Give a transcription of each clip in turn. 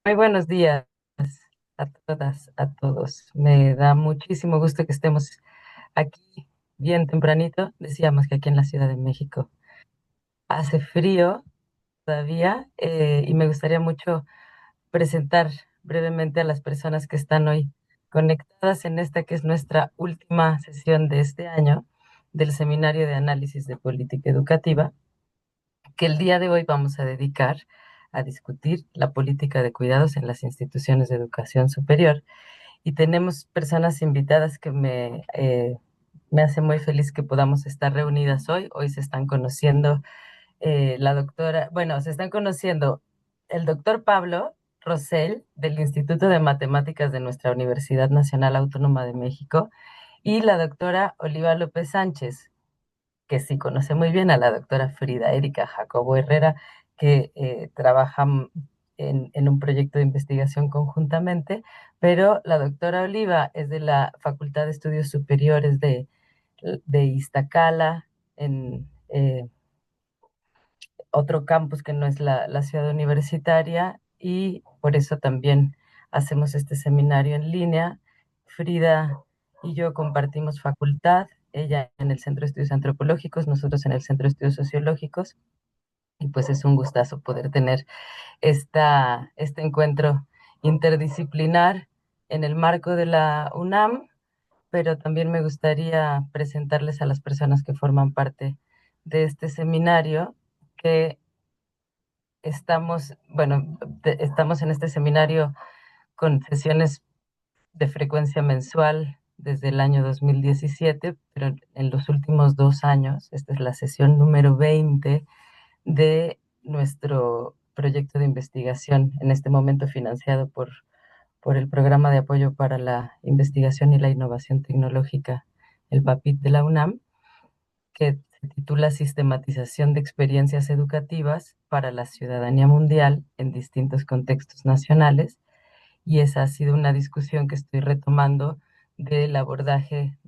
Muy buenos días a todas, a todos. Me da muchísimo gusto que estemos aquí bien tempranito. Decíamos que aquí en la Ciudad de México hace frío todavía y me gustaría mucho presentar brevemente a las personas que están hoy conectadas en esta que es nuestra última sesión de este año del Seminario de Análisis de Política Educativa, que el día de hoy vamos a dedicar a discutir la política de cuidados en las instituciones de educación superior. Y tenemos personas invitadas que me hace muy feliz que podamos estar reunidas hoy. Hoy se están conociendo la doctora, bueno, se están conociendo el doctor Pablo Rosell del Instituto de Matemáticas de nuestra Universidad Nacional Autónoma de México y la doctora Oliva López Sánchez, que sí conoce muy bien a la doctora Frida Erika Jacobo Herrera, que trabajan en un proyecto de investigación conjuntamente, pero la doctora Oliva es de la Facultad de Estudios Superiores de Iztacala, en otro campus que no es la ciudad universitaria, y por eso también hacemos este seminario en línea. Frida y yo compartimos facultad, ella en el Centro de Estudios Antropológicos, nosotros en el Centro de Estudios Sociológicos, y pues es un gustazo poder tener este encuentro interdisciplinar en el marco de la UNAM, pero también me gustaría presentarles a las personas que forman parte de este seminario, que estamos en este seminario con sesiones de frecuencia mensual desde el año 2017, pero en los últimos 2 años, esta es la sesión número 20 de nuestro proyecto de investigación, en este momento financiado por el Programa de Apoyo para la Investigación y la Innovación Tecnológica, el PAPIT de la UNAM, que se titula Sistematización de experiencias educativas para la ciudadanía mundial en distintos contextos nacionales. Y esa ha sido una discusión que estoy retomando del abordaje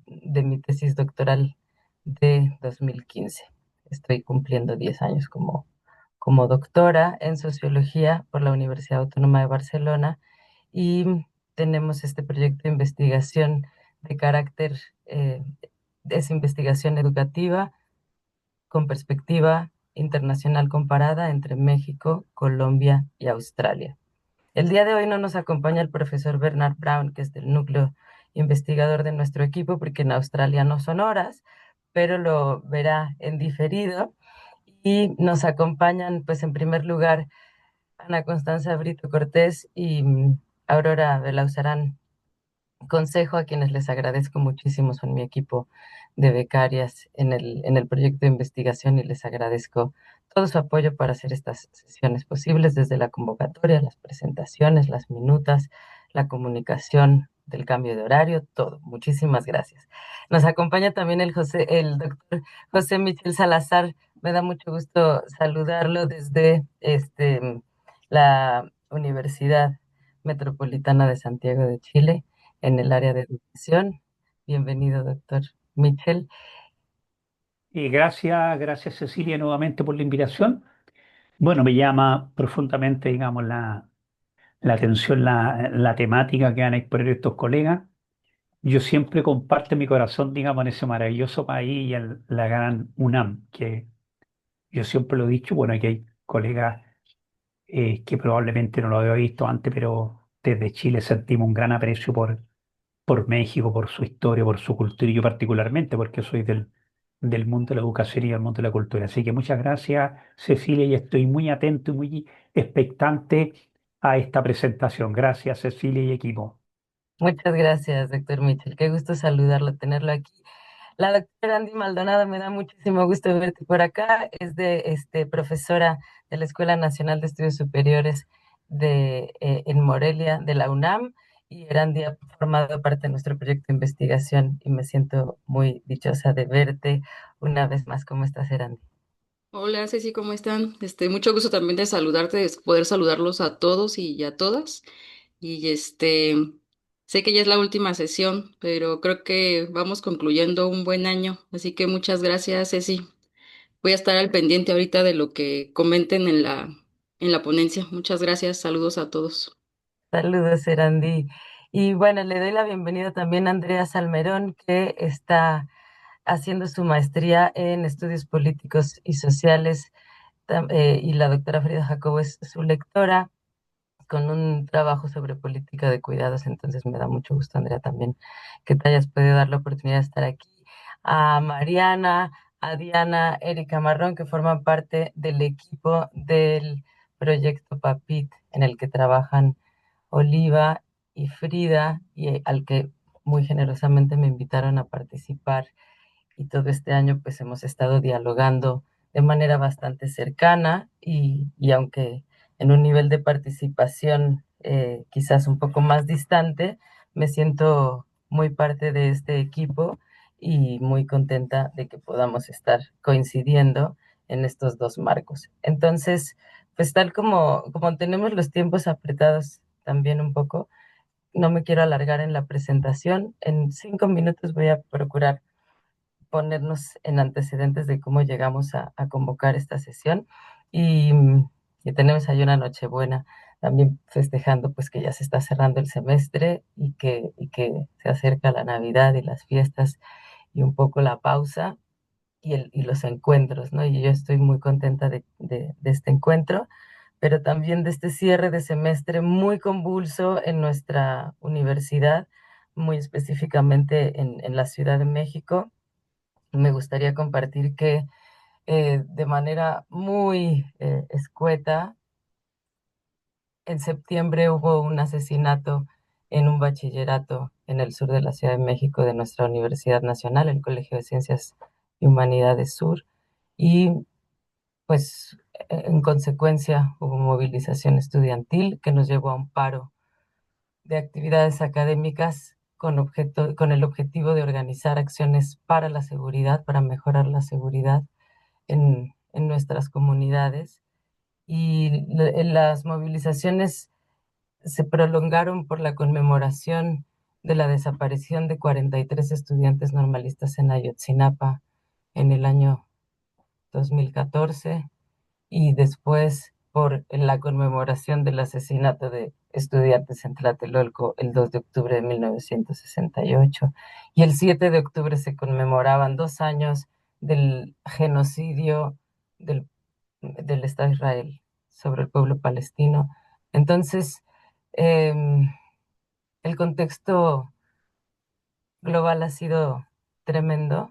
de mi tesis doctoral de 2015. Estoy cumpliendo 10 años como doctora en sociología por la Universidad Autónoma de Barcelona, y tenemos este proyecto de investigación de carácter, eh, es investigación educativa con perspectiva internacional comparada entre México, Colombia y Australia. El día de hoy no nos acompaña el profesor Bernard Brown, que es del núcleo investigador de nuestro equipo, porque en Australia no son horas, pero lo verá en diferido. Y nos acompañan, pues en primer lugar, Ana Constanza Brito Cortés y Aurora Belauzarán Consejo, a quienes les agradezco muchísimo, son mi equipo de becarias en el proyecto de investigación, y les agradezco todo su apoyo para hacer estas sesiones posibles, desde la convocatoria, las presentaciones, las minutas, la comunicación del cambio de horario, todo. Muchísimas gracias. Nos acompaña también el doctor José Michel Salazar. Me da mucho gusto saludarlo desde la Universidad Metropolitana de Santiago de Chile, en el área de educación. Bienvenido, doctor Mitchell. Y gracias Cecilia nuevamente por la invitación. Bueno, me llama profundamente, digamos, la atención la temática que van a exponer estos colegas. Yo siempre comparto mi corazón, digamos, en ese maravilloso país y en la gran UNAM, que yo siempre lo he dicho, bueno, aquí hay colegas que probablemente no lo había visto antes, pero desde Chile sentimos un gran aprecio por México, por su historia, por su cultura, y yo particularmente, porque soy del mundo de la educación y del mundo de la cultura. Así que muchas gracias, Cecilia, y estoy muy atento y muy expectante a esta presentación. Gracias, Cecilia y equipo. Muchas gracias, doctor Mitchell. Qué gusto saludarlo, tenerlo aquí. La doctora Andy Maldonado, me da muchísimo gusto verte por acá. Es profesora de la Escuela Nacional de Estudios Superiores en Morelia, de la UNAM, y Erandi ha formado parte de nuestro proyecto de investigación, y me siento muy dichosa de verte una vez más. ¿Cómo estás, Erandi? Hola Ceci, ¿cómo están? Mucho gusto también de saludarte, de poder saludarlos a todos y a todas. Y sé que ya es la última sesión, pero creo que vamos concluyendo un buen año. Así que muchas gracias, Ceci. Voy a estar al pendiente ahorita de lo que comenten en la en la ponencia. Muchas gracias, saludos a todos. Saludos, Erandi. Y bueno, le doy la bienvenida también a Andrea Salmerón, que está haciendo su maestría en estudios políticos y sociales, y la doctora Frida Jacobo es su lectora con un trabajo sobre política de cuidados. Entonces me da mucho gusto, Andrea, también que te hayas podido dar la oportunidad de estar aquí. A Mariana, a Diana, Erika Marrón, que forman parte del equipo del proyecto PAPIT, en el que trabajan Oliva y Frida, y al que muy generosamente me invitaron a participar. Y todo este año pues hemos estado dialogando de manera bastante cercana, y aunque en un nivel de participación quizás un poco más distante, me siento muy parte de este equipo y muy contenta de que podamos estar coincidiendo en estos dos marcos. Entonces, pues tal como tenemos los tiempos apretados también un poco, no me quiero alargar en la presentación. En 5 minutos voy a procurar ponernos en antecedentes de cómo llegamos a convocar esta sesión, y, y tenemos ahí una Nochebuena también festejando pues que ya se está cerrando el semestre, y que se acerca la Navidad y las fiestas y un poco la pausa y los encuentros, ¿no? Y yo estoy muy contenta de este encuentro, pero también de este cierre de semestre muy convulso en nuestra universidad, muy específicamente en la Ciudad de México. Me gustaría compartir que de manera muy escueta, en septiembre hubo un asesinato en un bachillerato en el sur de la Ciudad de México de nuestra Universidad Nacional, el Colegio de Ciencias y Humanidades Sur, y pues en consecuencia hubo movilización estudiantil que nos llevó a un paro de actividades académicas con el objetivo de organizar acciones para la seguridad, para mejorar la seguridad en nuestras comunidades. Y las movilizaciones se prolongaron por la conmemoración de la desaparición de 43 estudiantes normalistas en Ayotzinapa en el año 2014, y después por la conmemoración del asesinato de estudiantes en Tlatelolco el 2 de octubre de 1968. Y el 7 de octubre se conmemoraban 2 años del genocidio del, del Estado de Israel sobre el pueblo palestino. Entonces, em, el contexto global ha sido tremendo.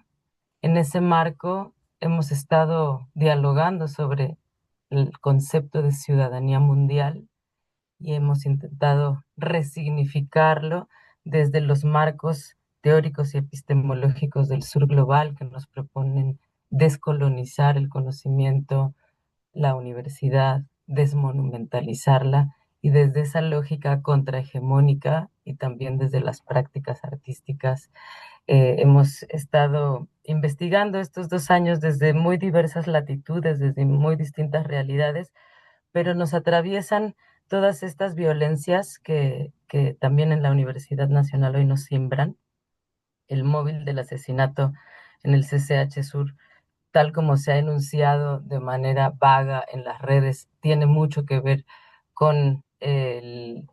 En ese marco hemos estado dialogando sobre el concepto de ciudadanía mundial, y hemos intentado resignificarlo desde los marcos teóricos y epistemológicos del sur global, que nos proponen descolonizar el conocimiento, la universidad, desmonumentalizarla, y desde esa lógica contrahegemónica y también desde las prácticas artísticas hemos estado investigando estos 2 años desde muy diversas latitudes, desde muy distintas realidades, pero nos atraviesan todas estas violencias que también en la Universidad Nacional hoy nos siembran. El móvil del asesinato en el CCH Sur, tal como se ha enunciado de manera vaga en las redes, tiene mucho que ver con el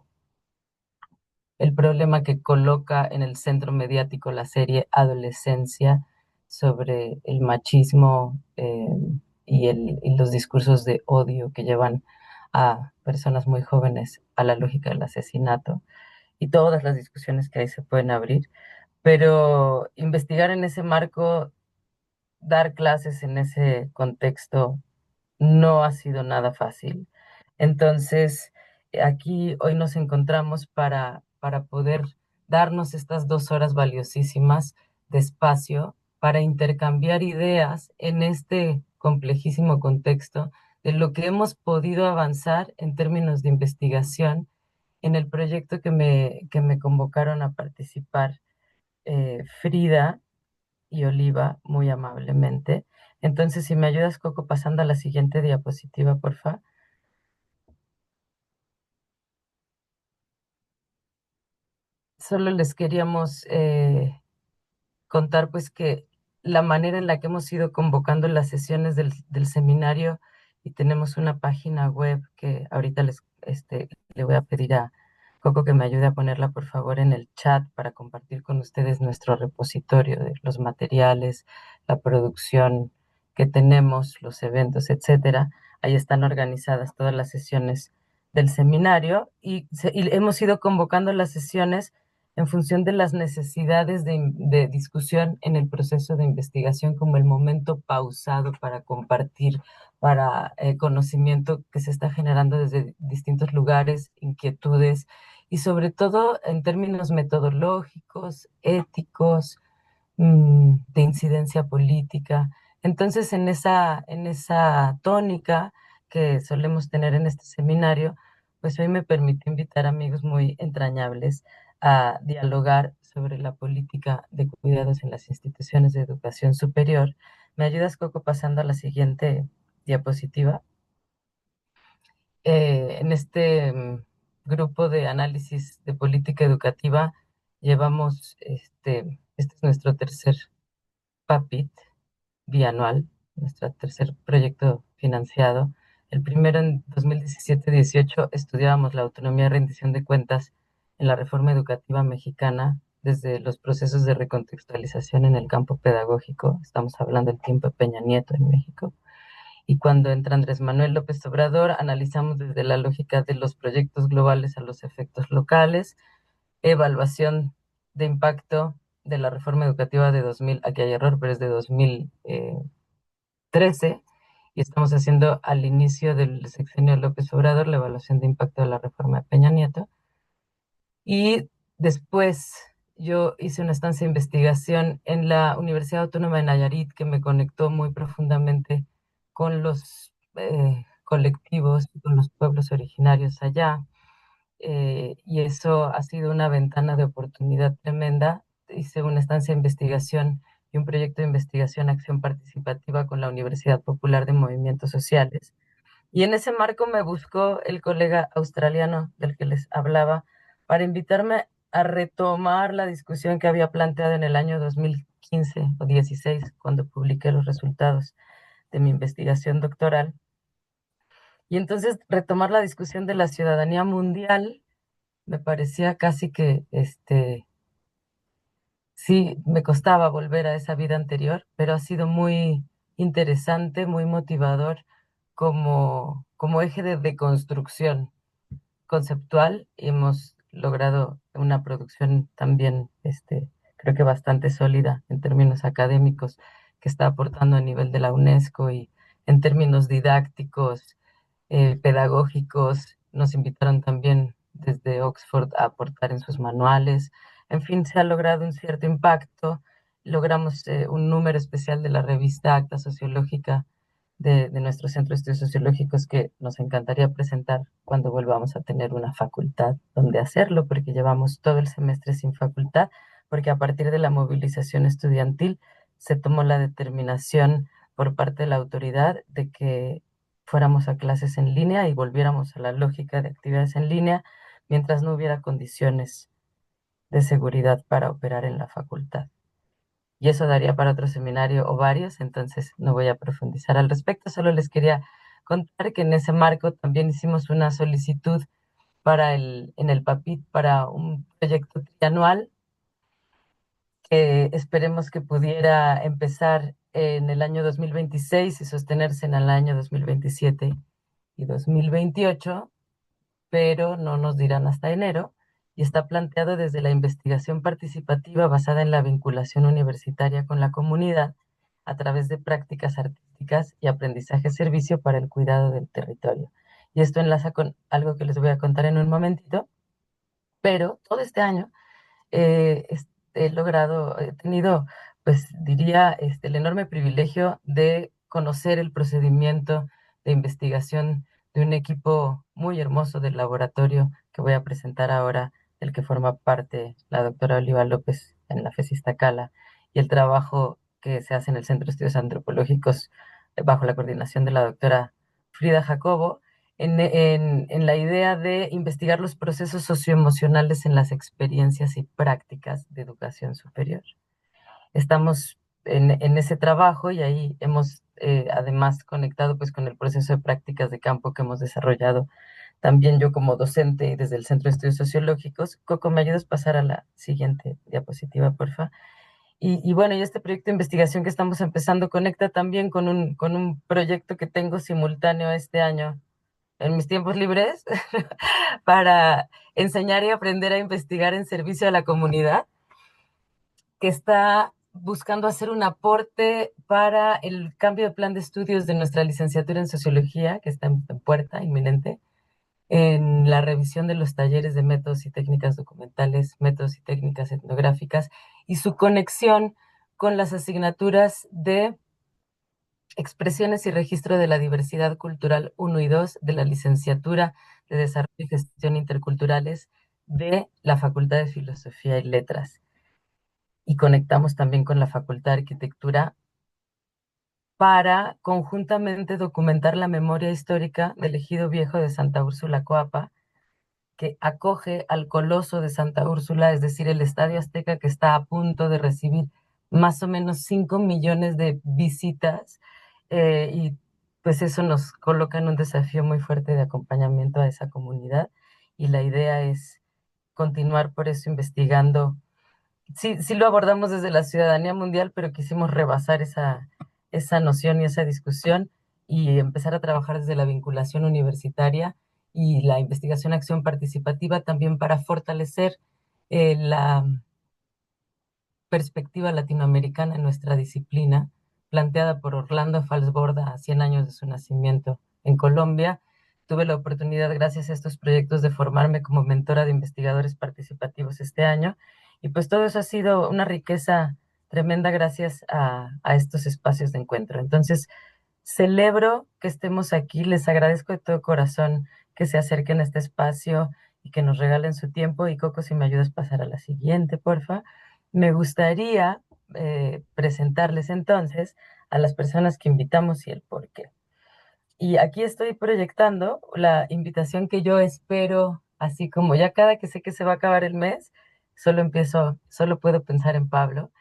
problema que coloca en el centro mediático la serie Adolescencia sobre el machismo, y los discursos de odio que llevan a personas muy jóvenes a la lógica del asesinato, y todas las discusiones que ahí se pueden abrir. Pero investigar en ese marco, dar clases en ese contexto, no ha sido nada fácil. Entonces, aquí hoy nos encontramos para poder darnos estas 2 horas valiosísimas de espacio para intercambiar ideas en este complejísimo contexto de lo que hemos podido avanzar en términos de investigación en el proyecto que me convocaron a participar Frida y Oliva muy amablemente. Entonces, si me ayudas, Coco, pasando a la siguiente diapositiva, por favor. Solo les queríamos contar pues que la manera en la que hemos ido convocando las sesiones del seminario y tenemos una página web que ahorita le voy a pedir a Coco que me ayude a ponerla por favor en el chat para compartir con ustedes nuestro repositorio de los materiales, la producción que tenemos, los eventos, etcétera. Ahí están organizadas todas las sesiones del seminario y hemos ido convocando las sesiones en función de las necesidades de discusión en el proceso de investigación como el momento pausado para compartir, para conocimiento que se está generando desde distintos lugares, inquietudes y sobre todo en términos metodológicos, éticos, de incidencia política. Entonces, en esa tónica que solemos tener en este seminario, pues hoy me permite invitar amigos muy entrañables a dialogar sobre la política de cuidados en las instituciones de educación superior. ¿Me ayudas, Coco, pasando a la siguiente diapositiva? En este grupo de análisis de política educativa llevamos, este es nuestro tercer PAPIT bianual, nuestro tercer proyecto financiado. El primero en 2017-18 estudiábamos la autonomía y rendición de cuentas en la reforma educativa mexicana desde los procesos de recontextualización en el campo pedagógico. Estamos hablando del tiempo de Peña Nieto en México. Y cuando entra Andrés Manuel López Obrador, analizamos desde la lógica de los proyectos globales a los efectos locales, evaluación de impacto de la reforma educativa de 2000, aquí hay error, pero es de 2013, y estamos haciendo al inicio del sexenio López Obrador la evaluación de impacto de la reforma de Peña Nieto. Y después yo hice una estancia de investigación en la Universidad Autónoma de Nayarit que me conectó muy profundamente con los colectivos, con los pueblos originarios allá. Y eso ha sido una ventana de oportunidad tremenda. Hice una estancia de investigación y un proyecto de investigación acción participativa con la Universidad Popular de Movimientos Sociales. Y en ese marco me buscó el colega australiano del que les hablaba para invitarme a retomar la discusión que había planteado en el año 2015 o 16, cuando publiqué los resultados de mi investigación doctoral. Y entonces retomar la discusión de la ciudadanía mundial me parecía casi que, sí, me costaba volver a esa vida anterior, pero ha sido muy interesante, muy motivador como eje de deconstrucción conceptual. Hemos logrado una producción también, creo que bastante sólida en términos académicos, que está aportando a nivel de la UNESCO y en términos didácticos, pedagógicos. Nos invitaron también desde Oxford a aportar en sus manuales. En fin, se ha logrado un cierto impacto. Logramos un número especial de la revista Acta Sociológica de nuestro Centro de Estudios Sociológicos que nos encantaría presentar cuando volvamos a tener una facultad donde hacerlo, porque llevamos todo el semestre sin facultad, porque a partir de la movilización estudiantil se tomó la determinación por parte de la autoridad de que fuéramos a clases en línea y volviéramos a la lógica de actividades en línea mientras no hubiera condiciones de seguridad para operar en la facultad. Y eso daría para otro seminario o varios, entonces no voy a profundizar al respecto, solo les quería contar que en ese marco también hicimos una solicitud en el PAPIT para un proyecto trianual que esperemos que pudiera empezar en el año 2026 y sostenerse en el año 2027 y 2028, pero no nos dirán hasta enero, y está planteado desde la investigación participativa basada en la vinculación universitaria con la comunidad a través de prácticas artísticas y aprendizaje-servicio para el cuidado del territorio. Y esto enlaza con algo que les voy a contar en un momentito, pero todo este año he tenido, pues diría, el enorme privilegio de conocer el procedimiento de investigación de un equipo muy hermoso del laboratorio que voy a presentar ahora, del que forma parte la doctora Oliva López en la FES Iztacala, y el trabajo que se hace en el Centro de Estudios Antropológicos bajo la coordinación de la doctora Frida Jacobo, en la idea de investigar los procesos socioemocionales en las experiencias y prácticas de educación superior. Estamos en ese trabajo y ahí hemos además conectado pues con el proceso de prácticas de campo que hemos desarrollado también yo como docente y desde el Centro de Estudios Sociológicos. Coco, ¿me ayudas a pasar a la siguiente diapositiva, porfa? Y bueno, y este proyecto de investigación que estamos empezando conecta también con un proyecto que tengo simultáneo este año en mis tiempos libres para enseñar y aprender a investigar en servicio a la comunidad, que está buscando hacer un aporte para el cambio de plan de estudios de nuestra licenciatura en sociología, que está en puerta, inminente, en la revisión de los talleres de métodos y técnicas documentales, métodos y técnicas etnográficas, y su conexión con las asignaturas de expresiones y registro de la diversidad cultural 1 y 2 de la licenciatura de Desarrollo y Gestión Interculturales de la Facultad de Filosofía y Letras. Y conectamos también con la Facultad de Arquitectura para conjuntamente documentar la memoria histórica del Ejido Viejo de Santa Úrsula Coapa, que acoge al Coloso de Santa Úrsula, es decir, el Estadio Azteca, que está a punto de recibir más o menos 5 millones de visitas, y pues eso nos coloca en un desafío muy fuerte de acompañamiento a esa comunidad, y la idea es continuar por eso investigando. Sí, sí lo abordamos desde la ciudadanía mundial, pero quisimos rebasar esa noción y esa discusión y empezar a trabajar desde la vinculación universitaria y la investigación-acción participativa también para fortalecer la perspectiva latinoamericana en nuestra disciplina, planteada por Orlando Falsborda a 100 años de su nacimiento en Colombia. Tuve la oportunidad, gracias a estos proyectos, de formarme como mentora de investigadores participativos este año, y pues todo eso ha sido una riqueza tremenda gracias a estos espacios de encuentro. Entonces, celebro que estemos aquí, les agradezco de todo corazón que se acerquen a este espacio y que nos regalen su tiempo. Y Coco, si me ayudas a pasar a la siguiente, porfa. Me gustaría presentarles entonces a las personas que invitamos y el por qué. Y aquí estoy proyectando la invitación que yo espero, así como ya cada que sé que se va a acabar el mes, solo puedo pensar en Pablo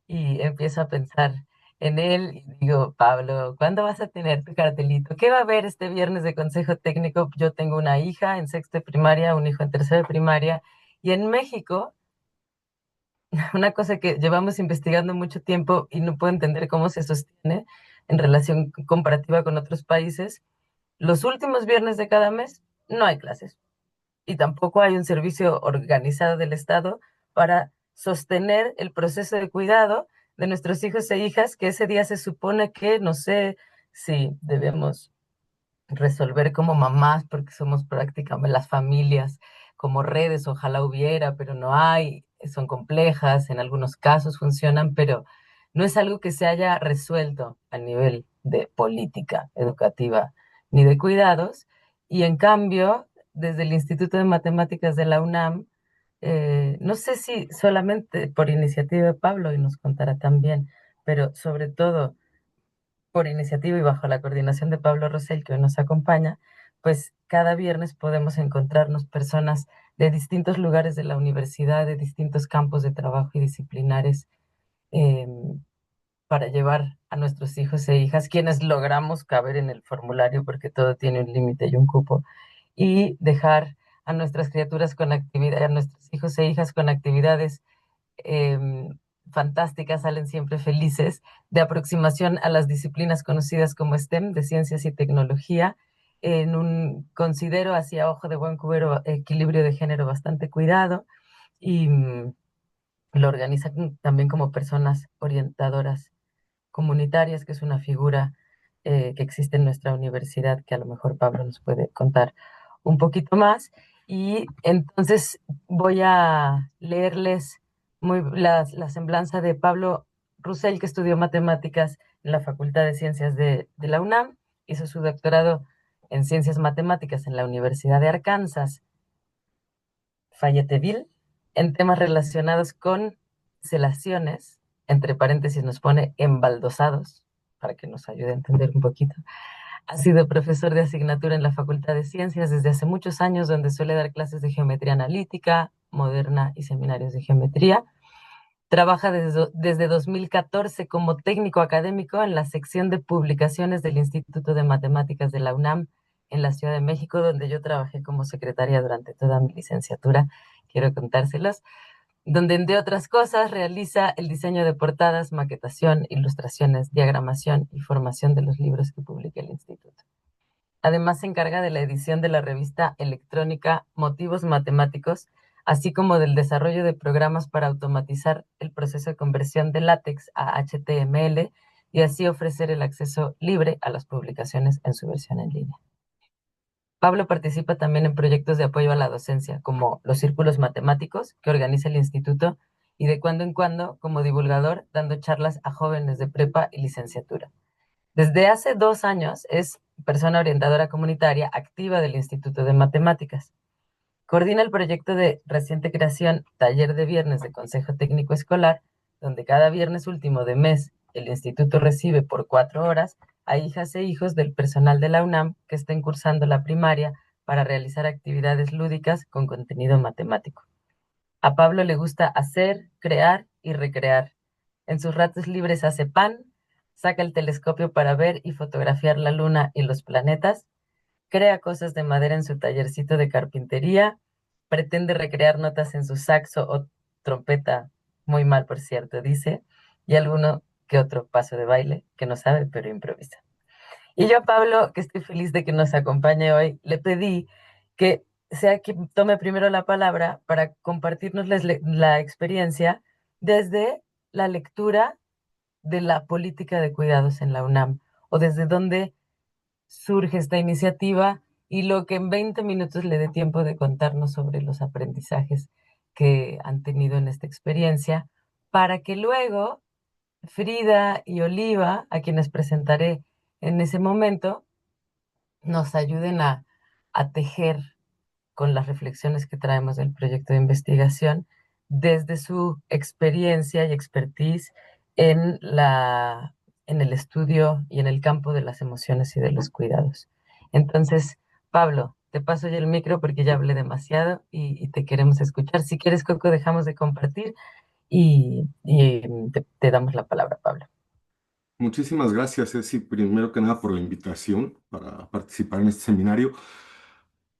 y empiezo a pensar en él y digo, Pablo, ¿cuándo vas a tener tu cartelito? ¿Qué va a haber este viernes de consejo técnico? Yo tengo una hija en sexto de primaria, un hijo en tercero de primaria, y en México, una cosa que llevamos investigando mucho tiempo y no puedo entender cómo se sostiene en relación comparativa con otros países, los últimos viernes de cada mes no hay clases y tampoco hay un servicio organizado del Estado para sostener el proceso de cuidado de nuestros hijos e hijas, que ese día se supone que no sé si debemos resolver como mamás, porque somos prácticamente las familias, como redes, ojalá hubiera, pero no hay, son complejas, en algunos casos funcionan, pero no es algo que se haya resuelto a nivel de política educativa ni de cuidados, y en cambio, desde el Instituto de Matemáticas de la UNAM, no sé si solamente por iniciativa de Pablo, y nos contará también, pero sobre todo por iniciativa y bajo la coordinación de Pablo Rosell, que hoy nos acompaña, pues cada viernes podemos encontrarnos personas de distintos lugares de la universidad, de distintos campos de trabajo y disciplinares, eh, para llevar a nuestros hijos e hijas, quienes logramos caber en el formulario, porque todo tiene un límite y un cupo, y dejar a nuestras criaturas con actividad, a nuestros hijos e hijas con actividades fantásticas, salen siempre felices, de aproximación a las disciplinas conocidas como STEM, de ciencias y tecnología, en un, considero hacia ojo de buen cubero, equilibrio de género bastante cuidado, y lo organizan también como personas orientadoras comunitarias, que es una figura que existe en nuestra universidad, que a lo mejor Pablo nos puede contar un poquito más. Y entonces voy a leerles la semblanza de Pablo Russell, que estudió matemáticas en la Facultad de Ciencias de la UNAM, hizo su doctorado en Ciencias Matemáticas en la Universidad de Arkansas, Fayetteville, en temas relacionados con celaciones, entre paréntesis nos pone embaldosados, para que nos ayude a entender un poquito. Ha sido profesor de asignatura en la Facultad de Ciencias desde hace muchos años, donde suele dar clases de geometría analítica, moderna y seminarios de geometría. Trabaja desde 2014 como técnico académico en la sección de publicaciones del Instituto de Matemáticas de la UNAM en la Ciudad de México, donde yo trabajé como secretaria durante toda mi licenciatura. Quiero contárselos, donde, entre otras cosas, realiza el diseño de portadas, maquetación, ilustraciones, diagramación y formación de los libros que publica el instituto. Además, se encarga de la edición de la revista electrónica Motivos Matemáticos, así como del desarrollo de programas para automatizar el proceso de conversión de látex a HTML y así ofrecer el acceso libre a las publicaciones en su versión en línea. Pablo participa también en proyectos de apoyo a la docencia, como los círculos matemáticos que organiza el instituto y de cuando en cuando como divulgador dando charlas a jóvenes de prepa y licenciatura. Desde hace 2 años es persona orientadora comunitaria activa del Instituto de Matemáticas. Coordina el proyecto de reciente creación Taller de Viernes de Consejo Técnico Escolar, donde cada viernes último de mes el instituto recibe por 4 horas a hijas e hijos del personal de la UNAM que estén cursando la primaria para realizar actividades lúdicas con contenido matemático. A Pablo le gusta hacer, crear y recrear. En sus ratos libres hace pan, saca el telescopio para ver y fotografiar la luna y los planetas, crea cosas de madera en su tallercito de carpintería, pretende recrear notas en su saxo o trompeta, muy mal por cierto, dice, y alguno que otro paso de baile que no sabe pero improvisa. Y yo a Pablo, que estoy feliz de que nos acompañe hoy, le pedí que sea quien tome primero la palabra para compartirnos la experiencia desde la lectura de la política de cuidados en la UNAM, o desde dónde surge esta iniciativa y lo que en 20 minutos le dé tiempo de contarnos sobre los aprendizajes que han tenido en esta experiencia, para que luego Frida y Oliva, a quienes presentaré en ese momento, nos ayuden a tejer con las reflexiones que traemos del proyecto de investigación desde su experiencia y expertise en el estudio y en el campo de las emociones y de los cuidados. Entonces, Pablo, te paso ya el micro porque ya hablé demasiado y te queremos escuchar. Si quieres, Coco, dejamos de compartir y te damos la palabra, Pablo. Muchísimas gracias, Ceci, primero que nada por la invitación para participar en este seminario.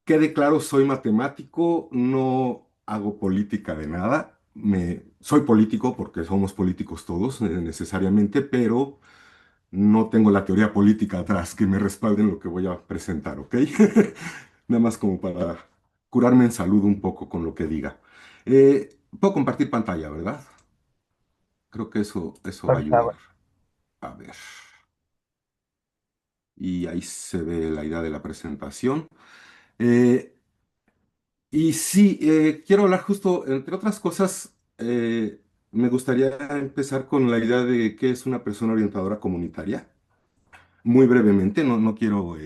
Quede claro, soy matemático, no hago política de nada. Soy político porque somos políticos todos, necesariamente, pero no tengo la teoría política atrás que me respalde en lo que voy a presentar, ¿ok? Nada más como para curarme en salud un poco con lo que diga. Puedo compartir pantalla, ¿verdad? Creo que eso va a Por ayudar. favor. A ver. Y ahí se ve la idea de la presentación. Eh, y sí, quiero hablar justo, entre otras cosas, me gustaría empezar con la idea de qué es una persona orientadora comunitaria. Muy brevemente, no quiero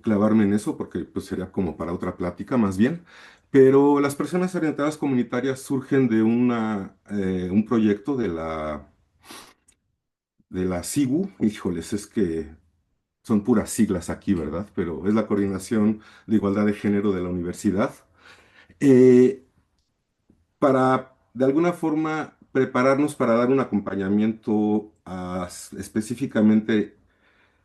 clavarme en eso porque pues, sería como para otra plática más bien. Pero las personas orientadas comunitarias surgen de un proyecto de la CIGU. Híjoles, es que son puras siglas aquí, ¿verdad? Pero es la Coordinación de Igualdad de Género de la universidad, eh, para de alguna forma prepararnos para dar un acompañamiento específicamente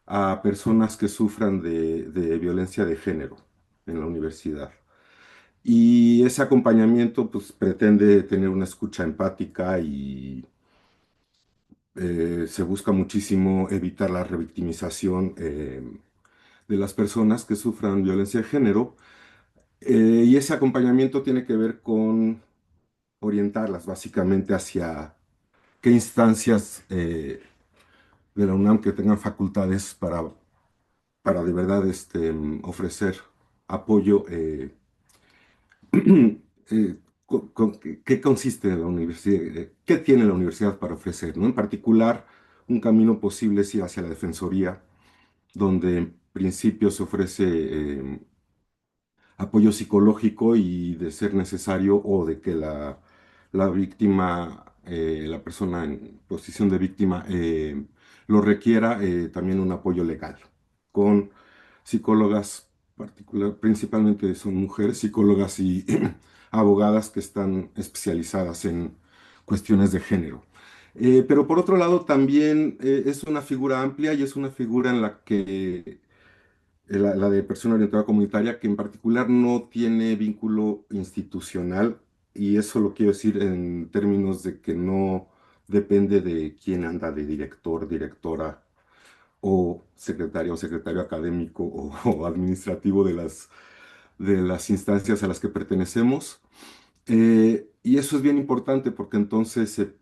a personas que sufran de violencia de género en la universidad. Y ese acompañamiento pues pretende tener una escucha empática y se busca muchísimo evitar la revictimización de las personas que sufran violencia de género. Y ese acompañamiento tiene que ver con orientarlas básicamente hacia qué instancias de la UNAM que tengan facultades para de verdad ofrecer apoyo. ¿Qué consiste la universidad? ¿Qué tiene la universidad para ofrecer? ¿No? En particular, un camino posible es ir hacia la defensoría, donde en principio se ofrece apoyo psicológico y de ser necesario o de que la víctima, la persona en posición de víctima, lo requiera, también un apoyo legal con psicólogas principalmente son mujeres, psicólogas y abogadas que están especializadas en cuestiones de género. Pero por otro lado también es una figura amplia y es una figura en la que la de persona orientada comunitaria, que en particular no tiene vínculo institucional, y eso lo quiero decir en términos de que no depende de quién anda de director, directora o secretario académico o administrativo de las instancias a las que pertenecemos. Y eso es bien importante porque entonces se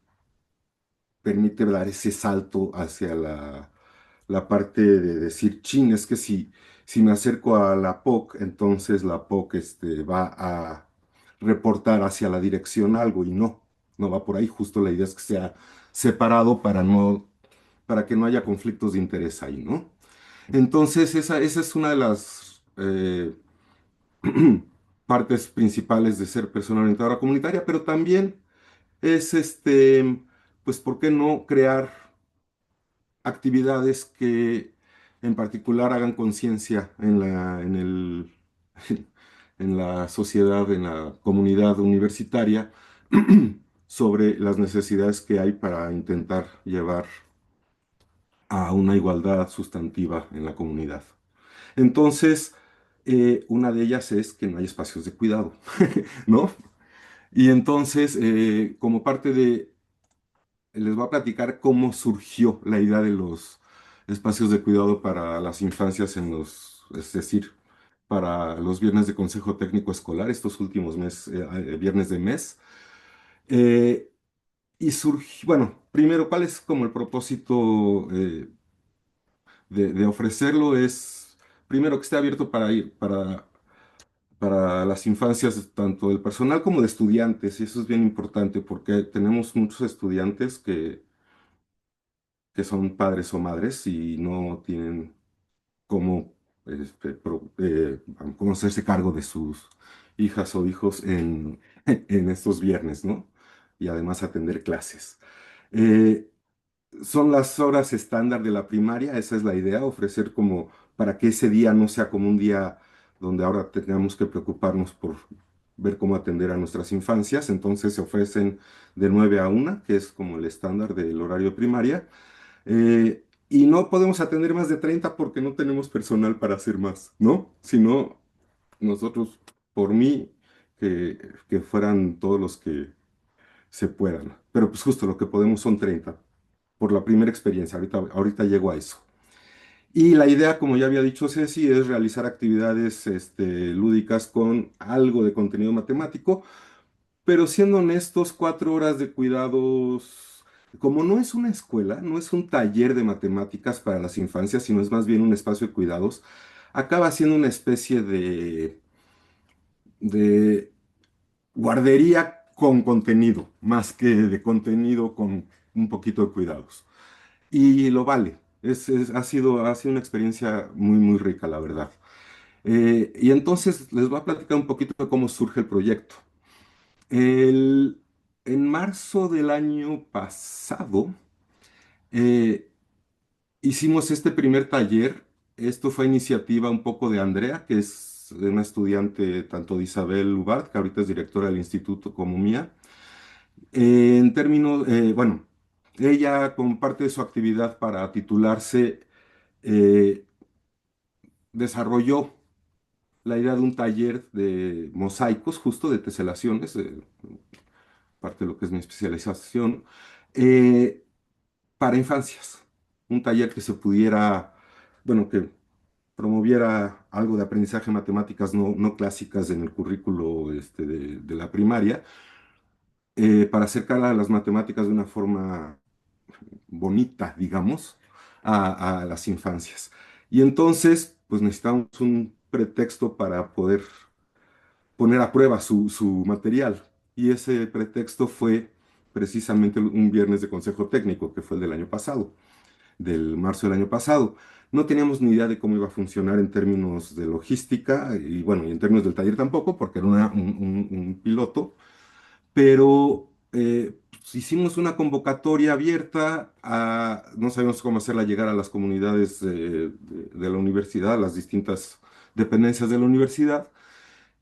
permite dar ese salto hacia la parte de decir, chin, es que si me acerco a la POC, entonces la POC va a reportar hacia la dirección algo y no va por ahí. Justo la idea es que sea separado para que no haya conflictos de interés ahí, ¿no? Entonces, esa es una de las partes principales de ser persona orientadora comunitaria, pero también es pues, ¿por qué no crear actividades que en particular hagan conciencia en la sociedad, en la comunidad universitaria, sobre las necesidades que hay para intentar llevar a una igualdad sustantiva en la comunidad? Entonces, una de ellas es que no hay espacios de cuidado, ¿no? Y entonces, como parte de les voy a platicar cómo surgió la idea de los espacios de cuidado para las infancias es decir, para los viernes de consejo técnico escolar, estos últimos viernes de mes. Eh, y surgió, bueno, primero, ¿cuál es como el propósito de ofrecerlo? Es, primero, que esté abierto para las infancias, tanto del personal como de estudiantes, y eso es bien importante porque tenemos muchos estudiantes que son padres o madres y no tienen cómo, cómo hacerse cargo de sus hijas o hijos en estos viernes, ¿no? Y además atender clases. Eh, Son las horas estándar de la primaria, esa es la idea, ofrecer como para que ese día no sea como un día donde ahora tengamos que preocuparnos por ver cómo atender a nuestras infancias. Entonces se ofrecen de 9 a 1, que es como el estándar del horario de primaria. Y no podemos atender más de 30 porque no tenemos personal para hacer más, ¿no? Sino nosotros, por mí, que fueran todos los que se puedan. Pero pues justo lo que podemos son 30 por la primera experiencia. Ahorita llego a eso. Y la idea, como ya había dicho Ceci, es realizar actividades lúdicas con algo de contenido matemático, pero siendo honestos, 4 horas de cuidados, como no es una escuela, no es un taller de matemáticas para las infancias, sino es más bien un espacio de cuidados, acaba siendo una especie de guardería con contenido, más que de contenido con un poquito de cuidados. Y lo vale. Ha sido una experiencia muy, muy rica, la verdad. Y entonces les voy a platicar un poquito de cómo surge el proyecto. El- en marzo del año pasado eh, hicimos este primer taller. Esto fue iniciativa un poco de Andrea, que es una estudiante tanto de Isabel Lubart, que ahorita es directora del instituto, como mía. En términos, bueno, ella como parte de su actividad para titularse, eh, desarrolló la idea de un taller de mosaicos, justo de teselaciones, parte de lo que es mi especialización, eh, para infancias. Un taller que se pudiera, bueno, que promoviera algo de aprendizaje de matemáticas no clásicas en el currículo de la primaria, para acercar a las matemáticas de una forma bonita, digamos, a las infancias. Y entonces, pues necesitamos un pretexto para poder poner a prueba su material. Y ese pretexto fue precisamente un viernes de consejo técnico, que fue el del año pasado, del marzo del año pasado. No teníamos ni idea de cómo iba a funcionar en términos de logística y bueno, y en términos del taller tampoco, porque era un piloto, pero pues, hicimos una convocatoria abierta, no sabíamos cómo hacerla llegar a las comunidades de la universidad, a las distintas dependencias de la universidad,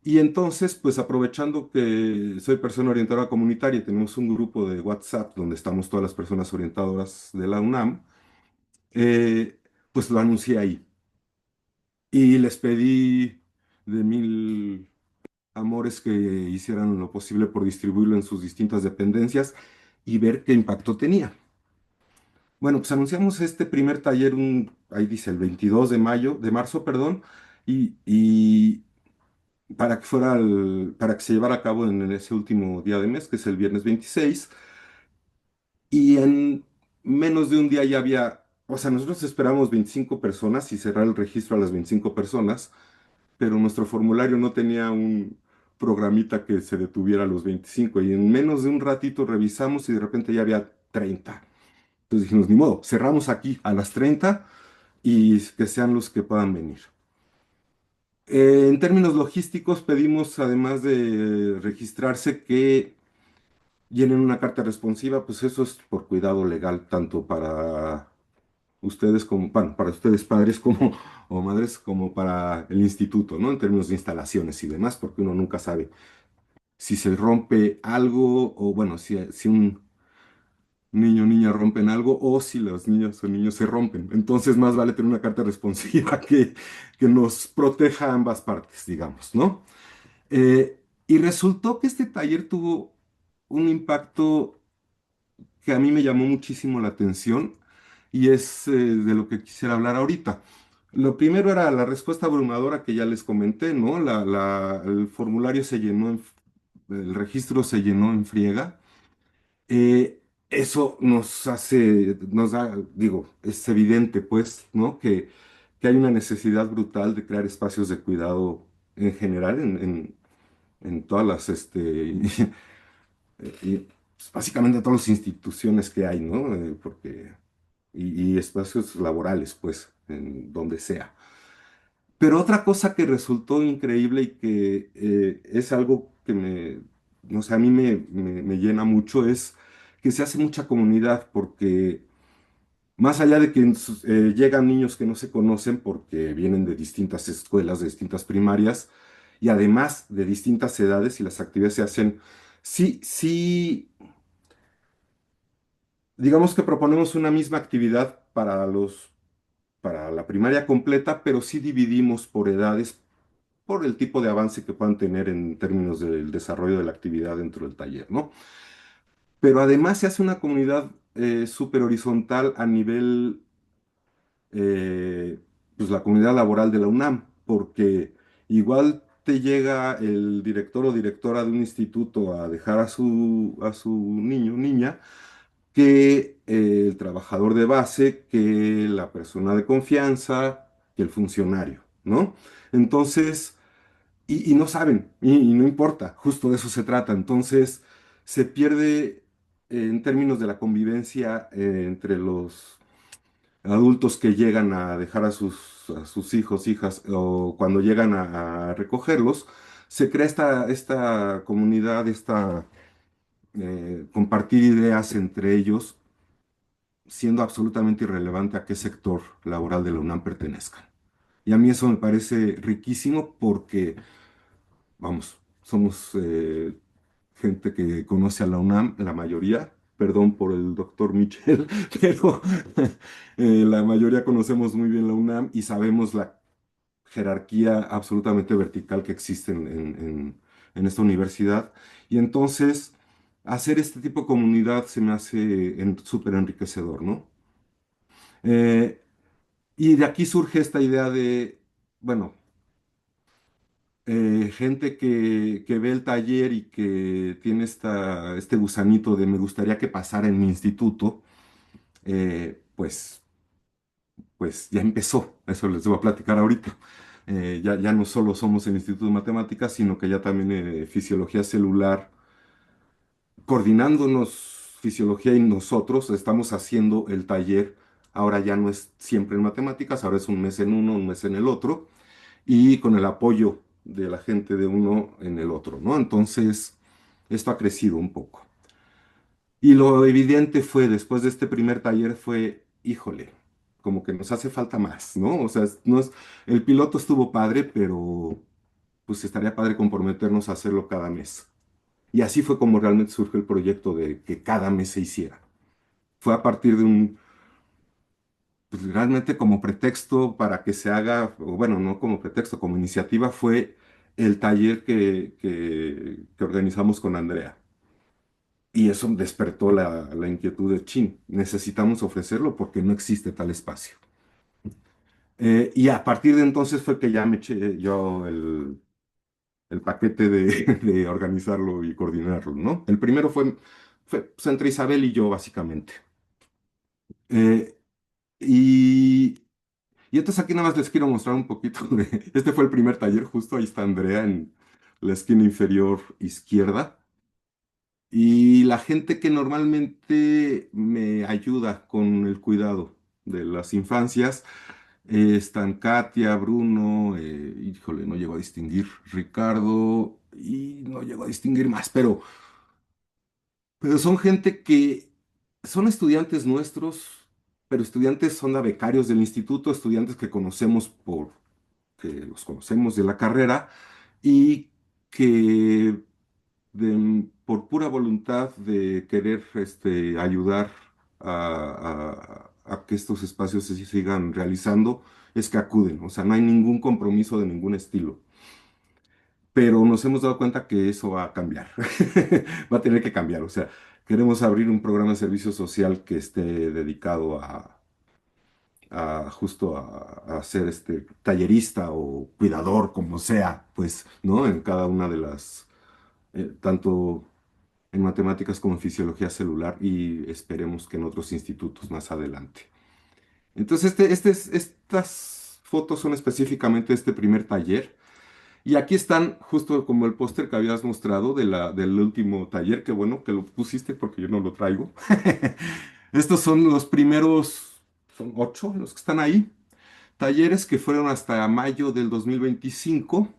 Y entonces, pues aprovechando que soy persona orientadora comunitaria y tenemos un grupo de WhatsApp donde estamos todas las personas orientadoras de la UNAM, eh, pues lo anuncié ahí. Y les pedí de mil amores que hicieran lo posible por distribuirlo en sus distintas dependencias y ver qué impacto tenía. Bueno, pues anunciamos este primer taller, ahí dice el 22 de mayo, de marzo, perdón, y para que para que se llevara a cabo en ese último día de mes, que es el viernes 26, y en menos de un día ya había, o sea, nosotros esperamos 25 personas y cerrar el registro a las 25 personas, pero nuestro formulario no tenía un programita que se detuviera a los 25 y en menos de un ratito revisamos y de repente ya había 30. Entonces dijimos, ni modo, cerramos aquí a las 30 y que sean los que puedan venir. En términos logísticos, pedimos, además de registrarse, que llenen una carta responsiva, pues eso es por cuidado legal, tanto para ustedes como, bueno, para ustedes padres como, o madres, como para el instituto, ¿no? En términos de instalaciones y demás, porque uno nunca sabe si se rompe algo, o bueno, si un niño o niña rompen algo, o si los niños o niños se rompen. Entonces, más vale tener una carta responsiva que nos proteja a ambas partes, digamos, ¿no? Y resultó que este taller tuvo un impacto que a mí me llamó muchísimo la atención y es de lo que quisiera hablar ahorita. Lo primero era la respuesta abrumadora que ya les comenté, ¿no? El formulario se llenó, el registro se llenó en friega. Eso nos hace, nos da, digo, es evidente, pues, ¿no? Que hay una necesidad brutal de crear espacios de cuidado en general en todas las, y, pues, básicamente todas las instituciones que hay, ¿no? Y espacios laborales, pues, en donde sea. Pero otra cosa que resultó increíble y que es algo que no sé, a mí me llena mucho es que se hace mucha comunidad porque más allá de que llegan niños que no se conocen porque vienen de distintas escuelas, de distintas primarias y además de distintas edades y las actividades se hacen, sí, sí, digamos que proponemos una misma actividad para la primaria completa, pero sí dividimos por edades, por el tipo de avance que puedan tener en términos del desarrollo de la actividad dentro del taller, ¿no? Pero además se hace una comunidad súper horizontal a nivel, eh, pues la comunidad laboral de la UNAM, porque igual te llega el director o directora de un instituto a dejar a su niño o niña, que el trabajador de base, que la persona de confianza, que el funcionario, ¿no? Entonces, y no saben, y no importa, justo de eso se trata. Entonces, se pierde en términos de la convivencia entre los adultos que llegan a dejar a sus hijos, hijas, o cuando llegan a recogerlos, se crea esta comunidad, compartir ideas entre ellos siendo absolutamente irrelevante a qué sector laboral de la UNAM pertenezcan. Y a mí eso me parece riquísimo porque, vamos, somos gente que conoce a la UNAM, la mayoría, perdón por el doctor Michel, pero la mayoría conocemos muy bien la UNAM y sabemos la jerarquía absolutamente vertical que existe en esta universidad. Y entonces, hacer este tipo de comunidad se me hace súper enriquecedor, ¿no? Eh, y de aquí surge esta idea de, bueno, gente que ve el taller y que tiene este gusanito de me gustaría que pasara en mi instituto, pues, pues ya empezó, eso les voy a platicar ahorita. Ya no solo somos el Instituto de Matemáticas, sino que ya también Fisiología Celular, coordinándonos Fisiología y nosotros, estamos haciendo el taller. Ahora ya no es siempre en matemáticas, ahora es un mes en uno, un mes en el otro y con el apoyo de la gente de uno en el otro, ¿no? Entonces, esto ha crecido un poco. Y lo evidente fue, después de este primer taller, fue, híjole, como que nos hace falta más, ¿no? O sea, no es, el piloto estuvo padre, pero pues estaría padre comprometernos a hacerlo cada mes. Y así fue como realmente surgió el proyecto de que cada mes se hiciera. Fue a partir de pues realmente como pretexto para que se haga, o bueno, no como pretexto, como iniciativa, fue el taller que organizamos con Andrea. Y eso despertó la inquietud de Chin. Necesitamos ofrecerlo porque no existe tal espacio. Y a partir de entonces fue que ya me eché yo el paquete de organizarlo y coordinarlo, ¿no? El primero fue pues, entre Isabel y yo, básicamente. Eh, y, y entonces aquí nada más les quiero mostrar un poquito de... Este fue el primer taller, justo ahí está Andrea en la esquina inferior izquierda. Y la gente que normalmente me ayuda con el cuidado de las infancias, están Katia, Bruno, híjole, no llego a distinguir, Ricardo, y no llego a distinguir más, pero son gente que son estudiantes nuestros, pero estudiantes son becarios del instituto, estudiantes que conocemos que los conocemos de la carrera y que por pura voluntad de querer ayudar a que estos espacios se sigan realizando, es que acuden. O sea, no hay ningún compromiso de ningún estilo. Pero nos hemos dado cuenta que eso va a cambiar. Va a tener que cambiar. O sea, queremos abrir un programa de servicio social que esté dedicado justo a ser tallerista o cuidador, como sea, pues, ¿no? En cada una de tanto en matemáticas como en fisiología celular y esperemos que en otros institutos más adelante. Entonces, estas fotos son específicamente de este primer taller. Y aquí están justo como el póster que habías mostrado del último taller, que bueno que lo pusiste porque yo no lo traigo. Estos son los primeros, son 8 los que están ahí. Talleres que fueron hasta mayo del 2025.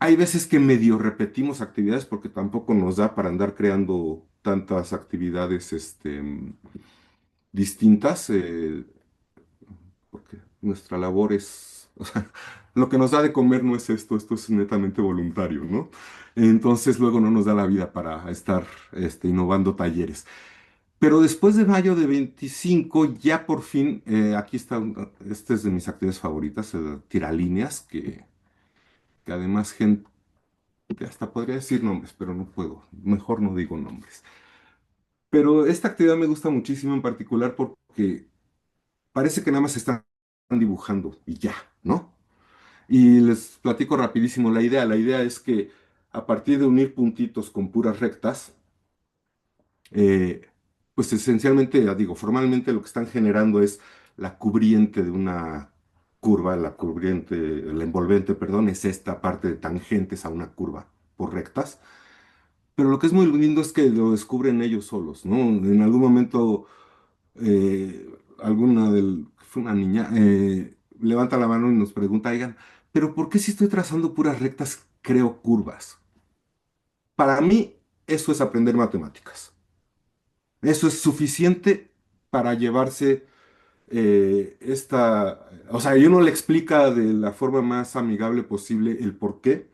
Hay veces que medio repetimos actividades porque tampoco nos da para andar creando tantas actividades distintas, porque nuestra labor es, o sea, lo que nos da de comer no es esto es netamente voluntario, ¿no? Entonces luego no nos da la vida para estar innovando talleres. Pero después de mayo de 25, ya por fin, aquí está, esta es de mis actividades favoritas, tiralíneas, que además gente que hasta podría decir nombres, pero no puedo. Mejor no digo nombres. Pero esta actividad me gusta muchísimo en particular porque parece que nada más están dibujando y ya, ¿no? Y les platico rapidísimo la idea. La idea es que a partir de unir puntitos con puras rectas, eh, pues esencialmente, ya digo, formalmente lo que están generando es la cubriente de una curva, la envolvente, perdón, es esta parte de tangentes a una curva por rectas. Pero lo que es muy lindo es que lo descubren ellos solos, ¿no? En algún momento, eh, fue una niña, levanta la mano y nos pregunta, oigan, ¿pero por qué si estoy trazando puras rectas creo curvas? Para mí, eso es aprender matemáticas. Eso es suficiente para llevarse o sea, yo no le explica de la forma más amigable posible el por qué,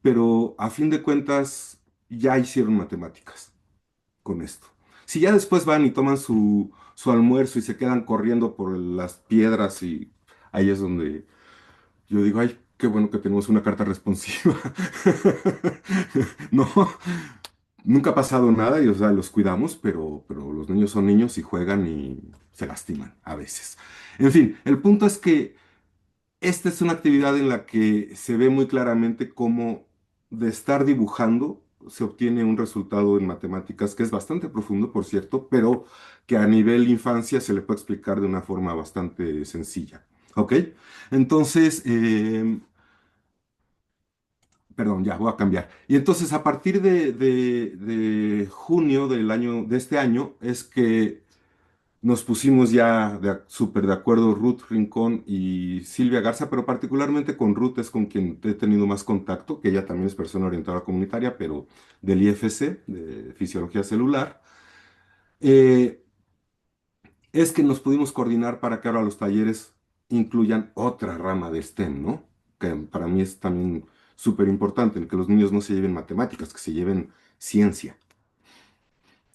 pero a fin de cuentas ya hicieron matemáticas con esto. Si ya después van y toman su almuerzo y se quedan corriendo por las piedras y ahí es donde yo digo, ay, qué bueno que tenemos una carta responsiva. No, nunca ha pasado nada y o sea, los cuidamos, pero los niños son niños y juegan y se lastiman a veces. En fin, el punto es que esta es una actividad en la que se ve muy claramente cómo de estar dibujando se obtiene un resultado en matemáticas que es bastante profundo, por cierto, pero que a nivel infancia se le puede explicar de una forma bastante sencilla. ¿Ok? Entonces, perdón, ya voy a cambiar. Y entonces a partir de junio de este año es que nos pusimos ya súper de acuerdo Ruth Rincón y Silvia Garza, pero particularmente con Ruth es con quien he tenido más contacto, que ella también es persona orientada comunitaria, pero del IFC, de Fisiología Celular. Eh, es que nos pudimos coordinar para que ahora los talleres incluyan otra rama de STEM, ¿no? que para mí es también súper importante, el que los niños no se lleven matemáticas, que se lleven ciencia.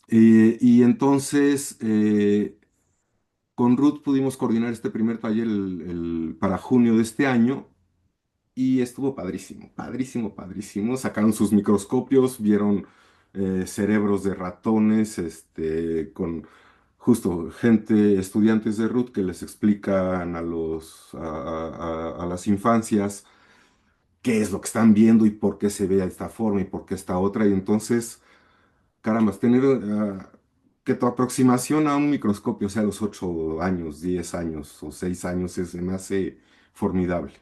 Y entonces, con Ruth pudimos coordinar este primer taller para junio de este año y estuvo padrísimo, padrísimo, padrísimo. Sacaron sus microscopios, vieron cerebros de ratones, con justo gente, estudiantes de Ruth que les explican a las infancias qué es lo que están viendo y por qué se ve de esta forma y por qué esta otra. Y entonces, caramba, tener que tu aproximación a un microscopio sea a los 8 años, 10 años o 6 años se me hace formidable.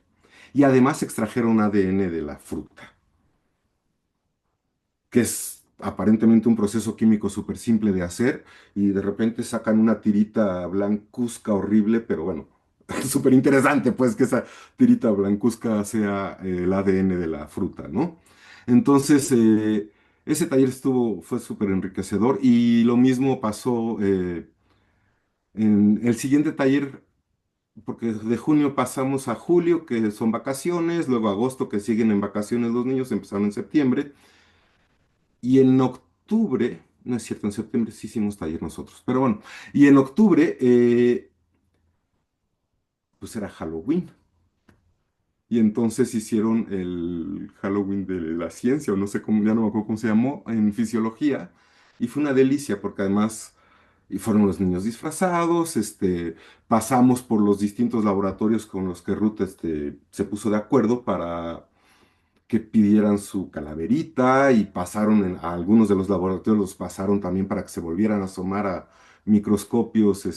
Y además extrajeron ADN de la fruta, que es aparentemente un proceso químico súper simple de hacer, y de repente sacan una tirita blancuzca horrible, pero bueno, súper interesante pues que esa tirita blancuzca sea el ADN de la fruta, ¿no? Entonces, ese taller fue súper enriquecedor y lo mismo pasó en el siguiente taller. Porque de junio pasamos a julio, que son vacaciones, luego agosto, que siguen en vacaciones los niños, empezaron en septiembre, y en octubre, no es cierto, en septiembre sí hicimos taller nosotros, pero bueno, y en octubre, pues era Halloween, y entonces hicieron el Halloween de la ciencia, o no sé cómo, ya no me acuerdo cómo se llamó, en fisiología, y fue una delicia, porque además... Y fueron los niños disfrazados, pasamos por los distintos laboratorios con los que Ruth, se puso de acuerdo para que pidieran su calaverita y pasaron a algunos de los laboratorios, los pasaron también para que se volvieran a asomar a microscopios,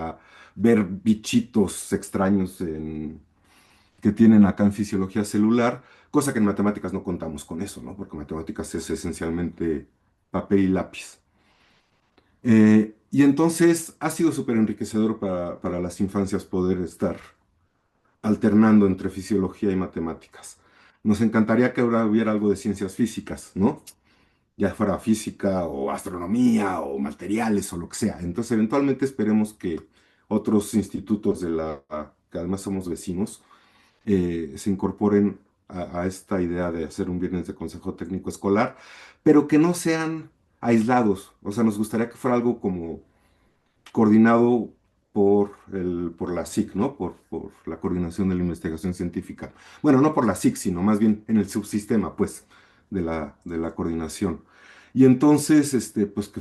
a ver bichitos extraños que tienen acá en fisiología celular, cosa que en matemáticas no contamos con eso, ¿no? Porque matemáticas es esencialmente papel y lápiz. Y entonces ha sido súper enriquecedor para las infancias poder estar alternando entre fisiología y matemáticas. Nos encantaría que ahora hubiera algo de ciencias físicas, ¿no? Ya fuera física o astronomía o materiales o lo que sea. Entonces, eventualmente esperemos que otros institutos que además somos vecinos, se incorporen a esta idea de hacer un viernes de consejo técnico escolar, pero que no sean aislados. O sea, nos gustaría que fuera algo como coordinado por la SIC, ¿no? Por la Coordinación de la Investigación Científica. Bueno, no por la SIC, sino más bien en el subsistema, pues, de la coordinación. Y entonces, pues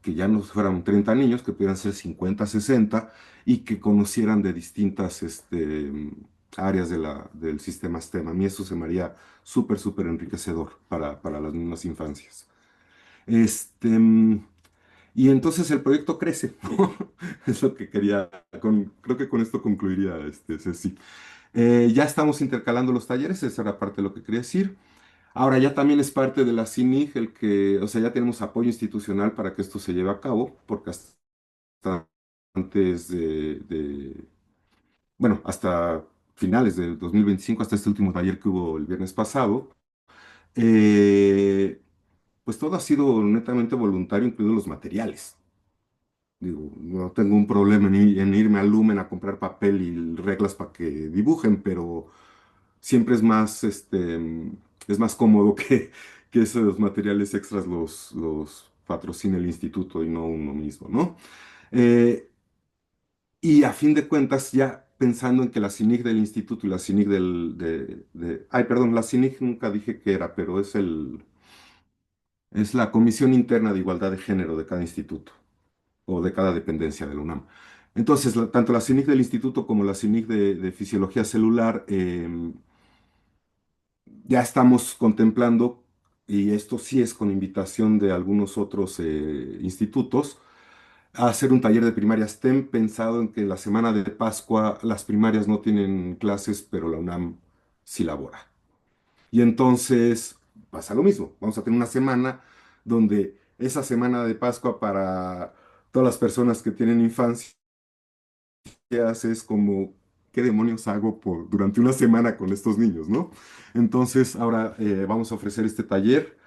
que ya no fueran 30 niños, que pudieran ser 50, 60, y que conocieran de distintas, áreas del sistema STEM. A mí eso se me haría súper, súper enriquecedor para las mismas infancias. Este, mm, y entonces el proyecto crece, ¿no? Es lo que quería, creo que con esto concluiría, Ceci. Ya estamos intercalando los talleres, esa era parte de lo que quería decir. Ahora ya también es parte de la CINIG o sea, ya tenemos apoyo institucional para que esto se lleve a cabo, porque hasta antes bueno, hasta finales de 2025, hasta este último taller que hubo el viernes pasado, eh, pues todo ha sido netamente voluntario, incluidos los materiales. Digo, no tengo un problema en irme al Lumen a comprar papel y reglas para que dibujen, pero siempre es más cómodo que esos materiales extras los patrocine el instituto y no uno mismo, ¿no? Eh, y a fin de cuentas, ya pensando en que la CINIG del instituto y la CINIG ay, perdón, la CINIG nunca dije que era, pero es la Comisión Interna de Igualdad de Género de cada instituto, o de cada dependencia de la UNAM. Entonces, tanto la CINIC del instituto como la CINIC de fisiología celular, ya estamos contemplando, y esto sí es con invitación de algunos otros institutos, a hacer un taller de primaria STEM pensado en que la semana de Pascua las primarias no tienen clases, pero la UNAM sí labora. Y entonces pasa lo mismo. Vamos a tener una semana donde esa semana de Pascua para todas las personas que tienen infancia es como, ¿qué demonios hago durante una semana con estos niños, ¿no? Entonces ahora vamos a ofrecer este taller,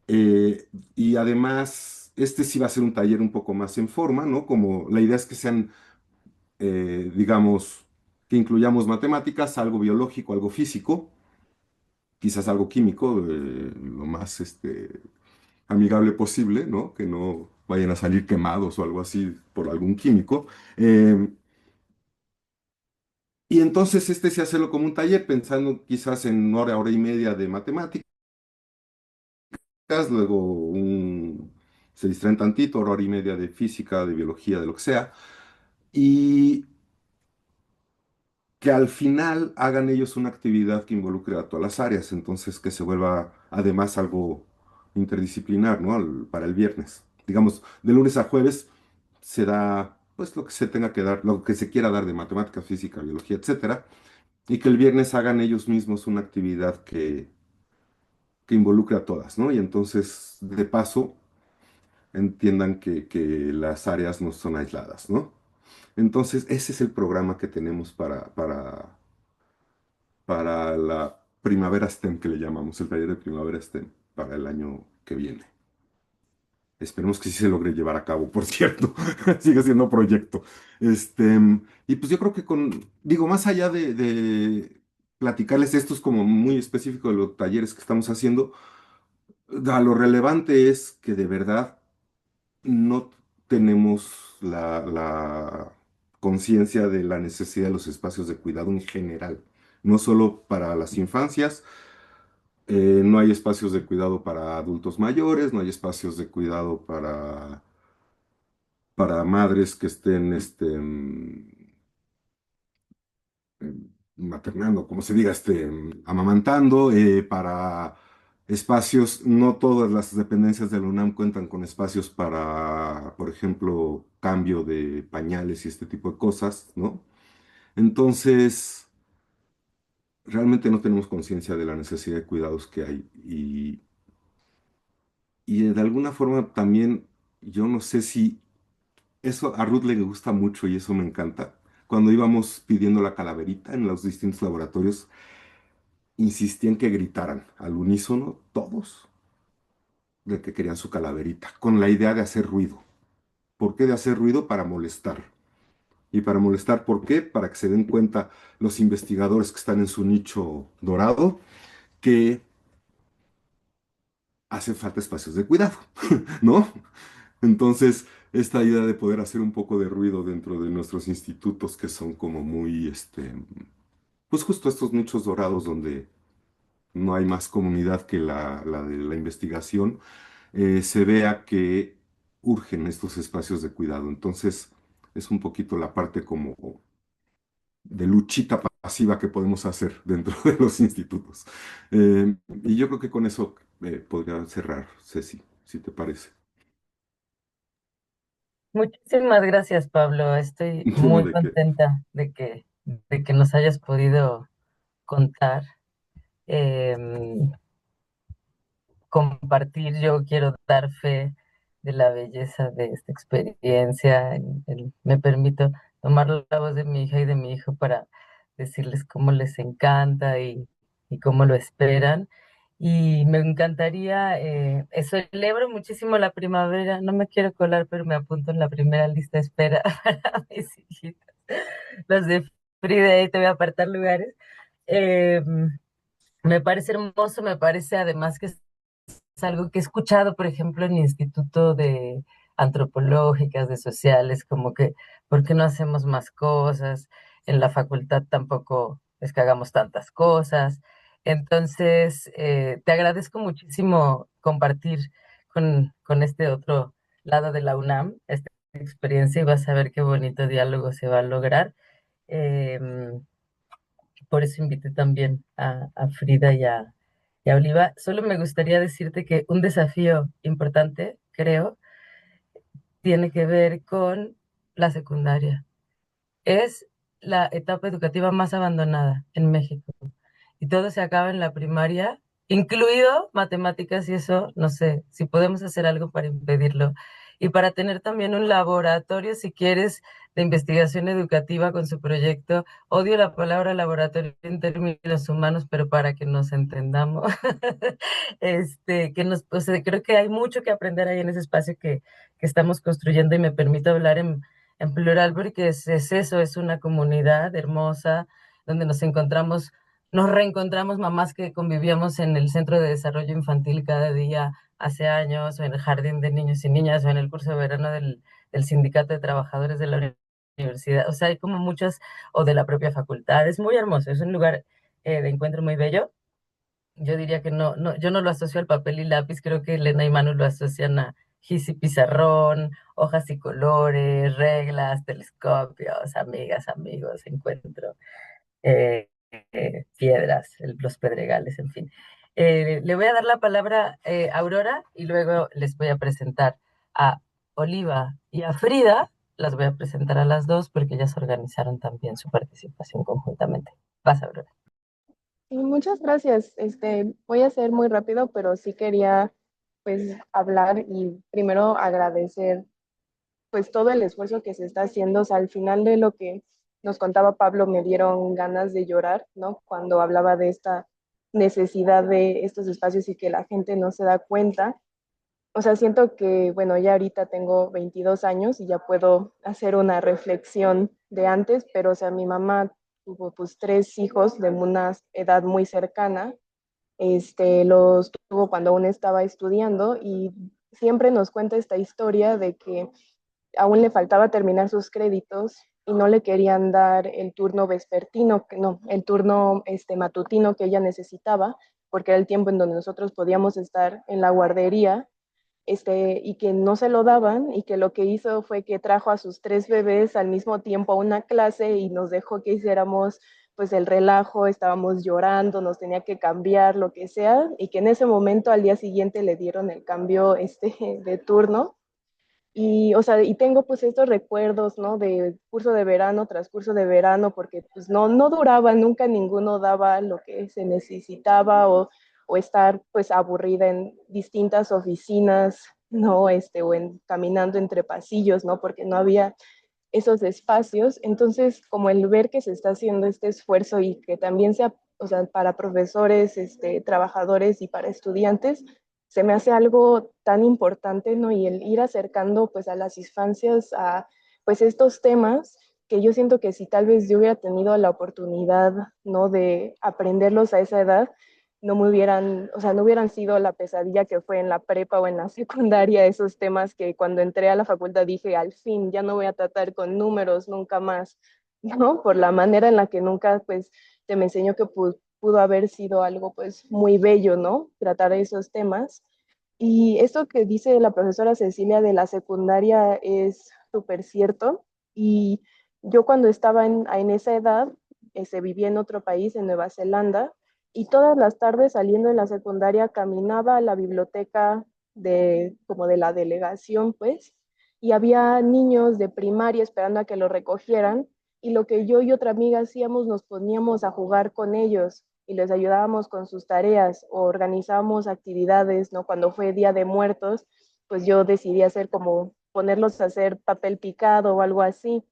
y además este sí va a ser un taller un poco más en forma, ¿no? Como la idea es que sean, digamos, que incluyamos matemáticas, algo biológico, algo físico, quizás algo químico, lo más amigable posible, ¿no? Que no vayan a salir quemados o algo así por algún químico. Eh, y entonces se hace como un taller, pensando quizás en hora, hora y media de matemáticas, luego se distraen tantito, hora, hora y media de física, de biología, de lo que sea, y que al final hagan ellos una actividad que involucre a todas las áreas, entonces que se vuelva además algo interdisciplinar, ¿no? Para el viernes. Digamos, de lunes a jueves se da pues lo que se tenga que dar, lo que se quiera dar de matemáticas, física, biología, etcétera, y que el viernes hagan ellos mismos una actividad que involucre a todas, ¿no? Y entonces, de paso, entiendan que las áreas no son aisladas, ¿no? Entonces, ese es el programa que tenemos para la primavera STEM, que le llamamos, el taller de primavera STEM, para el año que viene. Esperemos que sí se logre llevar a cabo, por cierto, sigue siendo proyecto. Y pues yo creo que digo, más allá de platicarles esto es como muy específico de los talleres que estamos haciendo, lo relevante es que de verdad no tenemos la conciencia de la necesidad de los espacios de cuidado en general, no solo para las infancias. No hay espacios de cuidado para adultos mayores, no hay espacios de cuidado para madres que estén maternando, como se diga, amamantando, para espacios, no todas las dependencias de la UNAM cuentan con espacios para, por ejemplo, cambio de pañales y este tipo de cosas, ¿no? Entonces, realmente no tenemos conciencia de la necesidad de cuidados que hay y de alguna forma también, yo no sé si eso a Ruth le gusta mucho y eso me encanta. Cuando íbamos pidiendo la calaverita en los distintos laboratorios, insistían que gritaran al unísono todos de que querían su calaverita, con la idea de hacer ruido. ¿Por qué de hacer ruido? Para molestar. ¿Y para molestar por qué? Para que se den cuenta los investigadores que están en su nicho dorado que hacen falta espacios de cuidado, ¿no? Entonces, esta idea de poder hacer un poco de ruido dentro de nuestros institutos que son como muy, pues justo estos nichos dorados donde no hay más comunidad que la de la investigación, se vea que urgen estos espacios de cuidado. Entonces, es un poquito la parte como de luchita pasiva que podemos hacer dentro de los institutos. Y yo creo que con eso podría cerrar, Ceci, si te parece. Muchísimas gracias, Pablo. Estoy No, muy de qué. contenta de que nos hayas podido contar. em, Compartir, yo quiero dar fe de la belleza de esta experiencia. Me permito tomar la voz de mi hija y de mi hijo para decirles cómo les encanta y cómo lo esperan. Y me encantaría, celebro muchísimo la primavera, no me quiero colar, pero me apunto en la primera lista de espera para mis hijitos, los de Frida, y te voy a apartar lugares. Eh, Me parece hermoso, me parece además que es algo que he escuchado, por ejemplo, en Instituto de Antropológicas, de Sociales, como que, ¿por qué no hacemos más cosas? En la facultad tampoco es que hagamos tantas cosas. Entonces, te agradezco muchísimo compartir con este otro lado de la UNAM esta experiencia y vas a ver qué bonito diálogo se va a lograr. Em, por eso invité también a Frida y a Oliva. Solo me gustaría decirte que un desafío importante, creo, tiene que ver con la secundaria. Es la etapa educativa más abandonada en México y todo se acaba en la primaria, incluido matemáticas y eso, no sé, si podemos hacer algo para impedirlo. Y para tener también un laboratorio, si quieres, de investigación educativa con su proyecto. Odio la palabra laboratorio en términos humanos, pero para que nos entendamos, creo que hay mucho que aprender ahí en ese espacio que estamos construyendo y me permito hablar en plural porque es eso, es una comunidad hermosa donde nos reencontramos mamás que convivíamos en el Centro de Desarrollo Infantil cada día hace años, o en el Jardín de Niños y Niñas, o en el curso de verano del Sindicato de Trabajadores de la Universidad. O sea, hay como muchas, o de la propia facultad. Es muy hermoso, es un lugar de encuentro muy bello. Yo diría que yo no lo asocio al papel y lápiz, creo que Elena y Manu lo asocian a gis y pizarrón, hojas y colores, reglas, telescopios, amigas, amigos, encuentro, eh, piedras, los pedregales, en fin. Le voy a dar la palabra a Aurora y luego les voy a presentar a Oliva y a Frida. Las voy a presentar a las dos porque ellas organizaron también su participación conjuntamente. Vas, Aurora. Sí, muchas gracias. Voy a ser muy rápido, pero sí quería pues hablar y primero agradecer pues todo el esfuerzo que se está haciendo. O sea, al final de lo que nos contaba Pablo me dieron ganas de llorar, ¿no? Cuando hablaba de esta necesidad de estos espacios y que la gente no se da cuenta. O sea, siento que, bueno, ya ahorita tengo 22 años y ya puedo hacer una reflexión de antes, pero, o sea, mi mamá tuvo pues 3 hijos de una edad muy cercana. Los tuvo cuando aún estaba estudiando y siempre nos cuenta esta historia de que aún le faltaba terminar sus créditos y no le querían dar el turno vespertino, no, el turno matutino que ella necesitaba, porque era el tiempo en donde nosotros podíamos estar en la guardería, y que no se lo daban y que lo que hizo fue que trajo a sus 3 bebés al mismo tiempo a una clase y nos dejó que hiciéramos pues el relajo, estábamos llorando, nos tenía que cambiar, lo que sea, y que en ese momento al día siguiente le dieron el cambio de turno. Y, o sea, y tengo pues estos recuerdos, ¿no? De curso de verano tras curso de verano, porque pues no duraba, nunca ninguno daba lo que se necesitaba o estar pues aburrida en distintas oficinas, ¿no? Caminando entre pasillos, ¿no? Porque no había esos espacios. Entonces, como el ver que se está haciendo este esfuerzo y que también sea, o sea, para profesores, trabajadores y para estudiantes, se me hace algo tan importante, ¿no? Y el ir acercando, pues, a las infancias a, pues, estos temas que yo siento que si tal vez yo hubiera tenido la oportunidad, ¿no? De aprenderlos a esa edad, no me hubieran, o sea, no hubieran sido la pesadilla que fue en la prepa o en la secundaria, esos temas que cuando entré a la facultad dije, al fin, ya no voy a tratar con números nunca más, ¿no? Por la manera en la que nunca, pues, te me enseñó que pudo haber sido algo, pues, muy bello, ¿no? Tratar esos temas. Y esto que dice la profesora Cecilia de la secundaria es súper cierto. Y yo cuando estaba en esa edad, vivía en otro país, en Nueva Zelanda, y todas las tardes saliendo de la secundaria caminaba a la biblioteca como de la delegación, pues, y había niños de primaria esperando a que lo recogieran, y lo que yo y otra amiga hacíamos, nos poníamos a jugar con ellos y les ayudábamos con sus tareas o organizábamos actividades, ¿no? Cuando fue Día de Muertos, pues yo decidí hacer como ponerlos a hacer papel picado o algo así.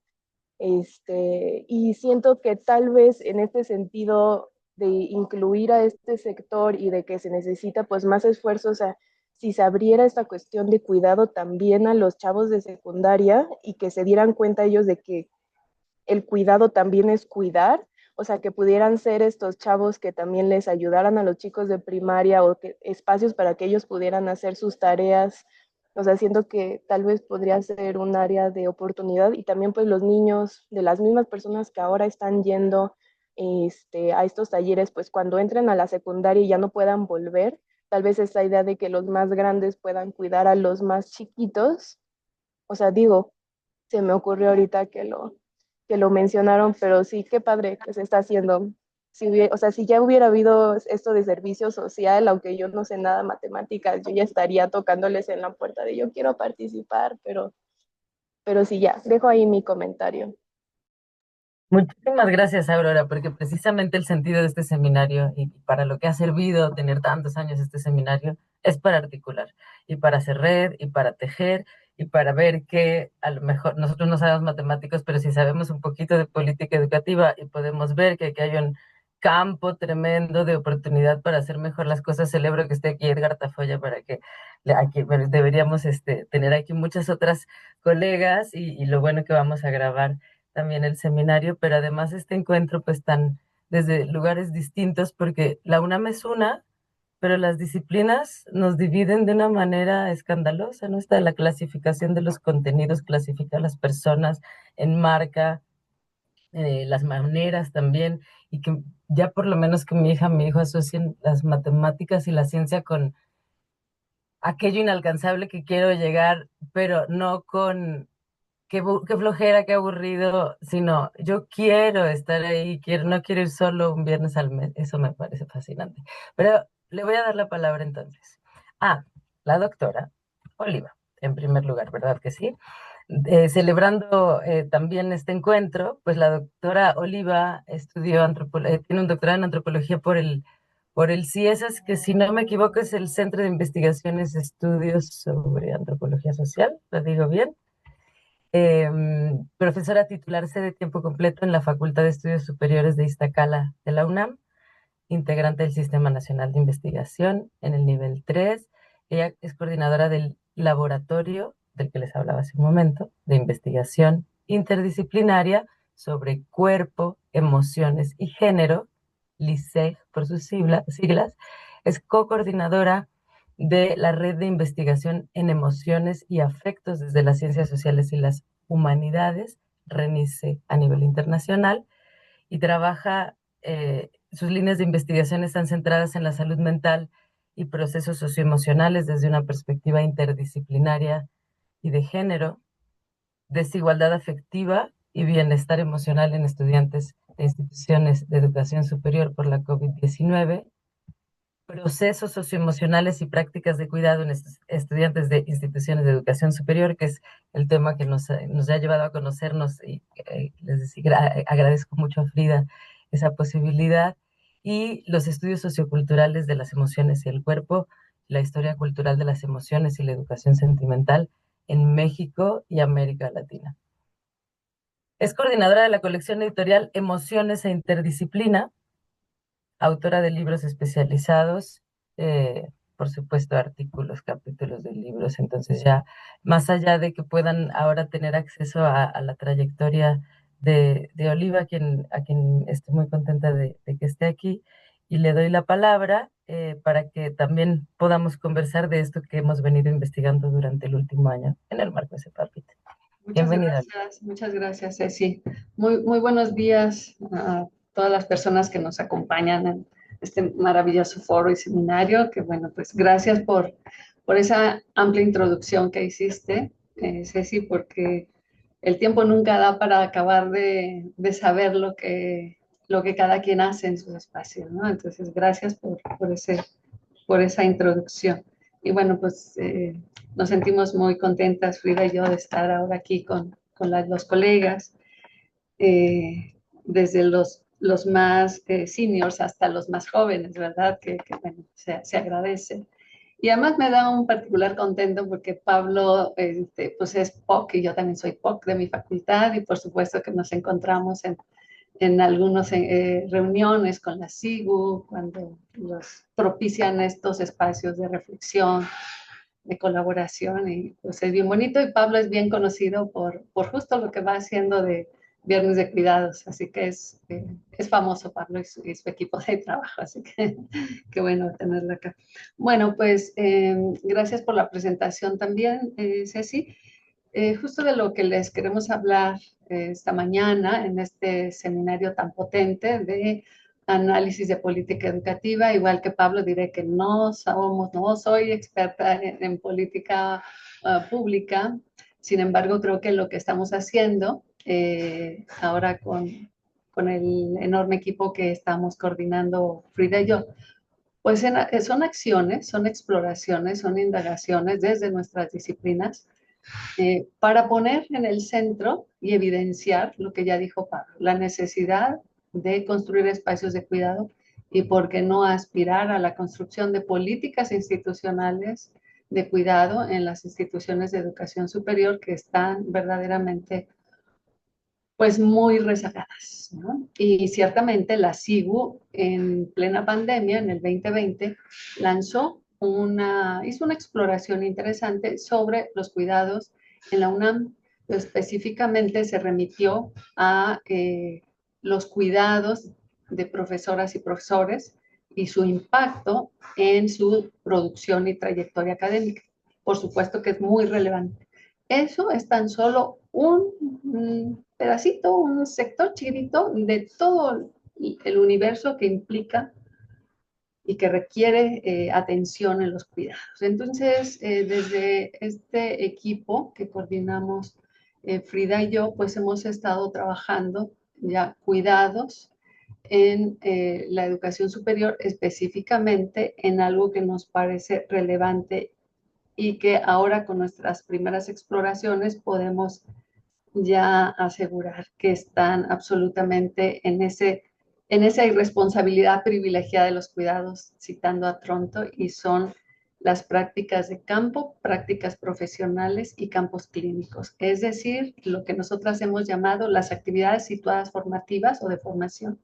Y siento que tal vez en este sentido de incluir a este sector y de que se necesita pues más esfuerzo, o sea, si se abriera esta cuestión de cuidado también a los chavos de secundaria y que se dieran cuenta ellos de que el cuidado también es cuidar, o sea, que pudieran ser estos chavos que también les ayudaran a los chicos de primaria o que, espacios para que ellos pudieran hacer sus tareas. O sea, siento que tal vez podría ser un área de oportunidad y también pues los niños de las mismas personas que ahora están yendo a estos talleres, pues cuando entren a la secundaria y ya no puedan volver, tal vez esa idea de que los más grandes puedan cuidar a los más chiquitos, o sea, digo, se me ocurrió ahorita que lo mencionaron, pero sí, qué padre que se está haciendo. O sea, si ya hubiera habido esto de servicio social, aunque yo no sé nada de matemáticas, yo ya estaría tocándoles en la puerta de yo quiero participar, pero sí, ya, dejo ahí mi comentario. Muchísimas gracias, Aurora, porque precisamente el sentido de este seminario y para lo que ha servido tener tantos años este seminario es para articular y para hacer red y para tejer y para ver que a lo mejor nosotros no sabemos matemáticos, pero sí sabemos un poquito de política educativa y podemos ver que aquí hay campo tremendo de oportunidad para hacer mejor las cosas. Celebro que esté aquí Edgar Tafoya para que aquí bueno, deberíamos tener aquí muchas otras colegas y lo bueno que vamos a grabar también el seminario, pero además este encuentro pues tan desde lugares distintos porque la UNAM es una, pero las disciplinas nos dividen de una manera escandalosa, ¿no? Está la clasificación de los contenidos, clasifica a las personas, enmarca las maneras también, y que ya por lo menos que mi hijo asocien las matemáticas y la ciencia con aquello inalcanzable que quiero llegar, pero no con qué flojera, qué aburrido, sino yo quiero estar ahí, no quiero ir solo un viernes al mes, eso me parece fascinante. Pero le voy a dar la palabra entonces. Ah, la doctora Oliva, en primer lugar, ¿verdad que sí? Celebrando también este encuentro, pues la doctora Oliva estudió tiene un doctorado en antropología por el CIESAS, que si no me equivoco es el Centro de Investigaciones y Estudios sobre Antropología Social, ¿lo digo bien? Profesora titularse de tiempo completo en la Facultad de Estudios Superiores de Iztacala de la UNAM, integrante del Sistema Nacional de Investigación en el nivel 3. Ella es coordinadora del laboratorio del que les hablaba hace un momento, de investigación interdisciplinaria sobre cuerpo, emociones y género, LISEG por sus siglas. Es co-coordinadora de la Red de Investigación en Emociones y Afectos desde las Ciencias Sociales y las Humanidades, RENICE a nivel internacional, y trabaja, sus líneas de investigación están centradas en la salud mental y procesos socioemocionales desde una perspectiva interdisciplinaria y de género, desigualdad afectiva y bienestar emocional en estudiantes de instituciones de educación superior por la COVID-19, procesos socioemocionales y prácticas de cuidado en estudiantes de instituciones de educación superior, que es el tema que nos ha llevado a conocernos, y les agradezco mucho a Frida esa posibilidad, y los estudios socioculturales de las emociones y el cuerpo, la historia cultural de las emociones y la educación sentimental en México y América Latina. Es coordinadora de la colección editorial Emociones e Interdisciplina, autora de libros especializados, por supuesto, artículos, capítulos de libros. Entonces ya, más allá de que puedan ahora tener acceso a la trayectoria de Oliva, a quien estoy muy contenta de que esté aquí, y le doy la palabra para que también podamos conversar de esto que hemos venido investigando durante el último año en el marco de CEPAPIT. Bienvenida. Muchas gracias, Ceci. Muy buenos días a todas las personas que nos acompañan en este maravilloso foro y seminario, que bueno, pues gracias por esa amplia introducción que hiciste, Ceci, porque el tiempo nunca da para acabar de saber lo que cada quien hace en sus espacios, ¿no? Entonces, gracias por esa introducción. Y bueno, pues nos sentimos muy contentas, Frida y yo, de estar ahora aquí con los colegas, desde los más seniors hasta los más jóvenes, ¿verdad? Que bueno, se agradece. Y además me da un particular contento porque Pablo pues es POC y yo también soy POC de mi facultad, y por supuesto que nos encontramos en algunas reuniones con la SIGU, cuando los propician estos espacios de reflexión, de colaboración, y pues es bien bonito. Y Pablo es bien conocido por justo lo que va haciendo de Viernes de Cuidados, así que es famoso Pablo y su equipo de trabajo, así que qué bueno tenerlo acá. Bueno, pues gracias por la presentación también, Ceci. Justo de lo que les queremos hablar esta mañana en este seminario tan potente de análisis de política educativa. Igual que Pablo, diré que no soy experta en política pública. Sin embargo, creo que lo que estamos haciendo ahora con el enorme equipo que estamos coordinando Frida y yo, pues son acciones, son exploraciones, son indagaciones desde nuestras disciplinas, para poner en el centro y evidenciar lo que ya dijo Pablo, la necesidad de construir espacios de cuidado, y por qué no aspirar a la construcción de políticas institucionales de cuidado en las instituciones de educación superior que están verdaderamente pues muy rezagadas, ¿no? Y ciertamente la SIGU en plena pandemia, en el 2020, hizo una exploración interesante sobre los cuidados en la UNAM. Específicamente se remitió a los cuidados de profesoras y profesores y su impacto en su producción y trayectoria académica. Por supuesto que es muy relevante. Eso es tan solo un pedacito, un sector chiquito de todo el universo que implica y que requiere atención en los cuidados. Entonces, desde este equipo que coordinamos Frida y yo, pues hemos estado trabajando ya cuidados en la educación superior, específicamente en algo que nos parece relevante y que ahora con nuestras primeras exploraciones podemos ya asegurar que están absolutamente en esa irresponsabilidad privilegiada de los cuidados, citando a Tronto, y son las prácticas de campo, prácticas profesionales y campos clínicos, es decir, lo que nosotras hemos llamado las actividades situadas formativas o de formación,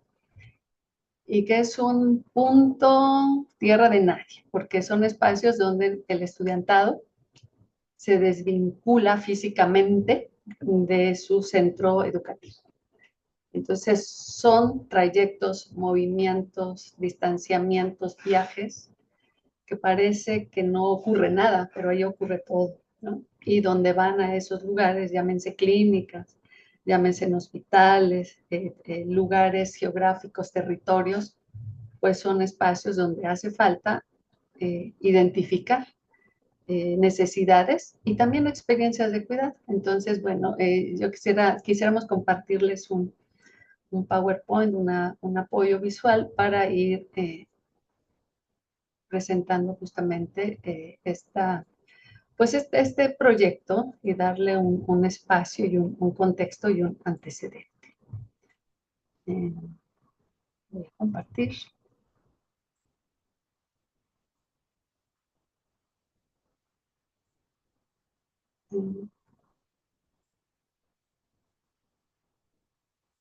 y que es un punto tierra de nadie, porque son espacios donde el estudiantado se desvincula físicamente de su centro educativo. Entonces son trayectos, movimientos, distanciamientos, viajes, que parece que no ocurre nada, pero ahí ocurre todo, ¿no? Y donde van a esos lugares, llámense clínicas, llámense en hospitales, lugares geográficos, territorios, pues son espacios donde hace falta identificar necesidades y también experiencias de cuidado. Entonces, bueno, yo quisiéramos compartirles un PowerPoint, un apoyo visual para ir presentando justamente pues este proyecto y darle un espacio y un contexto y un antecedente. Voy a compartir.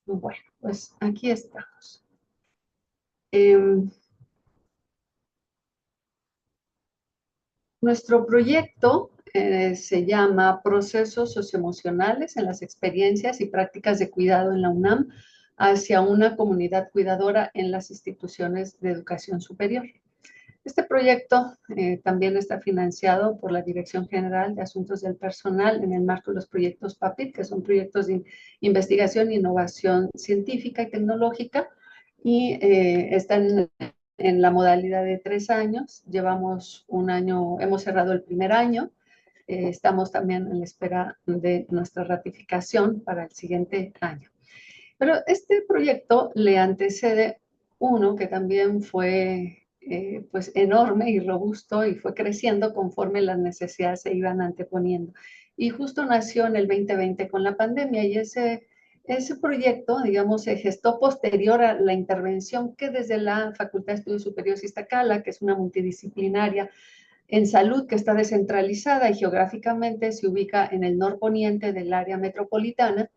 Bueno, pues aquí estamos. Nuestro proyecto se llama Procesos Socioemocionales en las experiencias y prácticas de cuidado en la UNAM hacia una comunidad cuidadora en las instituciones de educación superior. Este proyecto también está financiado por la Dirección General de Asuntos del Personal en el marco de los proyectos PAPIT, que son proyectos de investigación e innovación científica y tecnológica, y están en la modalidad de 3 años. Llevamos un año, hemos cerrado el primer año, estamos también en la espera de nuestra ratificación para el siguiente año. Pero este proyecto le antecede uno que también fue pues enorme y robusto y fue creciendo conforme las necesidades se iban anteponiendo. Y justo nació en el 2020 con la pandemia y ese proyecto, digamos, se gestó posterior a la intervención que desde la Facultad de Estudios Superiores Iztacala, que es una multidisciplinaria en salud que está descentralizada y geográficamente se ubica en el norponiente del área metropolitana,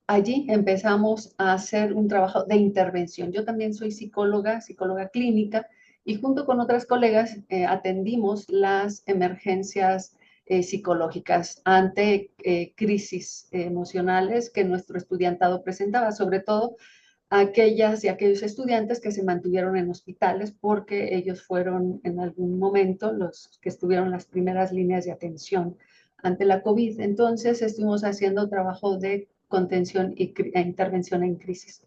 allí empezamos a hacer un trabajo de intervención. Yo también soy psicóloga clínica, y junto con otras colegas atendimos las emergencias psicológicas ante crisis emocionales que nuestro estudiantado presentaba, sobre todo aquellas y aquellos estudiantes que se mantuvieron en hospitales porque ellos fueron en algún momento los que estuvieron en las primeras líneas de atención ante la COVID. Entonces estuvimos haciendo trabajo de contención e intervención en crisis.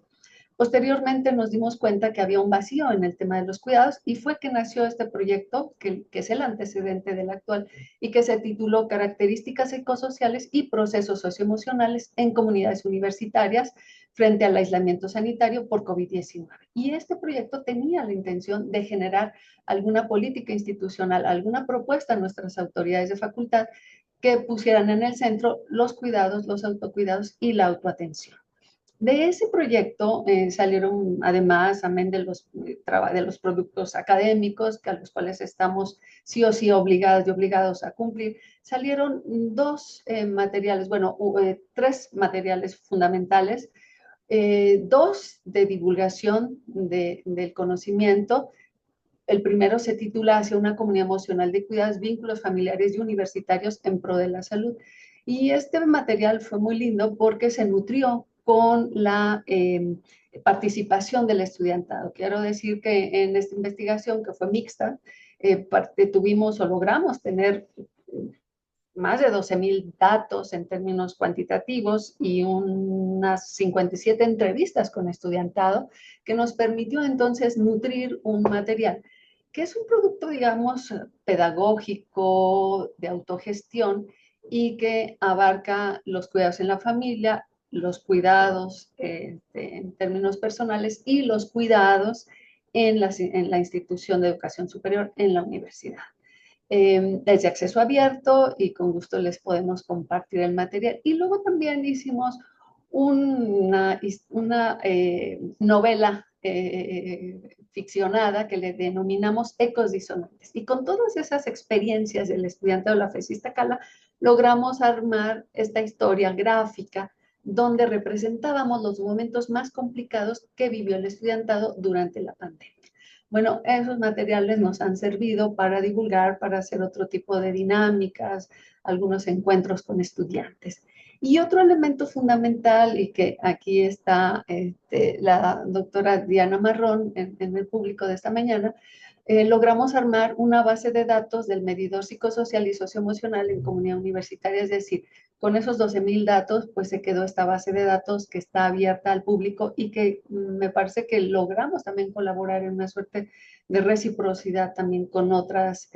Posteriormente nos dimos cuenta que había un vacío en el tema de los cuidados y fue que nació este proyecto, que es el antecedente del actual y que se tituló Características psicosociales y procesos socioemocionales en comunidades universitarias frente al aislamiento sanitario por COVID-19. Y este proyecto tenía la intención de generar alguna política institucional, alguna propuesta a nuestras autoridades de facultad que pusieran en el centro los cuidados, los autocuidados y la autoatención. De ese proyecto salieron, además, amén de los productos académicos, que a los cuales estamos sí o sí obligados y obligados a cumplir, salieron dos materiales, bueno, tres materiales fundamentales, dos de divulgación del conocimiento. El primero se titula Hacia una comunidad emocional de cuidados, vínculos familiares y universitarios en pro de la salud. Y este material fue muy lindo porque se nutrió con la participación del estudiantado. Quiero decir que en esta investigación, que fue mixta, tuvimos o logramos tener más de 12,000 datos en términos cuantitativos y unas 57 entrevistas con estudiantado, que nos permitió entonces nutrir un material que es un producto, digamos, pedagógico, de autogestión, y que abarca los cuidados en la familia, los cuidados en términos personales y los cuidados en la institución de educación superior, en la universidad. Es de acceso abierto y con gusto les podemos compartir el material. Y luego también hicimos una novela ficcionada que le denominamos Ecos Disonantes. Y con todas esas experiencias del estudiante de la FESista Cala, logramos armar esta historia gráfica donde representábamos los momentos más complicados que vivió el estudiantado durante la pandemia. Bueno, esos materiales nos han servido para divulgar, para hacer otro tipo de dinámicas, algunos encuentros con estudiantes. Y otro elemento fundamental, y que aquí está la doctora Diana Marrón en el público de esta mañana, logramos armar una base de datos del medidor psicosocial y socioemocional en comunidad universitaria, es decir, con esos 12,000 datos, pues se quedó esta base de datos que está abierta al público y que me parece que logramos también colaborar en una suerte de reciprocidad también con otras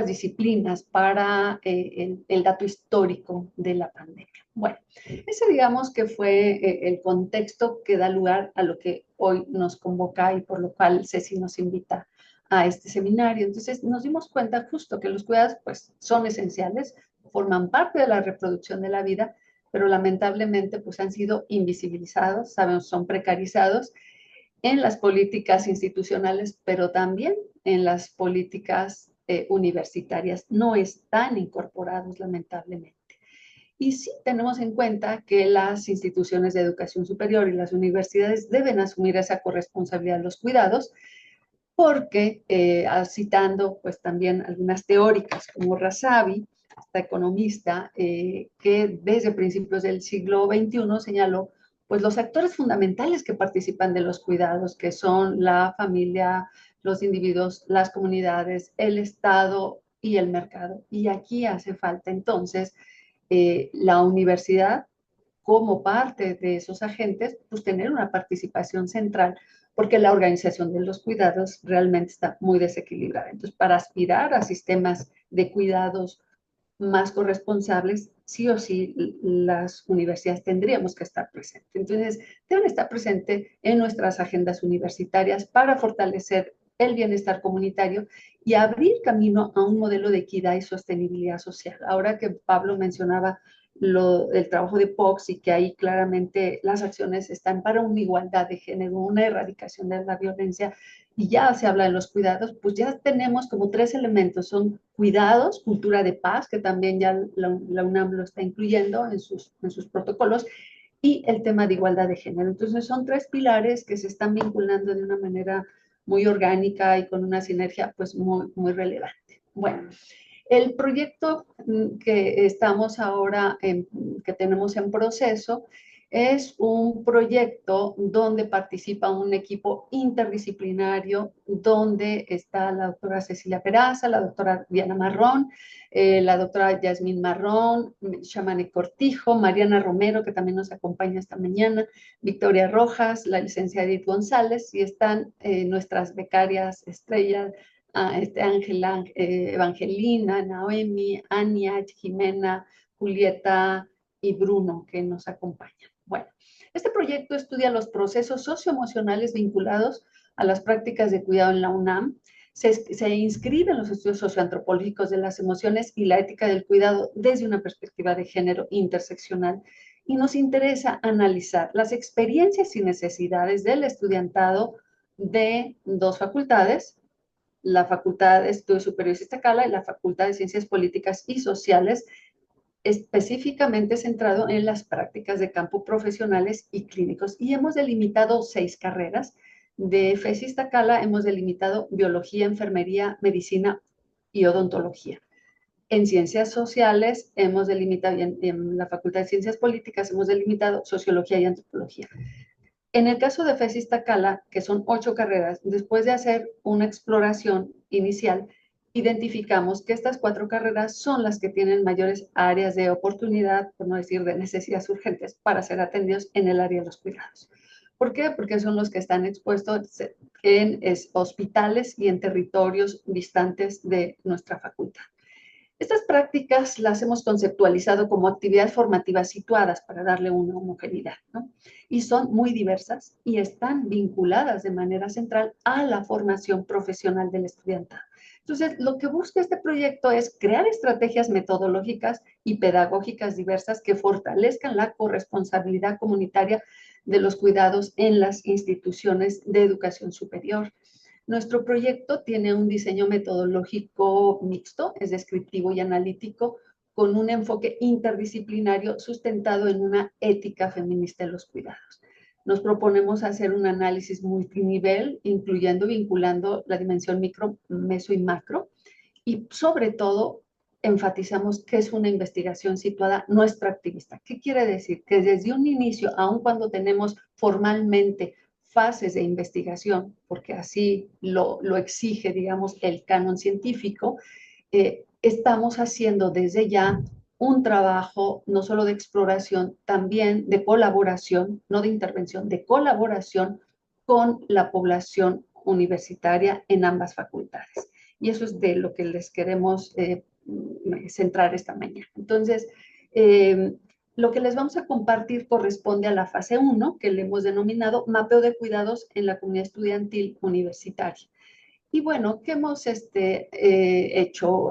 disciplinas para el dato histórico de la pandemia. Bueno, ese digamos que fue el contexto que da lugar a lo que hoy nos convoca y por lo cual Ceci nos invita a este seminario. Entonces nos dimos cuenta justo que los cuidados pues son esenciales, forman parte de la reproducción de la vida, pero lamentablemente pues han sido invisibilizados, sabemos, son precarizados en las políticas institucionales, pero también en las políticas universitarias. No están incorporados lamentablemente. Y sí tenemos en cuenta que las instituciones de educación superior y las universidades deben asumir esa corresponsabilidad de los cuidados, porque citando pues también algunas teóricas como Razavi, esta economista, que desde principios del siglo XXI señaló pues los actores fundamentales que participan de los cuidados, que son la familia, los individuos, las comunidades, el Estado y el mercado. Y aquí hace falta entonces la universidad como parte de esos agentes, pues tener una participación central, porque la organización de los cuidados realmente está muy desequilibrada. Entonces, para aspirar a sistemas de cuidados más corresponsables, sí o sí las universidades tendríamos que estar presentes. Entonces, deben estar presentes en nuestras agendas universitarias para fortalecer el bienestar comunitario y abrir camino a un modelo de equidad y sostenibilidad social. Ahora que Pablo mencionaba el trabajo de POX y que ahí claramente las acciones están para una igualdad de género, una erradicación de la violencia, y ya se habla de los cuidados, pues ya tenemos como tres elementos, son cuidados, cultura de paz, que también ya la UNAM lo está incluyendo en sus protocolos, y el tema de igualdad de género. Entonces son tres pilares que se están vinculando de una manera muy orgánica y con una sinergia pues muy, muy relevante. Bueno, el proyecto que estamos ahora, que tenemos en proceso, es un proyecto donde participa un equipo interdisciplinario, donde está la doctora Cecilia Peraza, la doctora Diana Marrón, la doctora Yasmín Marrón, Shamane Cortijo, Mariana Romero, que también nos acompaña esta mañana, Victoria Rojas, la licenciada Edith González, y están nuestras becarias estrellas, Ángela, Evangelina, Naomi, Ania, Jimena, Julieta y Bruno, que nos acompañan. Bueno, este proyecto estudia los procesos socioemocionales vinculados a las prácticas de cuidado en la UNAM. Se inscribe en los estudios socioantropológicos de las emociones y la ética del cuidado desde una perspectiva de género interseccional y nos interesa analizar las experiencias y necesidades del estudiantado de dos facultades, la Facultad de Estudios Superiores Iztacala y la Facultad de Ciencias Políticas y Sociales, específicamente centrado en las prácticas de campo profesionales y clínicos. Y hemos delimitado 6 carreras. De FES Iztacala hemos delimitado biología, enfermería, medicina y odontología. En ciencias sociales hemos delimitado, en la Facultad de Ciencias Políticas hemos delimitado sociología y antropología. En el caso de FES Iztacala, que son 8 carreras, después de hacer una exploración inicial, identificamos que estas 4 carreras son las que tienen mayores áreas de oportunidad, por no decir de necesidades urgentes, para ser atendidos en el área de los cuidados. ¿Por qué? Porque son los que están expuestos en hospitales y en territorios distantes de nuestra facultad. Estas prácticas las hemos conceptualizado como actividades formativas situadas para darle una homogeneidad, ¿no? Y son muy diversas y están vinculadas de manera central a la formación profesional del estudiantado. Entonces, lo que busca este proyecto es crear estrategias metodológicas y pedagógicas diversas que fortalezcan la corresponsabilidad comunitaria de los cuidados en las instituciones de educación superior. Nuestro proyecto tiene un diseño metodológico mixto, es descriptivo y analítico, con un enfoque interdisciplinario sustentado en una ética feminista de los cuidados. Nos proponemos hacer un análisis multinivel, incluyendo, vinculando la dimensión micro, meso y macro, y sobre todo enfatizamos que es una investigación situada no extractivista. ¿Qué quiere decir? Que desde un inicio, aun cuando tenemos formalmente fases de investigación, porque así lo exige, digamos, el canon científico, estamos haciendo desde ya un trabajo no solo de exploración, también de colaboración, no de intervención, de colaboración con la población universitaria en ambas facultades. Y eso es de lo que les queremos centrar esta mañana. Entonces, lo que les vamos a compartir corresponde a la fase 1, que le hemos denominado mapeo de cuidados en la comunidad estudiantil universitaria. Y bueno, ¿qué hemos hecho?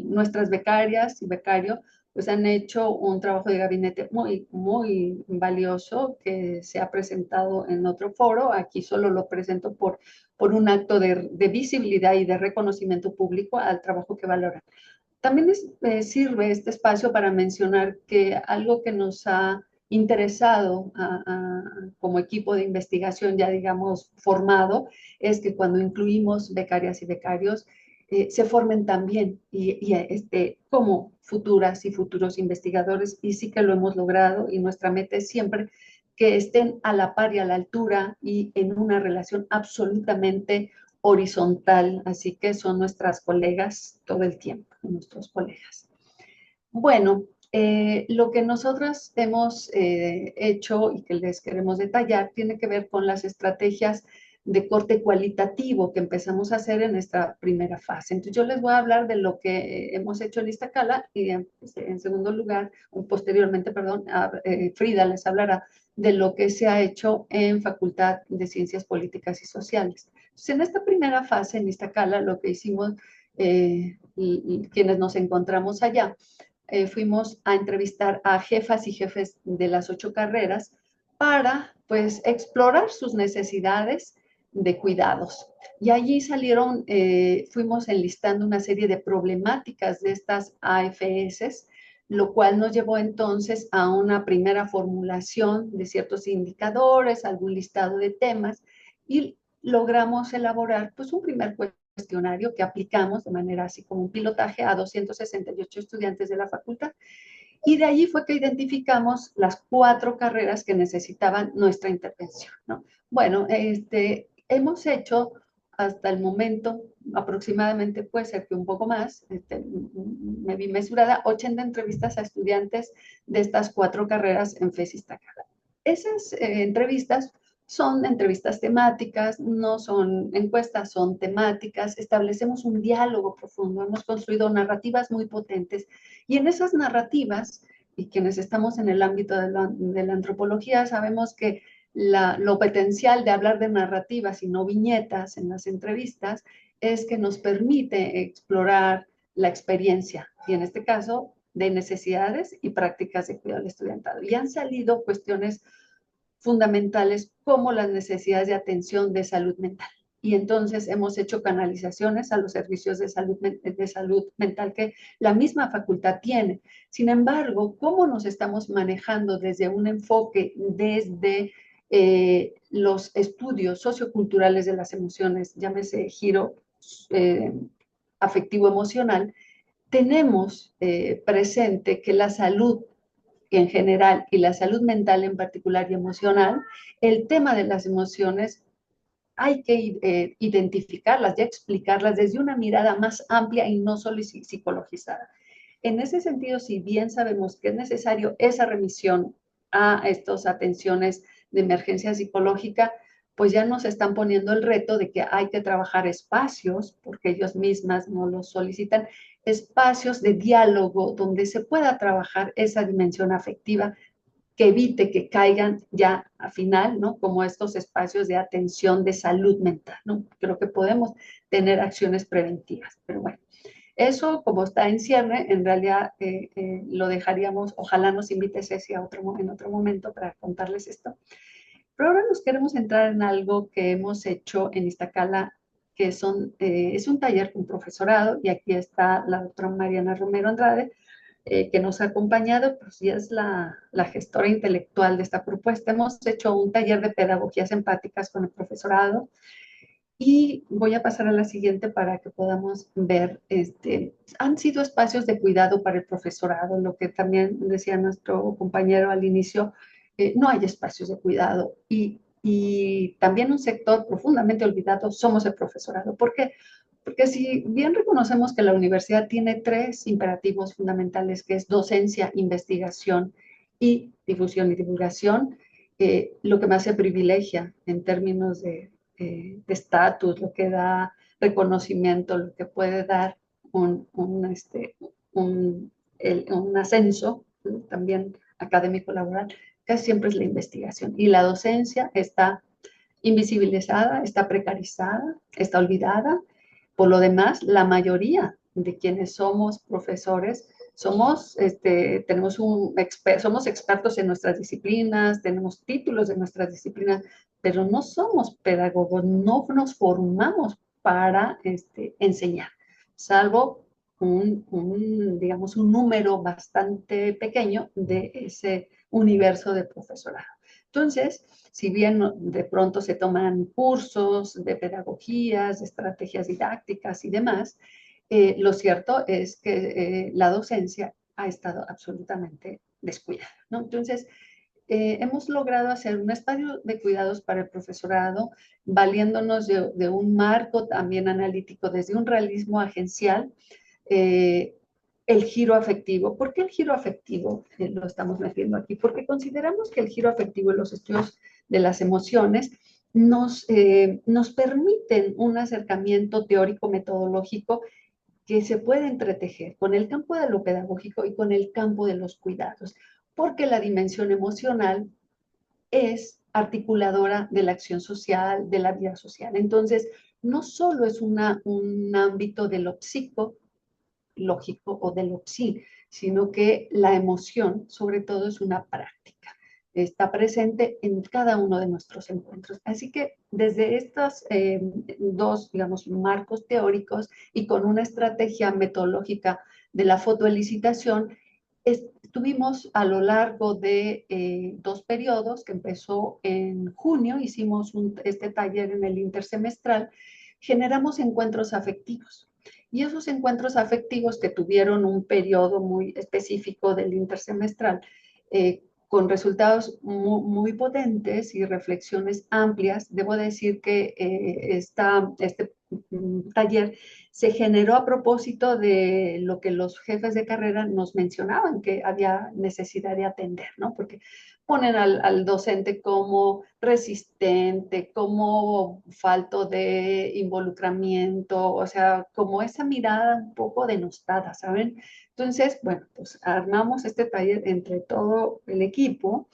Nuestras becarias y becarios pues han hecho un trabajo de gabinete muy, muy valioso que se ha presentado en otro foro. Aquí solo lo presento por un acto de visibilidad y de reconocimiento público al trabajo que valoran. También sirve este espacio para mencionar que algo que nos ha interesado como equipo de investigación ya digamos formado es que cuando incluimos becarias y becarios se formen también como futuras y futuros investigadores y sí que lo hemos logrado y nuestra meta es siempre que estén a la par y a la altura y en una relación absolutamente horizontal, así que son nuestras colegas todo el tiempo, nuestros colegas. Bueno, lo que nosotras hemos hecho y que les queremos detallar tiene que ver con las estrategias de corte cualitativo que empezamos a hacer en esta primera fase. Entonces yo les voy a hablar de lo que hemos hecho en Iztacala y en segundo lugar, o posteriormente, perdón, Frida les hablará de lo que se ha hecho en Facultad de Ciencias Políticas y Sociales. Entonces, en esta primera fase en Iztacala lo que hicimos y quienes nos encontramos allá, fuimos a entrevistar a jefas y jefes de las 8 carreras para pues explorar sus necesidades de cuidados. Y allí salieron, fuimos enlistando una serie de problemáticas de estas AFS, lo cual nos llevó entonces a una primera formulación de ciertos indicadores, algún listado de temas, y logramos elaborar pues un primer cuestionario que aplicamos de manera así como un pilotaje a 268 estudiantes de la facultad. Y de allí fue que identificamos las 4 carreras que necesitaban nuestra intervención, ¿no? Bueno, hemos hecho hasta el momento, aproximadamente, puede ser que un poco más, me vi mesurada, 80 entrevistas a estudiantes de estas 4 carreras en FES Iztacala. Esas entrevistas son entrevistas temáticas, no son encuestas, son temáticas, establecemos un diálogo profundo, hemos construido narrativas muy potentes y en esas narrativas, y quienes estamos en el ámbito de la antropología sabemos que lo potencial de hablar de narrativas y no viñetas en las entrevistas es que nos permite explorar la experiencia y en este caso de necesidades y prácticas de cuidado del estudiantado. Y han salido cuestiones fundamentales como las necesidades de atención de salud mental. Y entonces hemos hecho canalizaciones a los servicios de salud mental que la misma facultad tiene. Sin embargo, ¿cómo nos estamos manejando desde un enfoque, desde los estudios socioculturales de las emociones, llámese giro afectivo-emocional? Tenemos presente que la salud en general y la salud mental en particular y emocional, el tema de las emociones hay que identificarlas y explicarlas desde una mirada más amplia y no solo psicologizada. En ese sentido, si bien sabemos que es necesario esa remisión a estas atenciones de emergencia psicológica, pues ya nos están poniendo el reto de que hay que trabajar espacios, porque ellos mismas no los solicitan, espacios de diálogo donde se pueda trabajar esa dimensión afectiva que evite que caigan ya al final, ¿no? Como estos espacios de atención de salud mental, ¿no? Creo que podemos tener acciones preventivas, pero bueno. Eso, como está en cierre, en realidad lo dejaríamos, ojalá nos invite Ceci en otro momento para contarles esto. Pero ahora nos queremos entrar en algo que hemos hecho en Iztacala, que es un taller con profesorado, y aquí está la doctora Mariana Romero Andrade, que nos ha acompañado, pues ya es la gestora intelectual de esta propuesta. Hemos hecho un taller de pedagogías empáticas con el profesorado, y voy a pasar a la siguiente para que podamos ver, han sido espacios de cuidado para el profesorado, lo que también decía nuestro compañero al inicio, no hay espacios de cuidado, y también un sector profundamente olvidado somos el profesorado. ¿Por qué? Porque si bien reconocemos que la universidad tiene 3 imperativos fundamentales, que es docencia, investigación y difusión y divulgación, lo que más se privilegia en términos de estatus, lo que da reconocimiento, lo que puede dar un ascenso, ¿no? También académico laboral, casi siempre es la investigación. Y la docencia está invisibilizada, está precarizada, está olvidada. Por lo demás, la mayoría de quienes somos profesores somos expertos en nuestras disciplinas, tenemos títulos de nuestras disciplinas, pero no somos pedagogos, no nos formamos para enseñar, salvo digamos, un número bastante pequeño de ese universo de profesorado. Entonces, si bien de pronto se toman cursos de pedagogías, de estrategias didácticas y demás, lo cierto es que la docencia ha estado absolutamente descuidada, ¿no? Entonces, hemos logrado hacer un espacio de cuidados para el profesorado, valiéndonos de un marco también analítico desde un realismo agencial, el giro afectivo. ¿Por qué el giro afectivo lo estamos metiendo aquí? Porque consideramos que el giro afectivo y los estudios de las emociones nos permiten un acercamiento teórico-metodológico que se puede entretejer con el campo de lo pedagógico y con el campo de los cuidados, porque la dimensión emocional es articuladora de la acción social, de la vida social. Entonces, no solo es un ámbito de lo psicológico o de lo psi, sino que la emoción, sobre todo, es una práctica. Está presente en cada uno de nuestros encuentros. Así que desde estos 2, digamos, marcos teóricos y con una estrategia metodológica de la fotoelicitación, estuvimos a lo largo de 2 periodos, que empezó en junio, hicimos este taller en el intersemestral, generamos encuentros afectivos. Y esos encuentros afectivos que tuvieron un periodo muy específico del intersemestral, con resultados muy potentes y reflexiones amplias, debo decir que este taller se generó a propósito de lo que los jefes de carrera nos mencionaban, que había necesidad de atender, ¿no? Porque ponen al docente como resistente, como falto de involucramiento, o sea, como esa mirada un poco denostada, ¿saben? Entonces, bueno, pues armamos este taller entre todo el equipo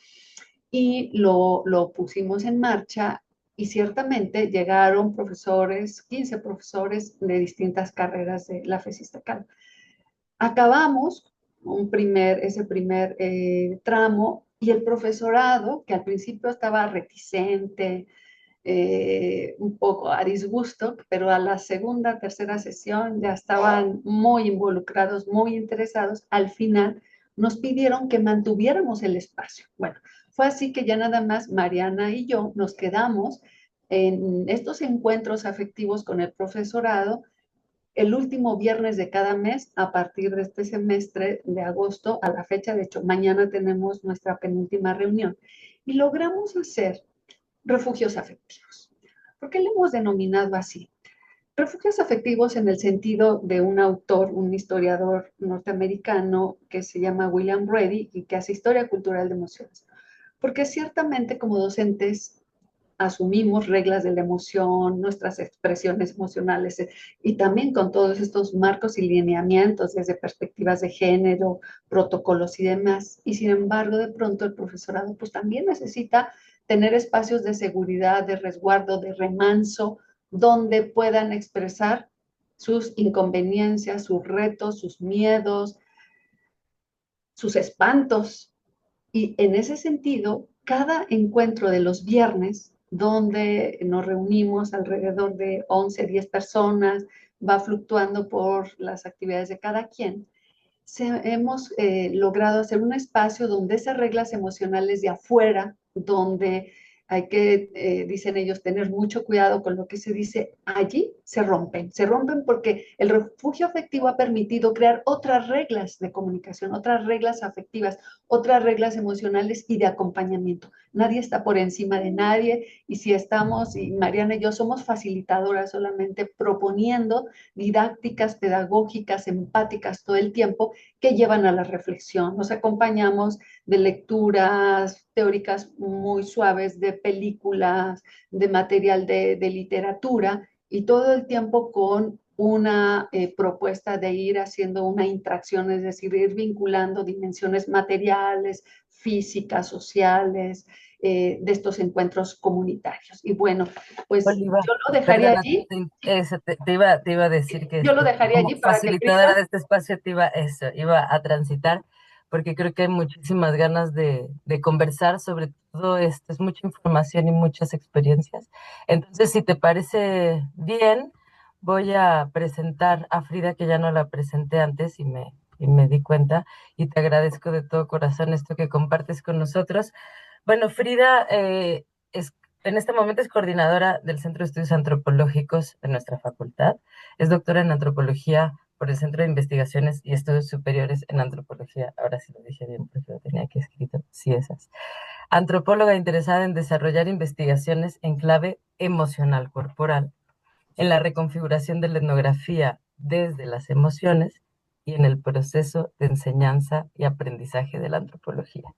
y lo pusimos en marcha, y ciertamente llegaron profesores, 15 profesores de distintas carreras de la FES Iztacala. Acabamos ese primer tramo, y el profesorado, que al principio estaba reticente, un poco a disgusto, pero a la segunda, tercera sesión ya estaban muy involucrados, muy interesados. Al final nos pidieron que mantuviéramos el espacio. Bueno, fue así que ya nada más Mariana y yo nos quedamos en estos encuentros afectivos con el profesorado el último viernes de cada mes a partir de este semestre de agosto a la fecha. De hecho, mañana tenemos nuestra penúltima reunión y logramos hacer refugios afectivos. ¿Por qué le hemos denominado así? Refugios afectivos en el sentido de un autor, un historiador norteamericano que se llama William Ready y que hace historia cultural de emociones. Porque ciertamente como docentes asumimos reglas de la emoción, nuestras expresiones emocionales y también con todos estos marcos y lineamientos desde perspectivas de género, protocolos y demás. Y sin embargo, de pronto el profesorado pues también necesita tener espacios de seguridad, de resguardo, de remanso, donde puedan expresar sus inconveniencias, sus retos, sus miedos, sus espantos. Y en ese sentido, cada encuentro de los viernes, donde nos reunimos alrededor de 11, 10 personas, va fluctuando por las actividades de cada quien, hemos logrado hacer un espacio donde esas reglas emocionales de afuera, donde hay que, dicen ellos, tener mucho cuidado con lo que se dice allí, se rompen porque el refugio afectivo ha permitido crear otras reglas de comunicación, otras reglas afectivas, otras reglas emocionales y de acompañamiento. Nadie está por encima de nadie y si estamos, y Mariana y yo somos facilitadoras solamente proponiendo didácticas, pedagógicas, empáticas todo el tiempo que llevan a la reflexión. Nos acompañamos de lecturas teóricas muy suaves, de películas, de material de literatura y todo el tiempo con una propuesta de ir haciendo una interacción, es decir, ir vinculando dimensiones materiales, físicas, sociales, de estos encuentros comunitarios. Y bueno, pues Oliva, yo lo dejaría perdona, allí, te iba a decir que yo lo dejaría como allí para que facilitadora de este espacio iba a transitar, porque creo que hay muchísimas ganas de conversar sobre todo esto, es mucha información y muchas experiencias. Entonces, si te parece bien, voy a presentar a Frida, que ya no la presenté antes y me di cuenta, y te agradezco de todo corazón esto que compartes con nosotros. Bueno, Frida es en este momento es coordinadora del Centro de Estudios Antropológicos de nuestra facultad. Es doctora en antropología por el Centro de Investigaciones y Estudios Superiores en Antropología. Ahora sí lo dije bien porque lo tenía aquí escrito. Sí, esas. Antropóloga interesada en desarrollar investigaciones en clave emocional corporal, en la reconfiguración de la etnografía desde las emociones y en el proceso de enseñanza y aprendizaje de la antropología.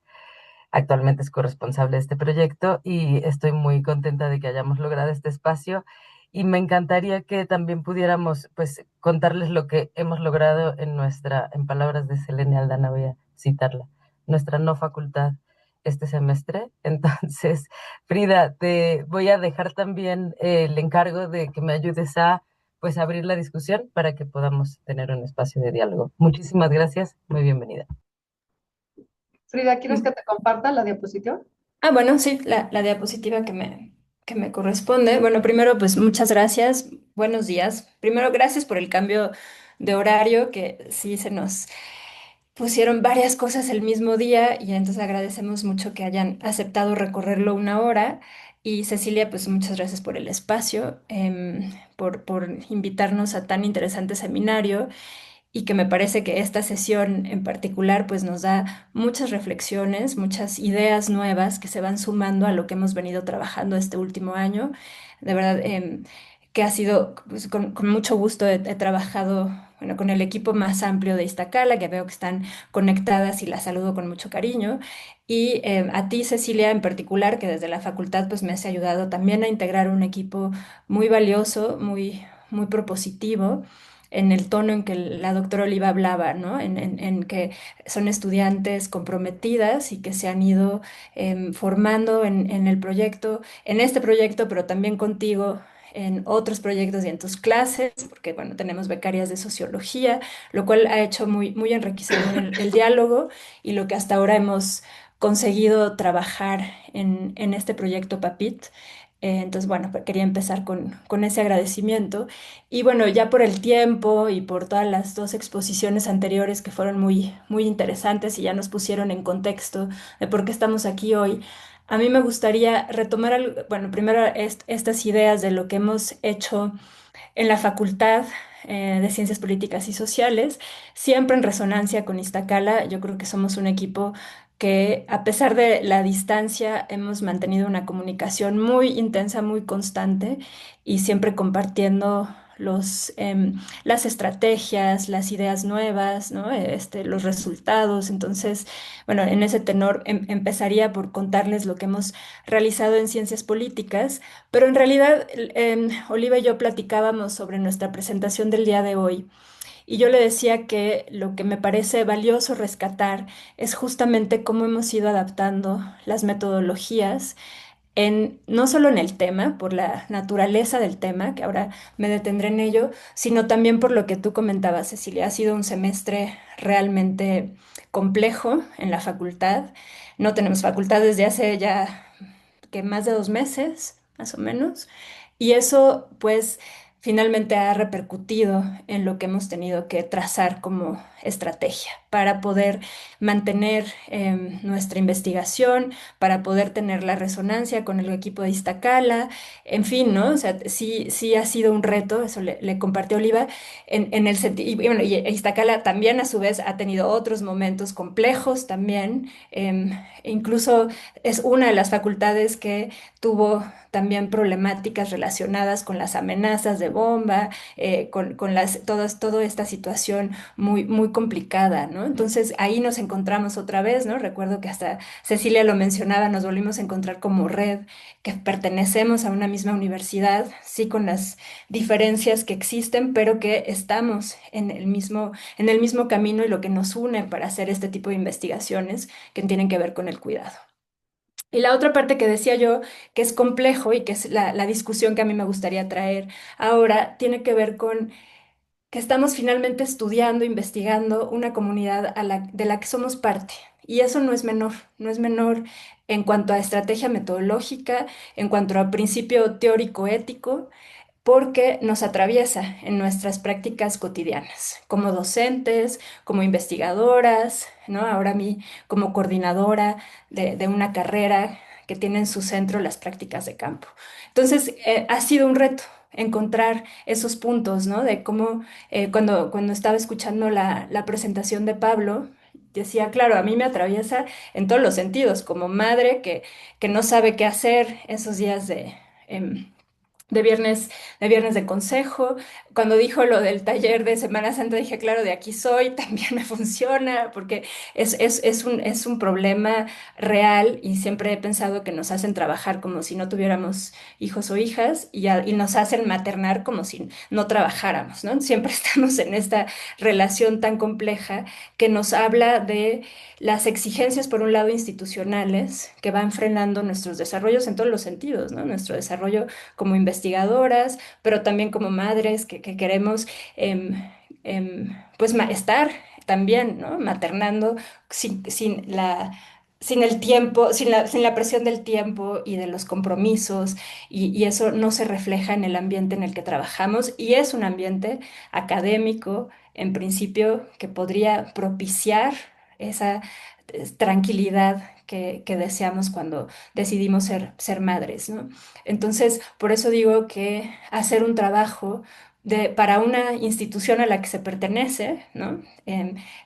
Actualmente es corresponsable de este proyecto y estoy muy contenta de que hayamos logrado este espacio y me encantaría que también pudiéramos pues contarles lo que hemos logrado en palabras de Selene Aldana, voy a citarla, nuestra no facultad este semestre. Entonces, Frida, te voy a dejar también el encargo de que me ayudes a pues abrir la discusión para que podamos tener un espacio de diálogo. Muchísimas gracias, muy bienvenida. Frida, ¿quieres que te comparta la diapositiva? Ah, bueno, sí, la diapositiva que me corresponde. Bueno, primero, pues muchas gracias. Buenos días. Primero, gracias por el cambio de horario, que sí se nos pusieron varias cosas el mismo día y entonces agradecemos mucho que hayan aceptado recorrerlo una hora. Y Cecilia, pues muchas gracias por el espacio, por invitarnos a tan interesante seminario y que me parece que esta sesión en particular pues nos da muchas reflexiones, muchas ideas nuevas que se van sumando a lo que hemos venido trabajando este último año. De verdad, que ha sido, pues, con mucho gusto he trabajado, bueno, con el equipo más amplio de Iztacala, que veo que están conectadas y las saludo con mucho cariño. Y a ti, Cecilia, en particular, que desde la facultad pues me has ayudado también a integrar un equipo muy valioso, muy propositivo en el tono en que la doctora Oliva hablaba, ¿no? En que son estudiantes comprometidas y que se han ido formando en el proyecto, en este proyecto, pero también contigo en otros proyectos y en tus clases, porque bueno, tenemos becarias de sociología, lo cual ha hecho muy enriquecedor el diálogo y lo que hasta ahora hemos conseguido trabajar en este proyecto PAPIT. Entonces, bueno, pues quería empezar con ese agradecimiento. Y bueno, ya por el tiempo y por todas las dos exposiciones anteriores que fueron muy interesantes y ya nos pusieron en contexto de por qué estamos aquí hoy, a mí me gustaría retomar, bueno, primero estas ideas de lo que hemos hecho en la Facultad de Ciencias Políticas y Sociales, siempre en resonancia con Iztacala. Yo creo que somos un equipo que a pesar de la distancia hemos mantenido una comunicación muy intensa, muy constante y siempre compartiendo las estrategias, las ideas nuevas, ¿no? Los resultados. Entonces, bueno, en ese tenor empezaría por contarles lo que hemos realizado en ciencias políticas, pero en realidad Oliva y yo platicábamos sobre nuestra presentación del día de hoy. Y yo le decía que lo que me parece valioso rescatar es justamente cómo hemos ido adaptando las metodologías no solo en el tema, por la naturaleza del tema, que ahora me detendré en ello, sino también por lo que tú comentabas, Cecilia. Ha sido un semestre realmente complejo en la facultad. No tenemos facultad desde hace ya que más de 2 meses, más o menos. Y eso, pues, finalmente ha repercutido en lo que hemos tenido que trazar como estrategia para poder mantener nuestra investigación, para poder tener la resonancia con el equipo de Iztacala, en fin, ¿no? O sea, sí ha sido un reto, eso le compartió Oliva, en el sentido, y bueno, y Iztacala también a su vez ha tenido otros momentos complejos también, incluso es una de las facultades que tuvo también problemáticas relacionadas con las amenazas de bomba, con toda esta situación muy complicada, ¿no? Entonces ahí nos encontramos otra vez, ¿no? Recuerdo que hasta Cecilia lo mencionaba, nos volvimos a encontrar como red, que pertenecemos a una misma universidad, sí con las diferencias que existen, pero que estamos en el mismo camino y lo que nos une para hacer este tipo de investigaciones que tienen que ver con el cuidado. Y la otra parte que decía yo, que es complejo y que es la discusión que a mí me gustaría traer ahora, tiene que ver con que estamos finalmente estudiando, investigando una comunidad de la que somos parte. Y eso no es menor en cuanto a estrategia metodológica, en cuanto a principio teórico ético, porque nos atraviesa en nuestras prácticas cotidianas, como docentes, como investigadoras, ¿no? Ahora a mí como coordinadora de una carrera que tiene en su centro las prácticas de campo. Entonces, ha sido un reto encontrar esos puntos, ¿no? De cómo, cuando estaba escuchando la presentación de Pablo, decía, claro, a mí me atraviesa en todos los sentidos, como madre que no sabe qué hacer esos días em, de viernes, de viernes de consejo. Cuando dijo lo del taller de Semana Santa, dije, claro, de aquí soy, también me funciona, porque es un problema real y siempre he pensado que nos hacen trabajar como si no tuviéramos hijos o hijas y nos hacen maternar como si no trabajáramos, ¿no? Siempre estamos en esta relación tan compleja que nos habla de las exigencias, por un lado, institucionales, que van frenando nuestros desarrollos en todos los sentidos, ¿no? Nuestro desarrollo como investigadoras, pero también como madres que queremos pues estar también, ¿no? Maternando sin el tiempo, sin la presión del tiempo y de los compromisos, y eso no se refleja en el ambiente en el que trabajamos, y es un ambiente académico, en principio, que podría propiciar esa tranquilidad que deseamos cuando decidimos ser madres, ¿no? Entonces, por eso digo que hacer un trabajo para una institución a la que se pertenece, ¿no?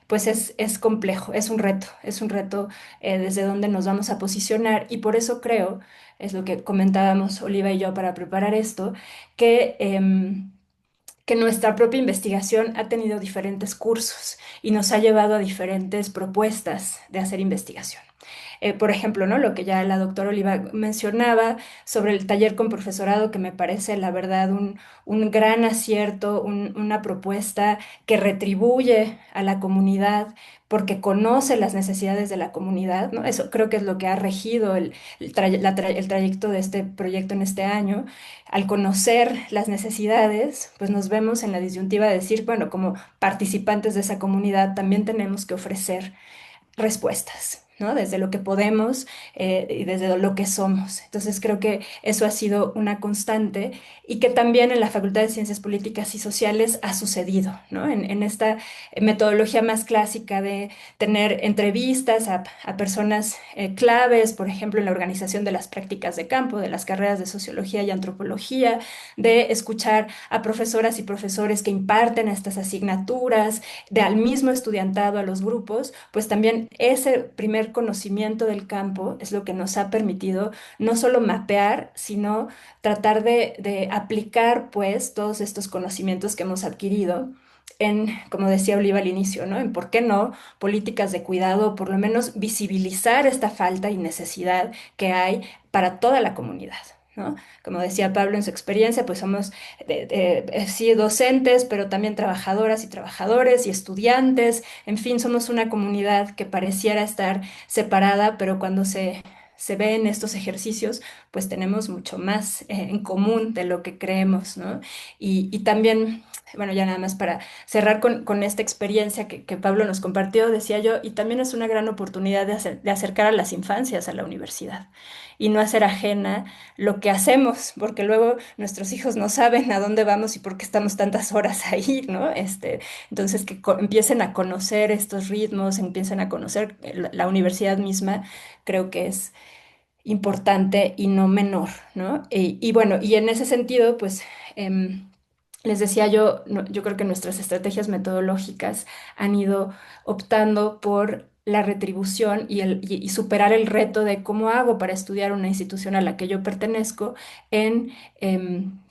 Pues es complejo, es un reto desde donde nos vamos a posicionar, y por eso creo, es lo que comentábamos Oliva y yo para preparar esto, que nuestra propia investigación ha tenido diferentes cursos y nos ha llevado a diferentes propuestas de hacer investigación. Por ejemplo, ¿no? Lo que ya la doctora Oliva mencionaba sobre el taller con profesorado, que me parece, la verdad, un gran acierto, una propuesta que retribuye a la comunidad porque conoce las necesidades de la comunidad, ¿no? Eso creo que es lo que ha regido el trayecto de este proyecto en este año. Al conocer las necesidades, pues nos vemos en la disyuntiva de decir, bueno, como participantes de esa comunidad también tenemos que ofrecer respuestas, ¿no? Desde lo que podemos y desde lo que somos. Entonces creo que eso ha sido una constante y que también en la Facultad de Ciencias Políticas y Sociales ha sucedido, ¿no? En esta metodología más clásica de tener entrevistas a personas claves, por ejemplo, en la organización de las prácticas de campo, de las carreras de sociología y antropología, de escuchar a profesoras y profesores que imparten estas asignaturas, de al mismo estudiantado, a los grupos, pues también ese primer conocimiento del campo es lo que nos ha permitido no solo mapear, sino tratar de aplicar pues todos estos conocimientos que hemos adquirido en, como decía Oliva al inicio, ¿no? En por qué no políticas de cuidado, o por lo menos visibilizar esta falta y necesidad que hay para toda la comunidad, ¿no? Como decía Pablo en su experiencia, pues somos sí docentes, pero también trabajadoras y trabajadores y estudiantes, en fin, somos una comunidad que pareciera estar separada, pero cuando se ve en estos ejercicios, pues tenemos mucho más en común de lo que creemos, ¿no? Y también, bueno, ya nada más para cerrar con esta experiencia que Pablo nos compartió, decía yo, y también es una gran oportunidad de acercar a las infancias a la universidad y no hacer ajena lo que hacemos, porque luego nuestros hijos no saben a dónde vamos y por qué estamos tantas horas ahí, ¿no? Entonces, que empiecen a conocer estos ritmos, empiecen a conocer la universidad misma, creo que es importante y no menor, ¿no? Y bueno, y en ese sentido, pues les decía yo, yo creo que nuestras estrategias metodológicas han ido optando por la retribución y superar el reto de cómo hago para estudiar una institución a la que yo pertenezco en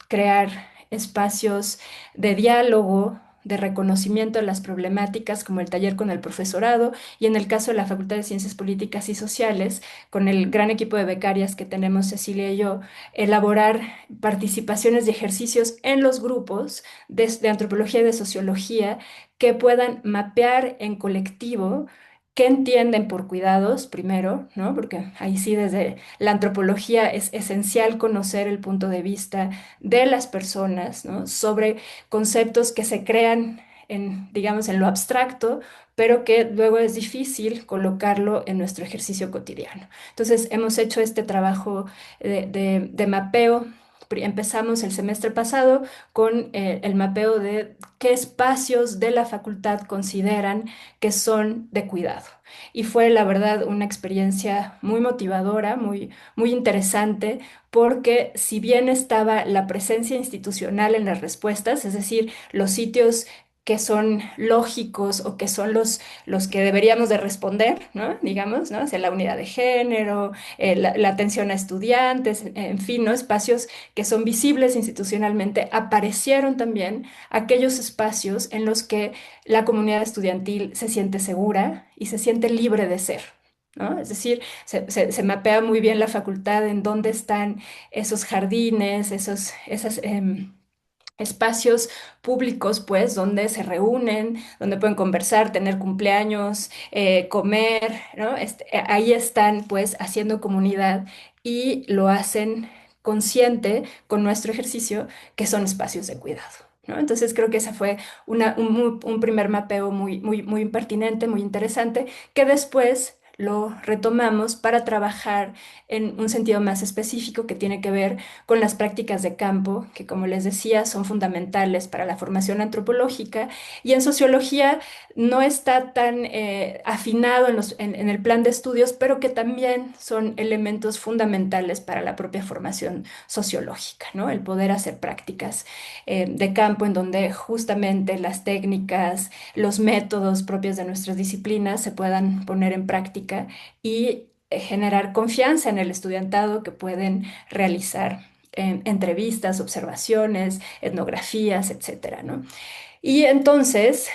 crear espacios de diálogo, de reconocimiento de las problemáticas, como el taller con el profesorado, y en el caso de la Facultad de Ciencias Políticas y Sociales, con el gran equipo de becarias que tenemos Cecilia y yo, elaborar participaciones y ejercicios en los grupos de antropología y de sociología que puedan mapear en colectivo qué entienden por cuidados primero, ¿no? Porque ahí sí desde la antropología es esencial conocer el punto de vista de las personas, ¿no? Sobre conceptos que se crean en, digamos, en lo abstracto, pero que luego es difícil colocarlo en nuestro ejercicio cotidiano. Entonces, hemos hecho este trabajo de mapeo. Empezamos el semestre pasado con el mapeo de qué espacios de la facultad consideran que son de cuidado. Y fue, la verdad, una experiencia muy motivadora, muy interesante, porque si bien estaba la presencia institucional en las respuestas, es decir, los sitios que son lógicos o que son los que deberíamos de responder, ¿no? Digamos, ¿no? Hacia la unidad de género, la atención a estudiantes, en fin, ¿no? Espacios que son visibles institucionalmente, aparecieron también aquellos espacios en los que la comunidad estudiantil se siente segura y se siente libre de ser, ¿no? Es decir, se mapea muy bien la facultad en dónde están esos jardines, esas espacios públicos, pues, donde se reúnen, donde pueden conversar, tener cumpleaños, comer, ¿no? Ahí están, pues, haciendo comunidad y lo hacen consciente con nuestro ejercicio, que son espacios de cuidado, ¿no? Entonces creo que ese fue un primer mapeo muy pertinente, muy interesante, que después lo retomamos para trabajar en un sentido más específico que tiene que ver con las prácticas de campo, que como les decía son fundamentales para la formación antropológica, y en sociología no está tan afinado en el plan de estudios, pero que también son elementos fundamentales para la propia formación sociológica, ¿no? El poder hacer prácticas de campo en donde justamente las técnicas, los métodos propios de nuestras disciplinas se puedan poner en práctica y generar confianza en el estudiantado que pueden realizar entrevistas, observaciones, etnografías, etcétera, ¿no? Y entonces,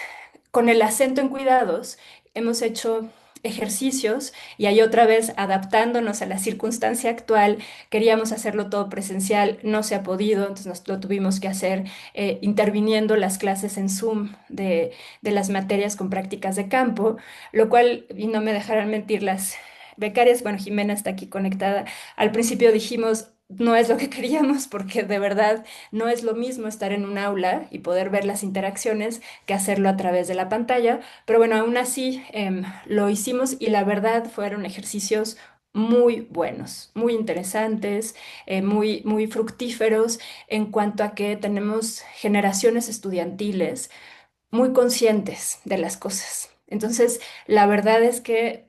con el acento en cuidados, hemos hecho ejercicios y ahí otra vez adaptándonos a la circunstancia actual, queríamos hacerlo todo presencial, no se ha podido, entonces lo tuvimos que hacer interviniendo las clases en Zoom de las materias con prácticas de campo, lo cual, y no me dejarán mentir las becarias, bueno, Jimena está aquí conectada, al principio dijimos, no es lo que queríamos porque de verdad no es lo mismo estar en un aula y poder ver las interacciones que hacerlo a través de la pantalla, pero bueno, aún así lo hicimos y la verdad fueron ejercicios muy buenos, muy interesantes, muy fructíferos en cuanto a que tenemos generaciones estudiantiles muy conscientes de las cosas. Entonces, la verdad es que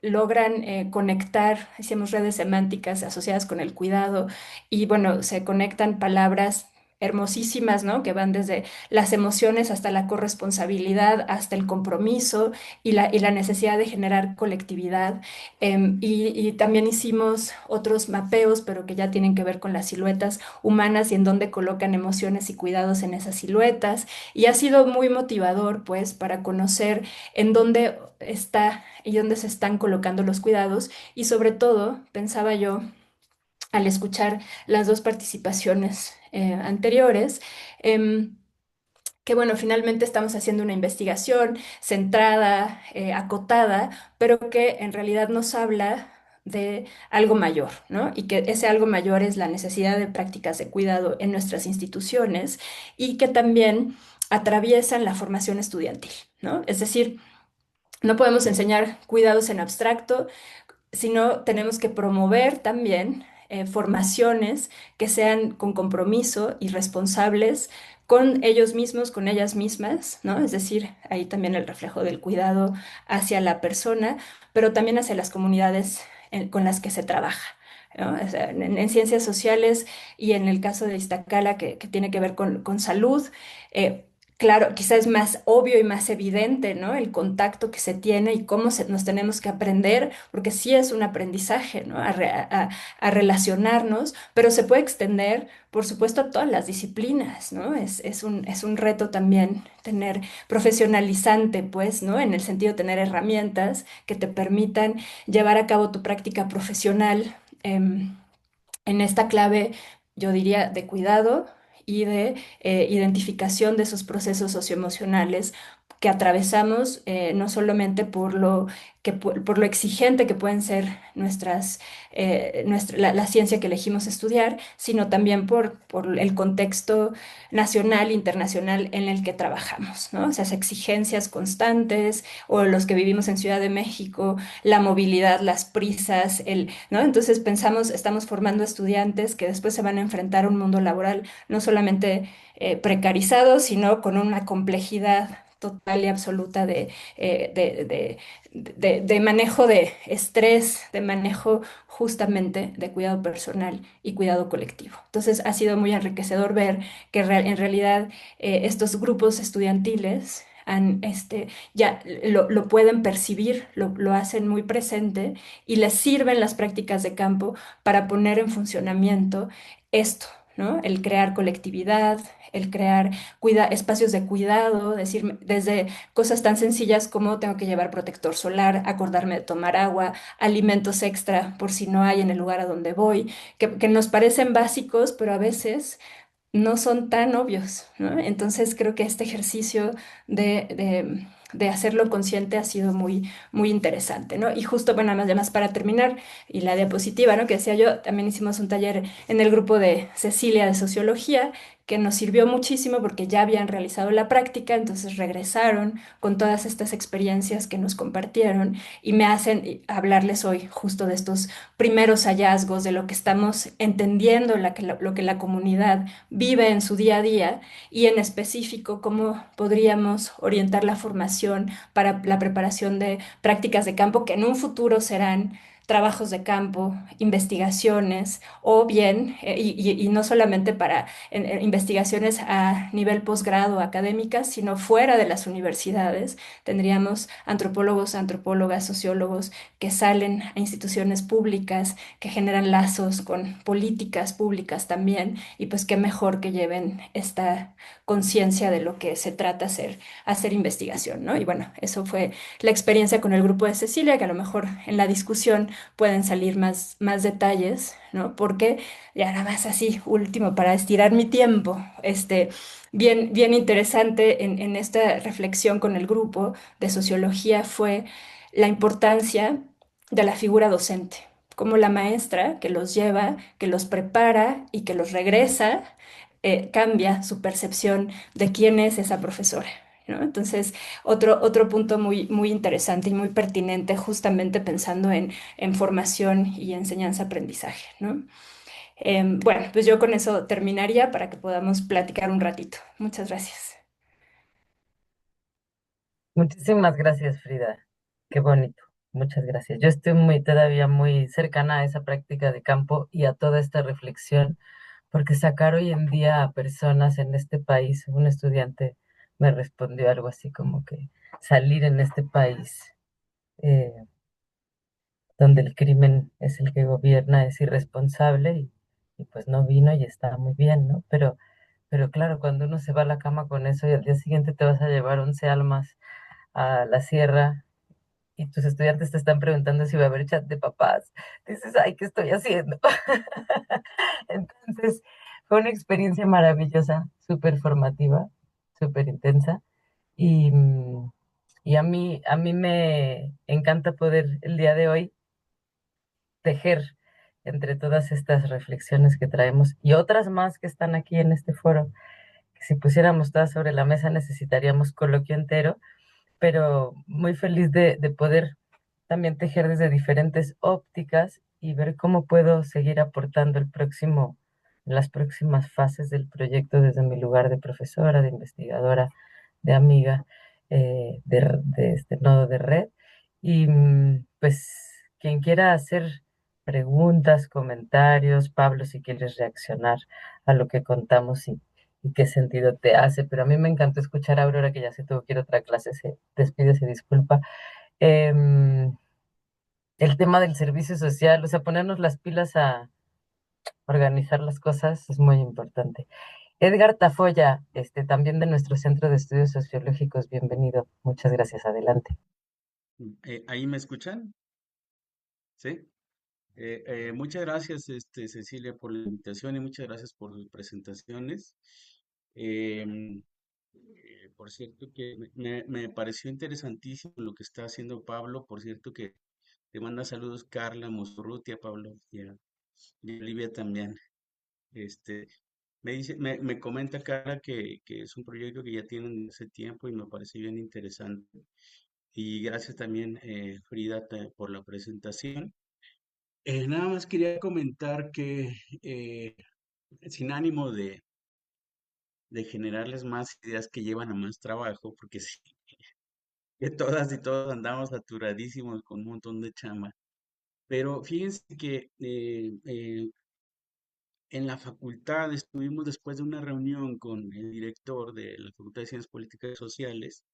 logran conectar, hacemos redes semánticas asociadas con el cuidado y bueno, se conectan palabras hermosísimas, ¿no? Que van desde las emociones hasta la corresponsabilidad, hasta el compromiso y la necesidad de generar colectividad. Y también hicimos otros mapeos, pero que ya tienen que ver con las siluetas humanas y en dónde colocan emociones y cuidados en esas siluetas. Y ha sido muy motivador, pues, para conocer en dónde está y dónde se están colocando los cuidados. Y sobre todo, pensaba yo, al escuchar las dos participaciones anteriores, em, que bueno, finalmente estamos haciendo una investigación centrada, acotada, pero que en realidad nos habla de algo mayor, ¿no? Y que ese algo mayor es la necesidad de prácticas de cuidado en nuestras instituciones y que también atraviesan la formación estudiantil, ¿no? Es decir, no podemos enseñar cuidados en abstracto, sino tenemos que promover también formaciones que sean con compromiso y responsables con ellos mismos, con ellas mismas, ¿no? Es decir, ahí también el reflejo del cuidado hacia la persona, pero también hacia las comunidades con las que se trabaja. ¿No? O sea, en ciencias sociales y en el caso de Iztacala, que tiene que ver con salud, claro, quizás es más obvio y más evidente, ¿no? El contacto que se tiene y cómo nos tenemos que aprender, porque sí es un aprendizaje, ¿no? A relacionarnos, pero se puede extender, por supuesto, a todas las disciplinas, ¿no? Es un reto también tener profesionalizante, pues, ¿no? En el sentido de tener herramientas que te permitan llevar a cabo tu práctica profesional. En esta clave, yo diría, de cuidado y de identificación de esos procesos socioemocionales que atravesamos, no solamente por lo exigente que pueden ser la ciencia que elegimos estudiar, sino también por el contexto nacional e internacional en el que trabajamos, ¿no? O sea, esas exigencias constantes o los que vivimos en Ciudad de México, la movilidad, las prisas, ¿no? Entonces pensamos, estamos formando estudiantes que después se van a enfrentar a un mundo laboral no solamente precarizado, sino con una complejidad total y absoluta de manejo de estrés, de manejo justamente de cuidado personal y cuidado colectivo. Entonces ha sido muy enriquecedor ver que en realidad estos grupos estudiantiles ya lo pueden percibir, lo hacen muy presente y les sirven las prácticas de campo para poner en funcionamiento esto, ¿no? El crear colectividad, el crear espacios de cuidado, decir, desde cosas tan sencillas como tengo que llevar protector solar, acordarme de tomar agua, alimentos extra por si no hay en el lugar a donde voy, que nos parecen básicos, pero a veces no son tan obvios, ¿no? Entonces creo que este ejercicio de hacerlo consciente ha sido muy interesante, ¿no? Y justo, bueno, además para terminar, y la diapositiva, ¿no? Que decía yo, también hicimos un taller en el grupo de Cecilia de Sociología, que nos sirvió muchísimo porque ya habían realizado la práctica, entonces regresaron con todas estas experiencias que nos compartieron y me hacen hablarles hoy justo de estos primeros hallazgos, de lo que estamos entendiendo, lo que la comunidad vive en su día a día y en específico cómo podríamos orientar la formación para la preparación de prácticas de campo que en un futuro serán trabajos de campo, investigaciones, o bien, y no solamente para investigaciones a nivel posgrado académicas, sino fuera de las universidades. Tendríamos antropólogos, antropólogas, sociólogos que salen a instituciones públicas, que generan lazos con políticas públicas también, y pues qué mejor que lleven esta conciencia de lo que se trata hacer investigación, ¿no? Y bueno, eso fue la experiencia con el grupo de Cecilia, que a lo mejor en la discusión pueden salir más detalles, ¿no? Porque ya nada más así, último, para estirar mi tiempo, bien interesante en esta reflexión con el grupo de sociología fue la importancia de la figura docente, como la maestra que los lleva, que los prepara y que los regresa, cambia su percepción de quién es esa profesora, ¿no? Entonces, otro punto muy interesante y muy pertinente, justamente pensando en formación y enseñanza-aprendizaje, ¿no? Bueno, pues yo con eso terminaría para que podamos platicar un ratito. Muchas gracias. Muchísimas gracias, Frida. Qué bonito. Muchas gracias. Yo estoy todavía muy cercana a esa práctica de campo y a toda esta reflexión, porque sacar hoy en día a personas en este país, un estudiante me respondió algo así como que salir en este país eh, donde el crimen es el que gobierna es irresponsable y pues no vino y está muy bien, ¿no? Pero claro, cuando uno se va a la cama con eso y al día siguiente te vas a llevar 11 almas a la sierra y tus estudiantes te están preguntando si va a haber chat de papás, dices, ay, ¿qué estoy haciendo? Entonces, fue una experiencia maravillosa, súper formativa, súper intensa y, y a mí me encanta poder el día de hoy tejer entre todas estas reflexiones que traemos y otras más que están aquí en este foro, que si pusiéramos todas sobre la mesa necesitaríamos coloquio entero, pero muy feliz de poder también tejer desde diferentes ópticas y ver cómo puedo seguir aportando en las próximas fases del proyecto desde mi lugar de profesora, de investigadora, de amiga, de este nodo de red. Y pues quien quiera hacer preguntas, comentarios, Pablo, si quieres reaccionar a lo que contamos y qué sentido te hace, pero a mí me encantó escuchar a Aurora que ya se tuvo que ir a otra clase, se despide, se disculpa. Em, el tema del servicio social, o sea, ponernos las pilas a organizar las cosas es muy importante. Edgar Tafoya, también de nuestro Centro de Estudios Sociológicos, bienvenido. Muchas gracias, adelante. ¿Ahí me escuchan? Sí. Muchas gracias, Cecilia, por la invitación y muchas gracias por sus presentaciones. Em, por cierto que me pareció interesantísimo lo que está haciendo Pablo. Por cierto que te manda saludos Carla Mosurrutia, Pablo, y Olivia también. Este, me comenta Carla que es un proyecto que ya tienen hace tiempo y me parece bien interesante. Y gracias también, Frida, por la presentación. Nada más quería comentar que sin ánimo de generarles más ideas que llevan a más trabajo, porque sí, que todas y todos andamos saturadísimos con un montón de chamba. Pero fíjense que en la facultad estuvimos después de una reunión con el director de la Facultad de Ciencias Políticas y Sociales,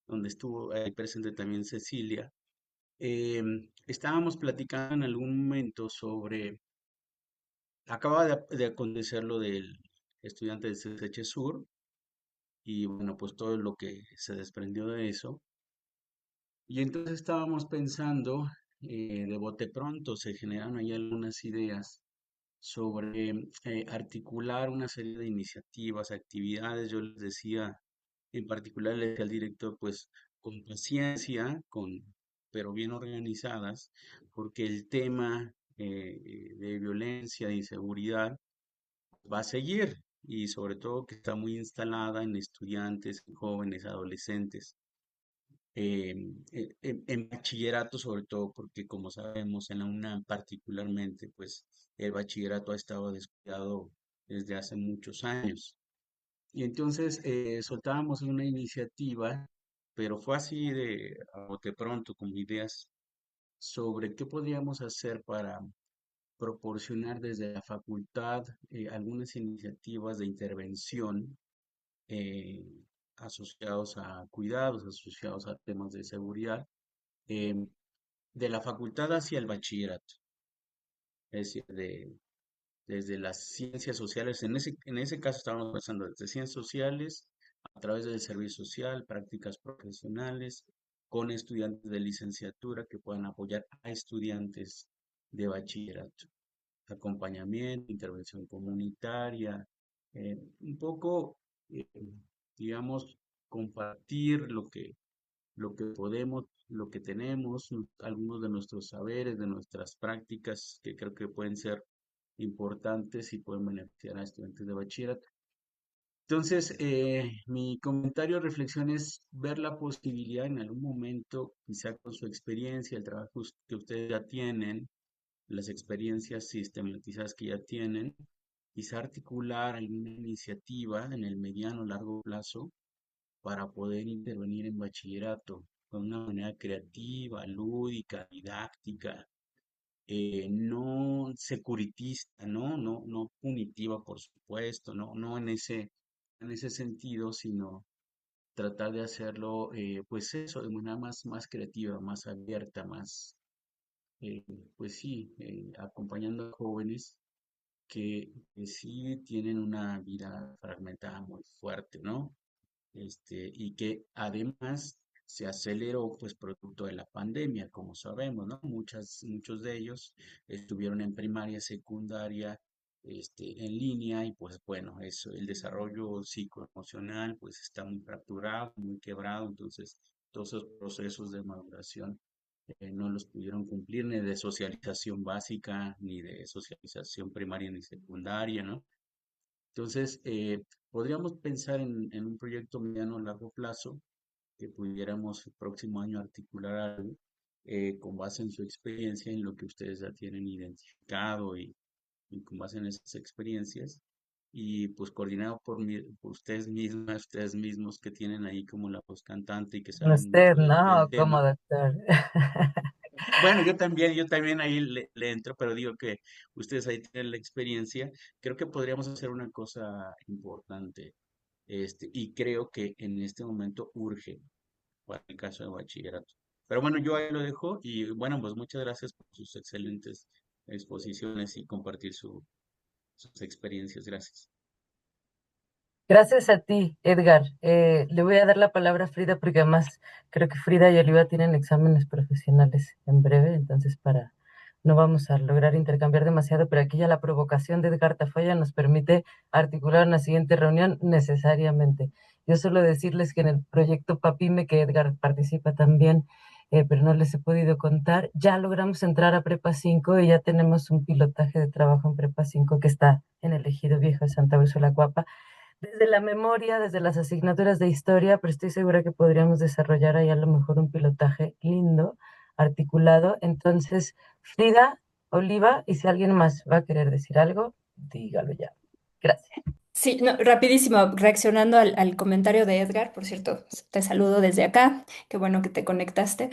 donde estuvo ahí presente también Cecilia. Estábamos platicando en algún momento sobre, acaba de acontecer lo del estudiante de CCH Sur y bueno, pues todo lo que se desprendió de eso. Y entonces estábamos pensando, de bote pronto se generaron ahí algunas ideas sobre articular una serie de iniciativas, actividades. Yo les decía, en particular le decía al director, pues con paciencia, pero bien organizadas, porque el tema de violencia e inseguridad va a seguir y sobre todo que está muy instalada en estudiantes, jóvenes, adolescentes. En bachillerato sobre todo, porque como sabemos en la UNAM particularmente, pues el bachillerato ha estado descuidado desde hace muchos años. Y entonces soltábamos una iniciativa, pero fue así de a bote pronto, como ideas sobre qué podríamos hacer para proporcionar desde la facultad algunas iniciativas de intervención eh, asociados a cuidados, asociados a temas de seguridad, eh, de la facultad hacia el bachillerato, es decir, desde las ciencias sociales, en ese caso estábamos pensando desde ciencias sociales, a través del servicio social, prácticas profesionales, con estudiantes de licenciatura que puedan apoyar a estudiantes de bachillerato, acompañamiento, intervención comunitaria, un poco, eh, digamos, compartir lo que podemos, lo que tenemos, algunos de nuestros saberes, de nuestras prácticas que creo que pueden ser importantes y pueden beneficiar a estudiantes de bachillerato. Entonces, mi comentario, reflexión es ver la posibilidad en algún momento, quizá con su experiencia, el trabajo que ustedes ya tienen, las experiencias sistematizadas que ya tienen, quizá articular alguna iniciativa en el mediano o largo plazo para poder intervenir en bachillerato de una manera creativa, lúdica, didáctica, no securitista, ¿no? No punitiva, por supuesto, no en ese sentido, sino tratar de hacerlo, pues eso, de manera más creativa, más abierta, eh, pues sí, acompañando a jóvenes que sí tienen una vida fragmentada muy fuerte, ¿no? Y que además se aceleró pues producto de la pandemia, como sabemos, ¿no? Muchos de ellos estuvieron en primaria, secundaria, en línea y pues bueno, eso, el desarrollo psicoemocional pues está muy fracturado, muy quebrado, entonces todos esos procesos de maduración no los pudieron cumplir ni de socialización básica, ni de socialización primaria ni secundaria, ¿no? Entonces, podríamos pensar en un proyecto mediano a largo plazo que pudiéramos el próximo año articular algo con base en su experiencia, en lo que ustedes ya tienen identificado y con base en esas experiencias y pues coordinado por ustedes mismas, ustedes mismos que tienen ahí como la voz cantante y que saben Usted, mucho del ¿no? Como tema. doctor. Bueno, yo también ahí le entro, pero digo que ustedes ahí tienen la experiencia. Creo que podríamos hacer una cosa importante, y creo que en este momento urge para el caso de bachillerato. Pero bueno, yo ahí lo dejo y bueno, pues muchas gracias por sus excelentes exposiciones y compartir sus experiencias. Gracias. Gracias a ti, Edgar. Le voy a dar la palabra a Frida porque además creo que Frida y Oliva tienen exámenes profesionales en breve, entonces no vamos a lograr intercambiar demasiado, pero aquí ya la provocación de Edgar Tafoya nos permite articular una siguiente reunión necesariamente. Yo solo decirles que en el proyecto Papime, que Edgar participa también, pero no les he podido contar, ya logramos entrar a Prepa 5 y ya tenemos un pilotaje de trabajo en Prepa 5 que está en el Ejido Viejo de Santa Úrsula Cuapa desde la memoria, desde las asignaturas de historia, pero estoy segura que podríamos desarrollar ahí a lo mejor un pilotaje lindo, articulado. Entonces, Frida, Oliva, y si alguien más va a querer decir algo, dígalo ya. Gracias. Sí, no, rapidísimo, reaccionando al comentario de Edgar, por cierto, te saludo desde acá, qué bueno que te conectaste.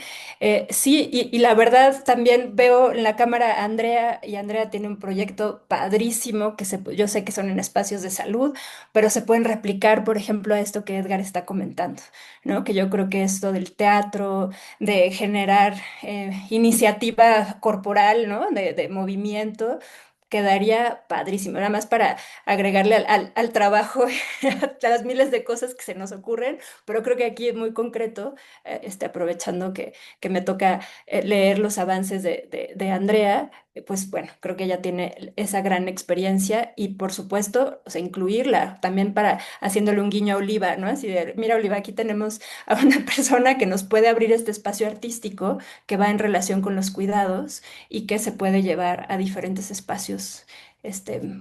Sí, y la verdad también veo en la cámara a Andrea, y Andrea tiene un proyecto padrísimo yo sé que son en espacios de salud, pero se pueden replicar, por ejemplo, a esto que Edgar está comentando, ¿no? Que yo creo que esto del teatro, de generar iniciativa corporal, ¿no? De movimiento. Quedaría padrísimo, nada más para agregarle al trabajo a las miles de cosas que se nos ocurren, pero creo que aquí es muy concreto, aprovechando que me toca leer los avances de Andrea, pues bueno, creo que ella tiene esa gran experiencia y por supuesto, o sea, incluirla también para haciéndole un guiño a Oliva, ¿no? Así de, mira, Oliva, aquí tenemos a una persona que nos puede abrir este espacio artístico que va en relación con los cuidados y que se puede llevar a diferentes espacios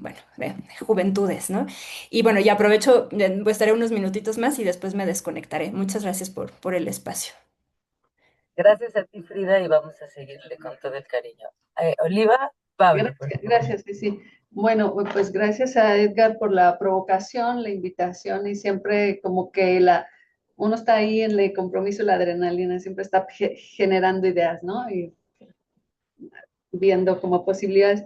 bueno, de juventudes, ¿no? Y bueno, ya aprovecho, pues estaré unos minutitos más y después me desconectaré. Muchas gracias por el espacio. Gracias a ti, Frida, y vamos a seguirle con todo el cariño. Oliva, Pablo, por Gracias, favor. gracias, sí, sí. Bueno, pues gracias a Edgar por la provocación, la invitación y siempre como que uno está ahí en el compromiso, la adrenalina, siempre está generando ideas, ¿no? Y viendo como posibilidades.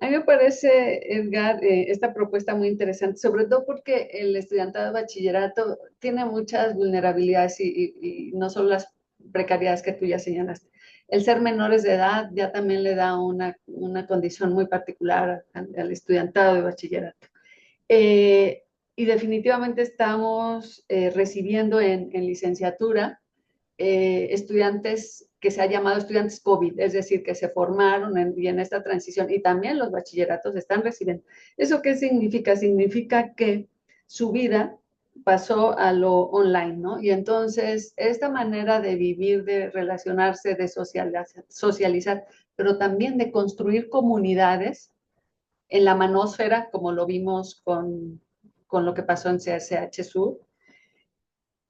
A mí me parece, Edgar, esta propuesta muy interesante, sobre todo porque el estudiantado de bachillerato tiene muchas vulnerabilidades y no solo las precariedades que tú ya señalaste. El ser menores de edad ya también le da una condición muy particular al estudiantado de bachillerato. Eh, y definitivamente estamos recibiendo en licenciatura estudiantes que se ha llamado estudiantes COVID, es decir, que se formaron y en esta transición, y también los bachilleratos están recibiendo. ¿Eso qué significa? Significa que su vida pasó a lo online, ¿no? Y entonces esta manera de vivir, de relacionarse, de socializar, pero también de construir comunidades en la manósfera, como lo vimos con lo que pasó en CSH Sur,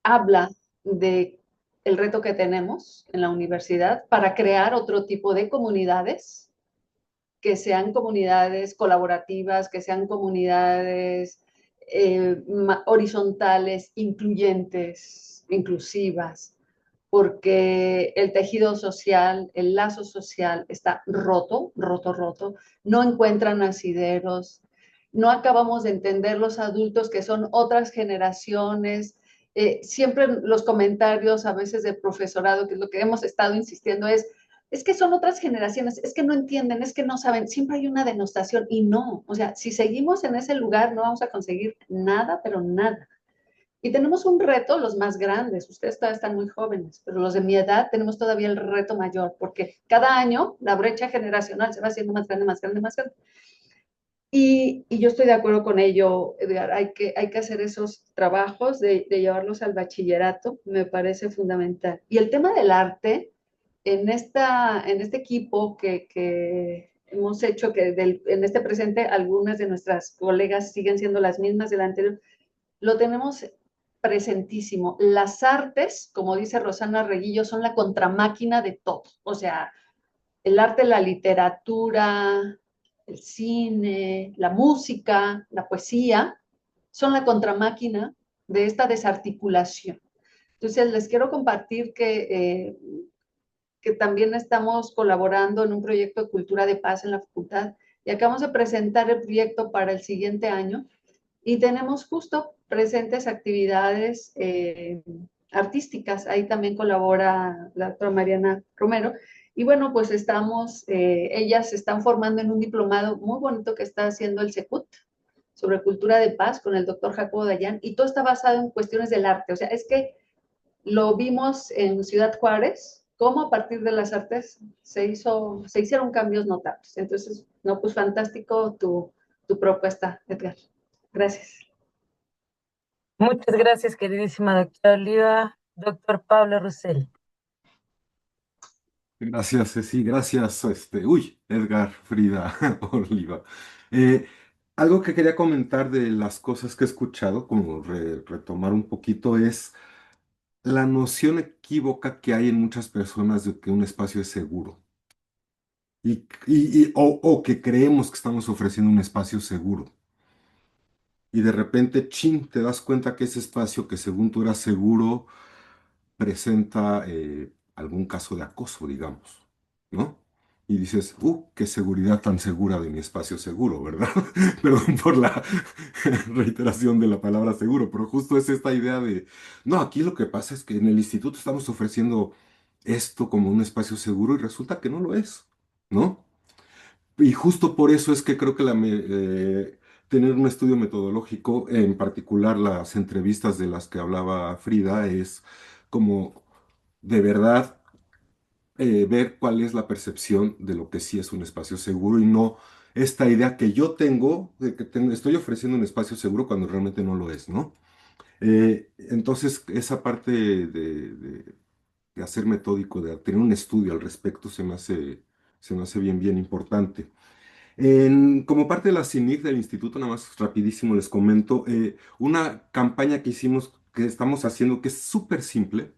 habla de el reto que tenemos en la universidad para crear otro tipo de comunidades, que sean comunidades colaborativas, que sean comunidades horizontales, incluyentes, inclusivas, porque el tejido social, el lazo social está roto, roto, roto, no encuentran asideros, no acabamos de entender los adultos que son otras generaciones. Siempre los comentarios a veces del profesorado, que es lo que hemos estado insistiendo, es que son otras generaciones, es que no entienden, es que no saben, siempre hay una denostación y no, o sea, si seguimos en ese lugar no vamos a conseguir nada, pero nada. Y tenemos un reto, los más grandes, ustedes todavía están muy jóvenes, pero los de mi edad tenemos todavía el reto mayor, porque cada año la brecha generacional se va haciendo más grande, más grande, más grande. Y yo estoy de acuerdo con ello, Edgar, hay que hacer esos trabajos de llevarlos al bachillerato, me parece fundamental. Y el tema del arte, en este equipo que hemos hecho, en este presente algunas de nuestras colegas siguen siendo las mismas del anterior, lo tenemos presentísimo. Las artes, como dice Rosana Reguillo, son la contramáquina de todo. O sea, el arte, la literatura, el cine, la música, la poesía, son la contramáquina de esta desarticulación. Entonces, les quiero compartir que también estamos colaborando en un proyecto de cultura de paz en la facultad y acabamos de presentar el proyecto para el siguiente año y tenemos justo presentes actividades artísticas. Ahí también colabora la doctora Mariana Romero. Y bueno, pues ellas se están formando en un diplomado muy bonito que está haciendo el CECUT sobre cultura de paz con el doctor Jacobo Dayan, y todo está basado en cuestiones del arte. O sea, es que lo vimos en Ciudad Juárez, cómo a partir de las artes se hicieron cambios notables. Entonces, no, pues fantástico tu propuesta, Edgar. Gracias. Muchas gracias, queridísima doctora Oliva. Doctor Pablo Russell. Gracias, Ceci, gracias, Edgar, Frida, Oliva. Algo que quería comentar de las cosas que he escuchado, como retomar un poquito, es la noción equívoca que hay en muchas personas de que un espacio es seguro o que creemos que estamos ofreciendo un espacio seguro. Y de repente, chin, te das cuenta que ese espacio que según tú eras seguro presenta algún caso de acoso, digamos, ¿no? Y dices, qué seguridad tan segura de mi espacio seguro, ¿verdad? Perdón por la reiteración de la palabra seguro, pero justo es esta idea de, no, aquí lo que pasa es que en el instituto estamos ofreciendo esto como un espacio seguro y resulta que no lo es, ¿no? Y justo por eso es que creo que tener un estudio metodológico, en particular las entrevistas de las que hablaba Frida, es como de verdad ver cuál es la percepción de lo que sí es un espacio seguro y no esta idea que yo tengo de que estoy ofreciendo un espacio seguro cuando realmente no lo es, ¿no? Entonces, esa parte de hacer metódico, de tener un estudio al respecto, se me hace bien, bien importante. Como parte de la CINIC del instituto, nada más rapidísimo les comento, una campaña que hicimos, que estamos haciendo, que es súper simple,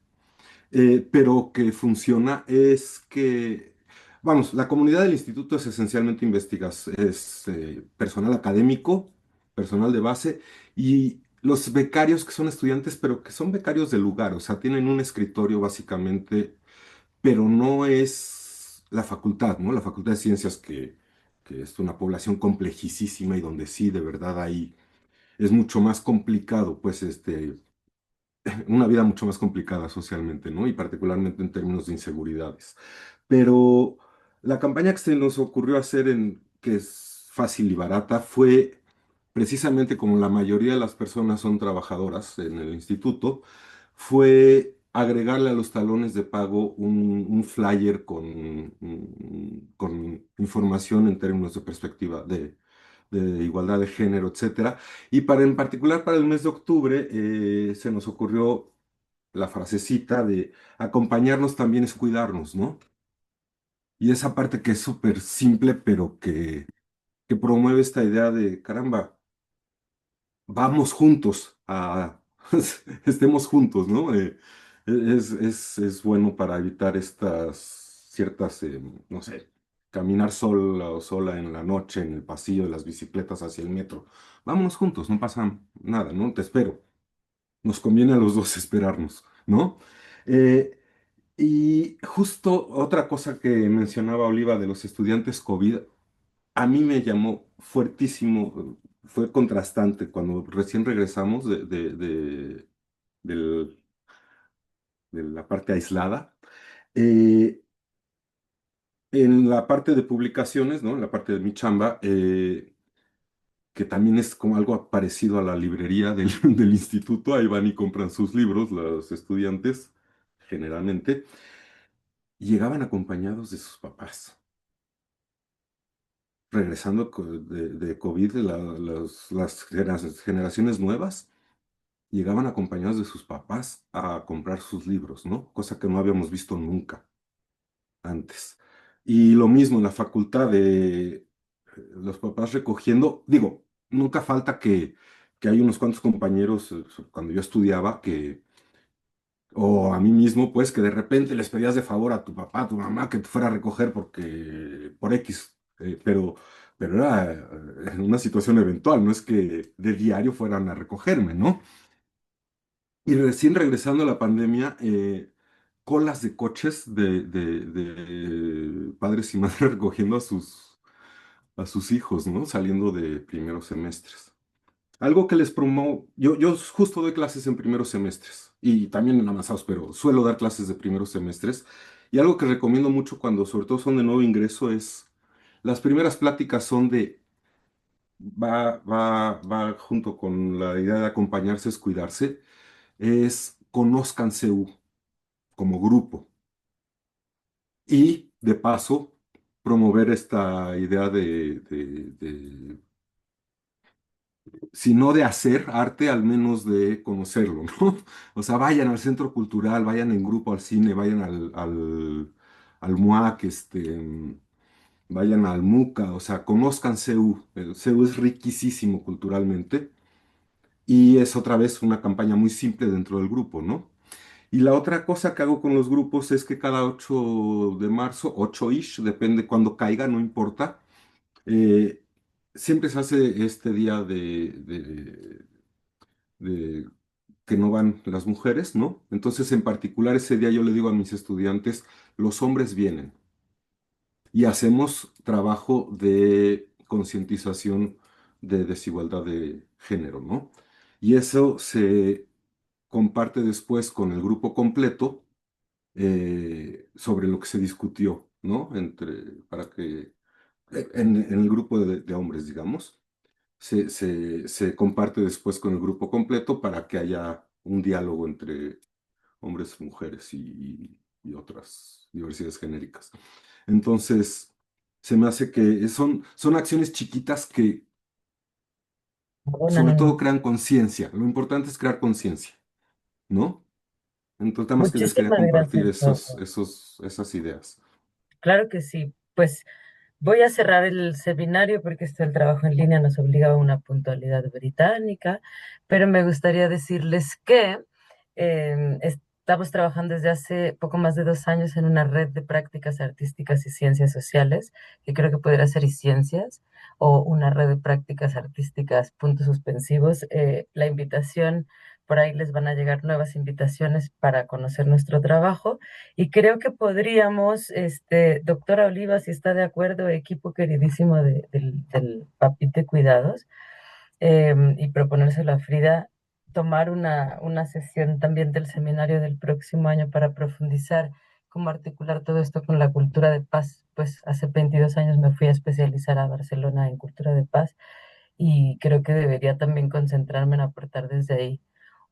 pero que funciona, es que, vamos, la comunidad del instituto es esencialmente es personal académico, personal de base, y los becarios que son estudiantes, pero que son becarios del lugar, o sea, tienen un escritorio básicamente, pero no es la facultad, ¿no? La Facultad de Ciencias que es una población complejísima y donde sí, de verdad, ahí es mucho más complicado, pues, una vida mucho más complicada socialmente, ¿no? Y particularmente en términos de inseguridades. Pero la campaña que se nos ocurrió hacer, que es fácil y barata, fue precisamente como la mayoría de las personas son trabajadoras en el instituto, fue agregarle a los talones de pago un flyer con información en términos de perspectiva de igualdad de género, etcétera. Y en particular para el mes de octubre se nos ocurrió la frasecita de acompañarnos también es cuidarnos, ¿no? Y esa parte que es súper simple, pero que promueve esta idea de, caramba, vamos juntos estemos juntos, ¿no? Es bueno para evitar estas ciertas, no sé, caminar sola o sola en la noche en el pasillo de las bicicletas hacia el metro. Vámonos juntos, no pasa nada, ¿no? Te espero. Nos conviene a los dos esperarnos, ¿no? Eh, y justo otra cosa que mencionaba Oliva de los estudiantes COVID, a mí me llamó fuertísimo, fue contrastante cuando recién regresamos del- de la parte aislada. Eh, en la parte de publicaciones, ¿no? En la parte de mi chamba, que también es como algo parecido a la librería del, del instituto, ahí van y compran sus libros los estudiantes, generalmente, y llegaban acompañados de sus papás. Regresando de COVID, las generaciones nuevas llegaban acompañados de sus papás a comprar sus libros, ¿no? Cosa que no habíamos visto nunca antes. Y lo mismo en la facultad de los papás recogiendo, digo, nunca falta que hay unos cuantos compañeros cuando yo estudiaba o a mí mismo, pues, que de repente les pedías de favor a tu papá, a tu mamá, que te fuera a recoger por X, pero era una situación eventual, no es que de diario fueran a recogerme, ¿no? Y recién regresando a la pandemia, colas de coches de padres y madres recogiendo a sus hijos, ¿no? Saliendo de primeros semestres. Algo que les promuevo, yo justo doy clases en primeros semestres y también en avanzados, pero suelo dar clases de primeros semestres. Y algo que recomiendo mucho cuando sobre todo son de nuevo ingreso es, las primeras pláticas son va junto con la idea de acompañarse es cuidarse, es conózcanse como grupo y de paso promover esta idea si no de hacer arte, al menos de conocerlo, ¿no? O sea, vayan al centro cultural, vayan en grupo al cine, vayan al MUAC, vayan al MUCA, o sea, conozcan CEU. El CEU es riquísimo culturalmente y es otra vez una campaña muy simple dentro del grupo, ¿no? Y la otra cosa que hago con los grupos es que cada 8 de marzo, 8-ish, depende cuando caiga, no importa, eh, siempre se hace este día de que no van las mujeres, ¿no? Entonces, en particular, ese día yo le digo a mis estudiantes, los hombres vienen y hacemos trabajo de concientización de desigualdad de género, ¿no? Y eso se comparte después con el grupo completo sobre lo que se discutió, ¿no? Para que, en el grupo de hombres, digamos. Se comparte después con el grupo completo para que haya un diálogo entre hombres, mujeres y otras diversidades genéricas. Entonces, se me hace que son acciones chiquitas que Bueno, sobre todo crean conciencia. Lo importante es crear conciencia, ¿no? Entonces, nada más que les quería muchísimas compartir gracias, Pablo. esas ideas. Claro que sí. Pues voy a cerrar el seminario porque el trabajo en línea nos obliga a una puntualidad británica, pero me gustaría decirles que estamos trabajando desde hace poco más de 2 años en una red de prácticas artísticas y ciencias sociales, que creo que podría ser y ciencias, o una red de prácticas artísticas, puntos suspensivos. La invitación por ahí les van a llegar nuevas invitaciones para conocer nuestro trabajo. Y creo que podríamos, doctora Oliva, si está de acuerdo, equipo queridísimo del Papite Cuidados, y proponérselo a Frida, tomar una sesión también del seminario del próximo año para profundizar cómo articular todo esto con la cultura de paz. Pues hace 22 años me fui a especializar a Barcelona en cultura de paz y creo que debería también concentrarme en aportar desde ahí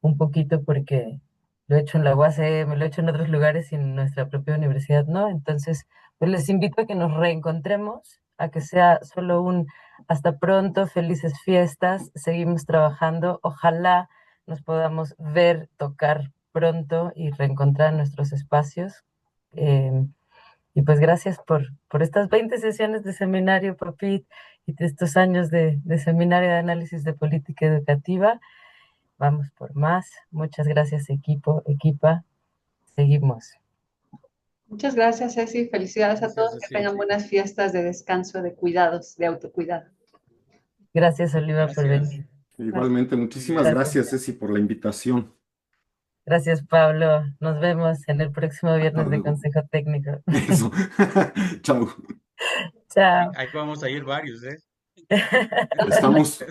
un poquito porque lo he hecho en la UACM, lo he hecho en otros lugares y en nuestra propia universidad, ¿no? Entonces, pues les invito a que nos reencontremos, a que sea solo un hasta pronto, felices fiestas, seguimos trabajando, ojalá nos podamos ver, tocar pronto y reencontrar en nuestros espacios. Y pues gracias por estas 20 sesiones de seminario, Papit, y de estos años de seminario de análisis de política educativa. Vamos por más. Muchas gracias, equipo, equipa. Seguimos. Muchas gracias, Ceci. Felicidades a Gracias, todos. Que Ceci. tengan buenas fiestas de descanso, de cuidados, de autocuidado. Gracias, Oliva, por Gracias. venir. Igualmente, Muy muchísimas bien. Gracias. gracias, Ceci, por la invitación. Gracias, Pablo. Nos vemos en el próximo Hasta viernes de luego. Consejo Técnico. Eso. Chao. Chao. Ahí vamos a ir varios, ¿eh? Estamos